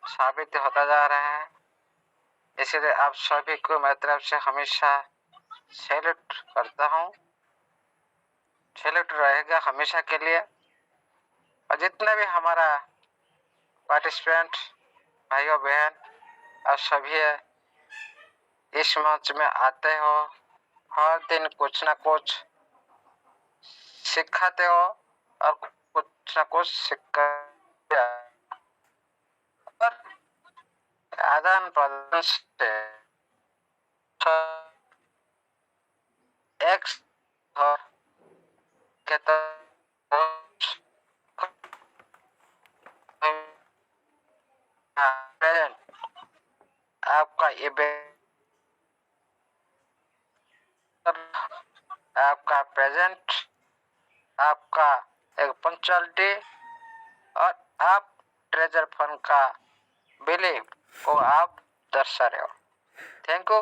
साबित होता जा रहा है, इसलिए आप सभी को मेरी तरफ से हमेशा सैल्यूट करता हूँ। सैल्यूट रहेगा हमेशा के लिए। और जितने भी हमारा पार्टिसिपेंट भाइयों बहन और सभी इस मंच में आते हो, हर दिन कुछ ना कुछ सिखाते हो और कुछ ना कुछ सिखाते और आदान प्रदान से एक के तो आपका ये आपका प्रेजेंट, आपका एक पंक्चुअलिटी और आप ट्रेजर फंड का बिलीव को आप दर्शा रहे हो। Thank you.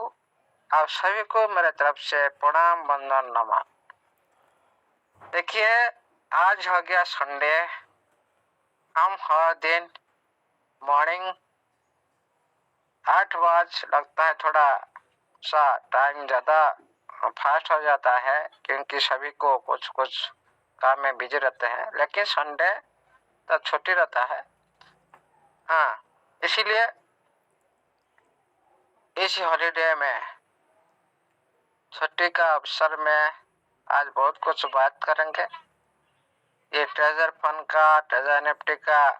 आप सभी को मेरे तरफ से प्रणाम वंदन नमन। देखिए, आज हो गया संडे। हम हर दिन मॉर्निंग 8 बजे लगता है, थोड़ा सा टाइम ज़्यादा फास्ट हो जाता है क्योंकि सभी को कुछ कुछ काम में बिजी रहते हैं, लेकिन संडे तो छुट्टी रहता है। हाँ, इसीलिए इस हॉलीडे में छुट्टी का अवसर में आज बहुत कुछ बात करेंगे। ये ट्रेजर फंड का, ट्रेजर एनएफटी का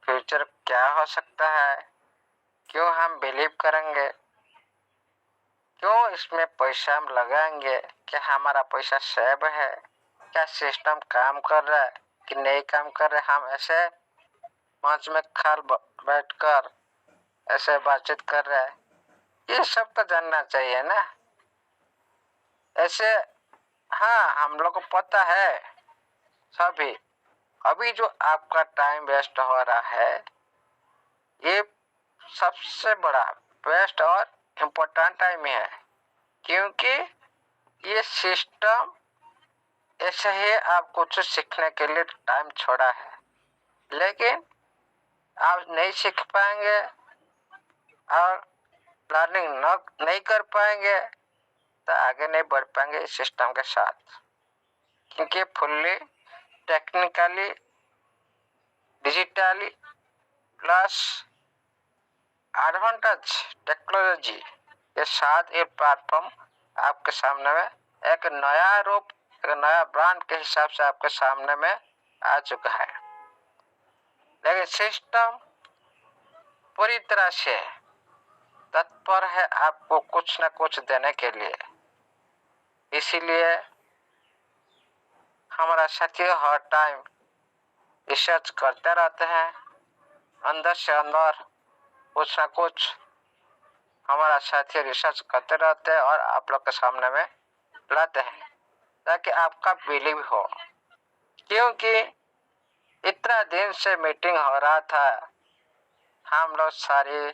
फ्यूचर क्या हो सकता है, क्यों हम बिलीव करेंगे, क्यों इसमें पैसा हम लगाएंगे, क्या हमारा पैसा सेव है, क्या सिस्टम काम कर रहा है कि नहीं काम कर रहा है। हम ऐसे मंच में खाल बैठकर ऐसे बातचीत कर रहे हैं, ये सब तो जानना चाहिए ना। ऐसे हाँ, हम लोग को पता है सभी, अभी जो आपका टाइम वेस्ट हो रहा है ये सबसे बड़ा बेस्ट और इम्पोर्टेंट टाइम है, क्योंकि ये सिस्टम ऐसे ही आपको कुछ सीखने के लिए टाइम छोड़ा है, लेकिन आप नहीं सीख पाएंगे और लर्निंग नहीं कर पाएंगे तो आगे नहीं बढ़ पाएंगे इस सिस्टम के साथ, क्योंकि fully technically, digitally plus advantage technology के साथ ये प्लेटफॉर्म आपके सामने में एक नया रूप, एक नया ब्रांड के हिसाब से आपके सामने में आ चुका है। लेकिन सिस्टम पूरी तरह से तत्पर है आपको कुछ न कुछ देने के लिए, इसीलिए हमारा साथी हर टाइम रिसर्च करते रहते हैं, अंदर से अंदर कुछ न कुछ हमारा साथी रिसर्च करते रहते हैं और आप लोग के सामने में लाते हैं ताकि आपका बिलीव हो। क्योंकि इतना दिन से मीटिंग हो रहा था, हम लोग सारे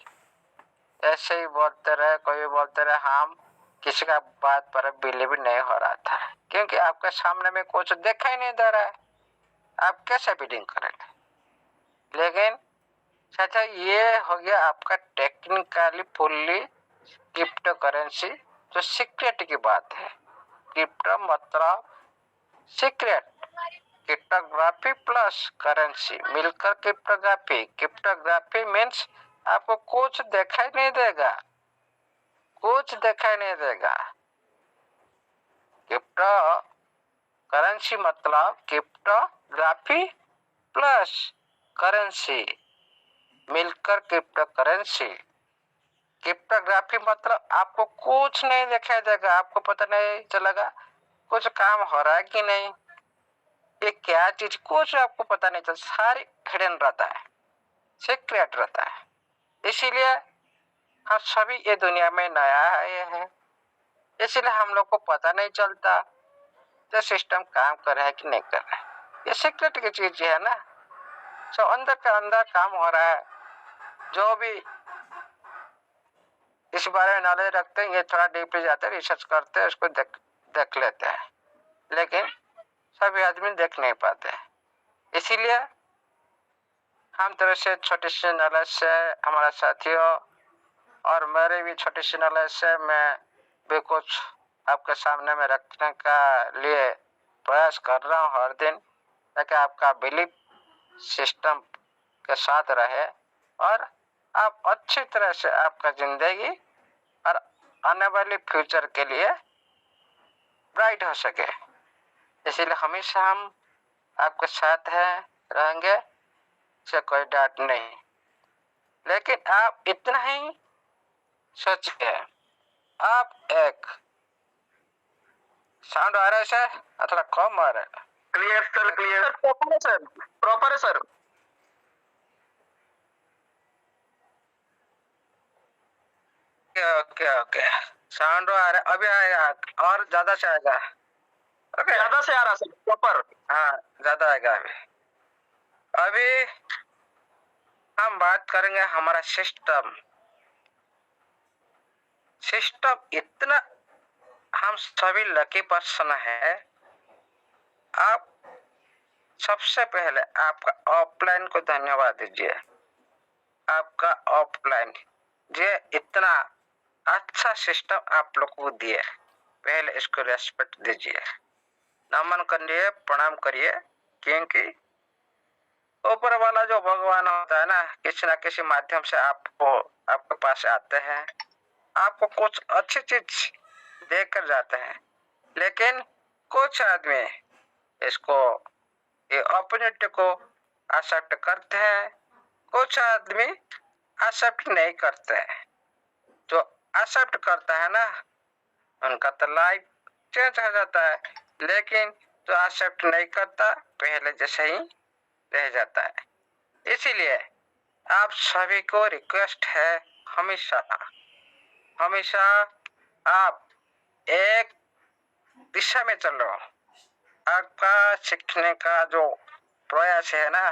ऐसे ही बोलते रहे, कोई बोलते रहे, हम किसी का बात पर बिलीव नहीं हो रहा था, क्योंकि आपके सामने में कुछ देखा ही नहीं दे रहा है, आप कैसे बिलीव करेंगे। लेकिन चाचा ये हो गया आपका टेक्निकली फुल्ली क्रिप्टो करेंसी जो सीक्रेट की बात है। क्रिप्टो मतलब सीक्रेट, क्रिप्टोग्राफी प्लस करेंसी मिलकर क्रिप्टोग्राफी। क्रिप्टोग्राफी मीन्स आपको कुछ दिखाई नहीं देगा, कुछ दिखाई नहीं देगा। क्रिप्टो करेंसी मतलब क्रिप्टोग्राफी प्लस करेंसी मिलकर क्रिप्टो करेंसी। क्रिप्टोग्राफी मतलब आपको कुछ नहीं दिखाई देगा, आपको पता नहीं चलेगा कुछ काम हो रहा है कि नहीं, ये क्या चीज, कुछ आपको पता नहीं चलता, सारी हिडन रहता है, सीक्रेट रहता है। इसीलिए हम सभी ये दुनिया में नया आए हैं, इसीलिए हम लोग को पता नहीं चलता तो सिस्टम काम कर रहा है कि नहीं कर रहा है। ये सीक्रेट की चीज है ना, सो अंदर के अंदर काम हो रहा है। जो भी इस बारे में नॉलेज रखते हैं ये थोड़ा डीपली जाते हैं, रिसर्च करते हैं, उसको देख लेते हैं, लेकिन सभी आदमी देख नहीं पाते। इसीलिए हम तरह से छोटी सी नॉलेज से हमारे साथियों और मेरे भी छोटी सी नॉलेज से मैं भी कुछ आपके सामने में रखने का लिए प्रयास कर रहा हूँ हर दिन, ताकि आपका बिलीफ सिस्टम के साथ रहे और आप अच्छी तरह से आपका जिंदगी और आने वाली फ्यूचर के लिए ब्राइट हो सके। इसीलिए हमेशा हम आपके साथ हैं, रहेंगे, से कोई डांट नहीं। लेकिन आप इतना ही सोचिए, आप एक साउंड आ रहा है सर, थोड़ा कम आ रहा है। क्लियर सर, क्लियर प्रॉपर है सर, प्रॉपर है सर। ओके ओके, साउंड आ रहा है, अभी आएगा और ज्यादा से आएगा। ओके, ज्यादा से आ रहा सर, प्रॉपर। हाँ ज्यादा आएगा। अभी हम बात करेंगे हमारा सिस्टम। सिस्टम इतना, हम सभी लकी पर्सन है। आप सबसे पहले आपका ऑफलाइन को धन्यवाद दीजिए, आपका ऑफलाइन ये इतना अच्छा सिस्टम आप लोग को दिए, पहले इसको रेस्पेक्ट दीजिए, नमन करिए, प्रणाम करिए, क्योंकि ऊपर वाला जो भगवान होता है ना, किसी न किसी माध्यम से आपके पास आते हैं, आपको कुछ अच्छी चीज देकर जाते हैं। लेकिन कुछ आदमी इसको, ये अपॉर्चुनिटी को एक्सेप्ट करते हैं, कुछ आदमी एक्सेप्ट नहीं करते हैं। जो एक्सेप्ट करता है ना, उनका तो लाइफ चेंज हो जाता है, लेकिन जो एक्सेप्ट नहीं करता पहले जैसे ही रह जाता है। इसीलिए आप सभी को रिक्वेस्ट है, हमेशा हमेशा आप एक दिशा में चलो। आपका सीखने का जो प्रयास है ना,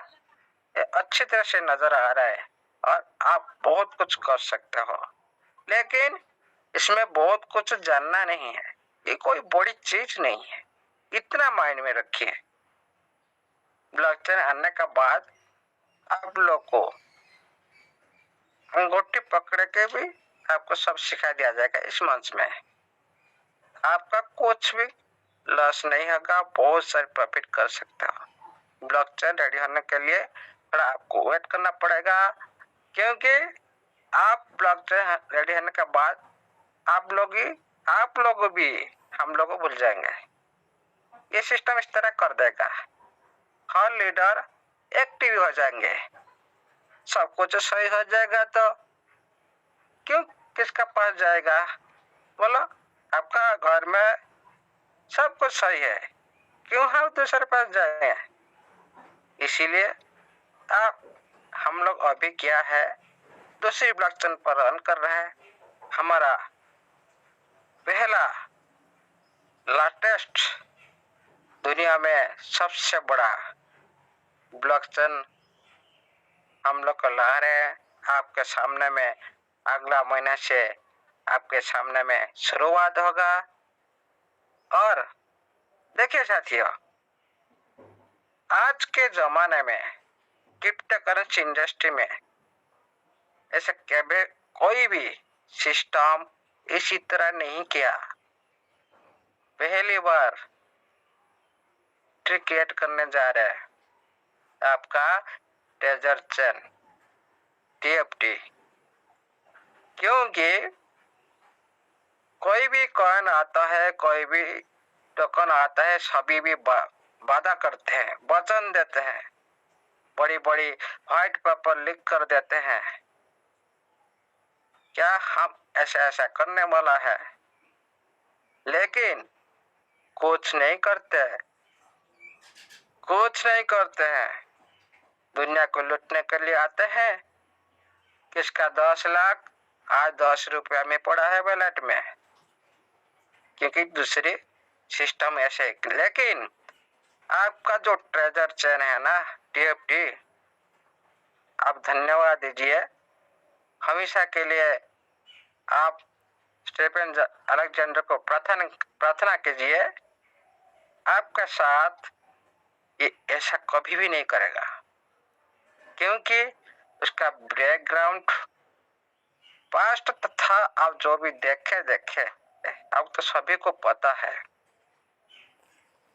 ये अच्छी तरह से नजर आ रहा है और आप बहुत कुछ कर सकते हो, लेकिन इसमें बहुत कुछ जानना नहीं है, ये कोई बड़ी चीज नहीं है, इतना माइंड में रखिए। ब्लॉकचेन आने का बाद आप लोग को अंगूठी पकड़ के भी आपको सब सिखा दिया जाएगा इस मंच में। आपका कुछ भी लॉस नहीं होगा, बहुत सारे प्रॉफिट कर सकते हो। ब्लॉकचेन रेडी होने के लिए थोड़ा आपको वेट करना पड़ेगा, क्योंकि आप ब्लॉकचेन रेडी होने के बाद आप लोग भी हम लोग को भूल जाएंगे। ये सिस्टम इस तरह कर देगा, हर लीडर एक्टिव हो जाएंगे, सब कुछ सही हो जाएगा, तो क्यों किसका पास जाएगा बोलो? आपका घर में सब कुछ सही है, क्यों हम दूसरे पास जाएंगे? इसीलिए हम लोग अभी क्या है, दूसरी ब्लॉकचेन पर रन कर रहे हैं। हमारा पहला लेटेस्ट दुनिया में सबसे बड़ा ब्लॉकचेन हम लोग को ला रहे हैं आपके सामने में। अगला महीने से आपके सामने में शुरुआत होगा। और देखिए साथियों, आज के जमाने में क्रिप्टो करेंसी इंडस्ट्री में ऐसे कभी कोई भी सिस्टम इसी तरह नहीं किया। पहली बार ट्रिक क्रिएट करने जा रहे हैं आपका ट्रेजर चेन TFT, क्योंकि कोई भी कॉइन आता है, कोई भी टोकन आता है, सभी भी वादा करते हैं, वचन देते हैं, बड़ी बड़ी व्हाइट पेपर लिख कर देते हैं क्या हम ऐसा ऐसा करने वाला है, लेकिन कुछ नहीं करते, कुछ नहीं करते हैं। दुनिया को लूटने के लिए आते हैं। किसका 10 लाख आज 10 रुपया में पड़ा है वैलेट में, क्योंकि दूसरे सिस्टम ऐसे। लेकिन आपका जो ट्रेजर चेन है ना TFT, आप धन्यवाद दीजिए। हमेशा के लिए आप स्टीफन अलेक्जेंडर को प्रार्थना कीजिए, आपका साथ ये ऐसा कभी भी नहीं करेगा, क्योंकि उसका बैकग्राउंड पास्ट तथा आप जो भी देखे अब तो सभी को पता है।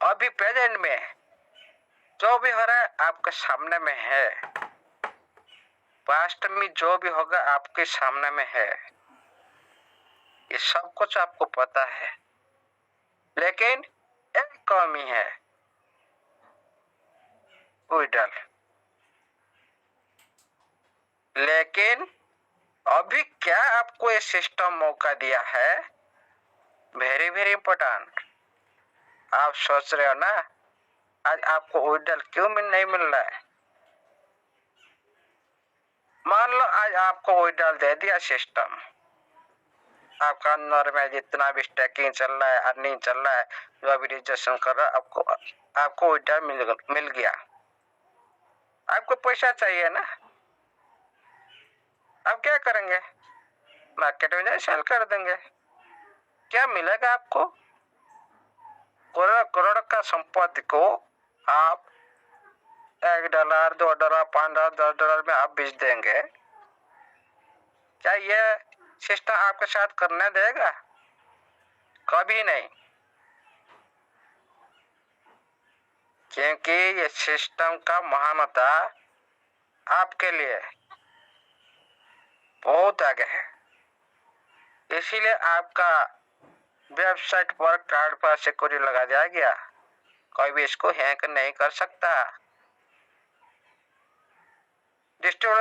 अभी प्रेजेंट में जो भी हो रहा है आपके सामने में है, पास्ट में जो भी होगा आपके सामने में है, ये सब कुछ आपको पता है। लेकिन एक कमी है, विड्रॉल। लेकिन अभी क्या आपको ये सिस्टम मौका दिया है, वेरी वेरी इंपॉर्टेंट। आप सोच रहे हो ना आज आपको विड्रॉल क्यों नहीं मिल रहा है। मान लो आज आपको विड्रॉल दे दिया सिस्टम, आपका अंदर में जितना भी स्टैकिंग चल रहा है, अर्निंग चल रहा है, जो भी रजिस्ट्रेशन कर रहा है, आपको विड्रॉल मिल गया। आपको पैसा चाहिए ना, आप क्या करेंगे, मार्केट में जाए सेल कर देंगे। क्या मिलेगा आपको, करोड़ करोड़ का संपत्ति को आप $1, $2, $5, $10 में आप बेच देंगे। क्या ये सिस्टम आपके साथ करने देगा, कभी नहीं। क्योंकि ये सिस्टम का महानता आपके लिए बहुत आगे है, इसीलिए आपका वेबसाइट पर कार्ड पर सिक्योरिटी लगा दिया गया, कोई भी इसको हैक नहीं कर सकता। डिस्ट्रीब्यूटर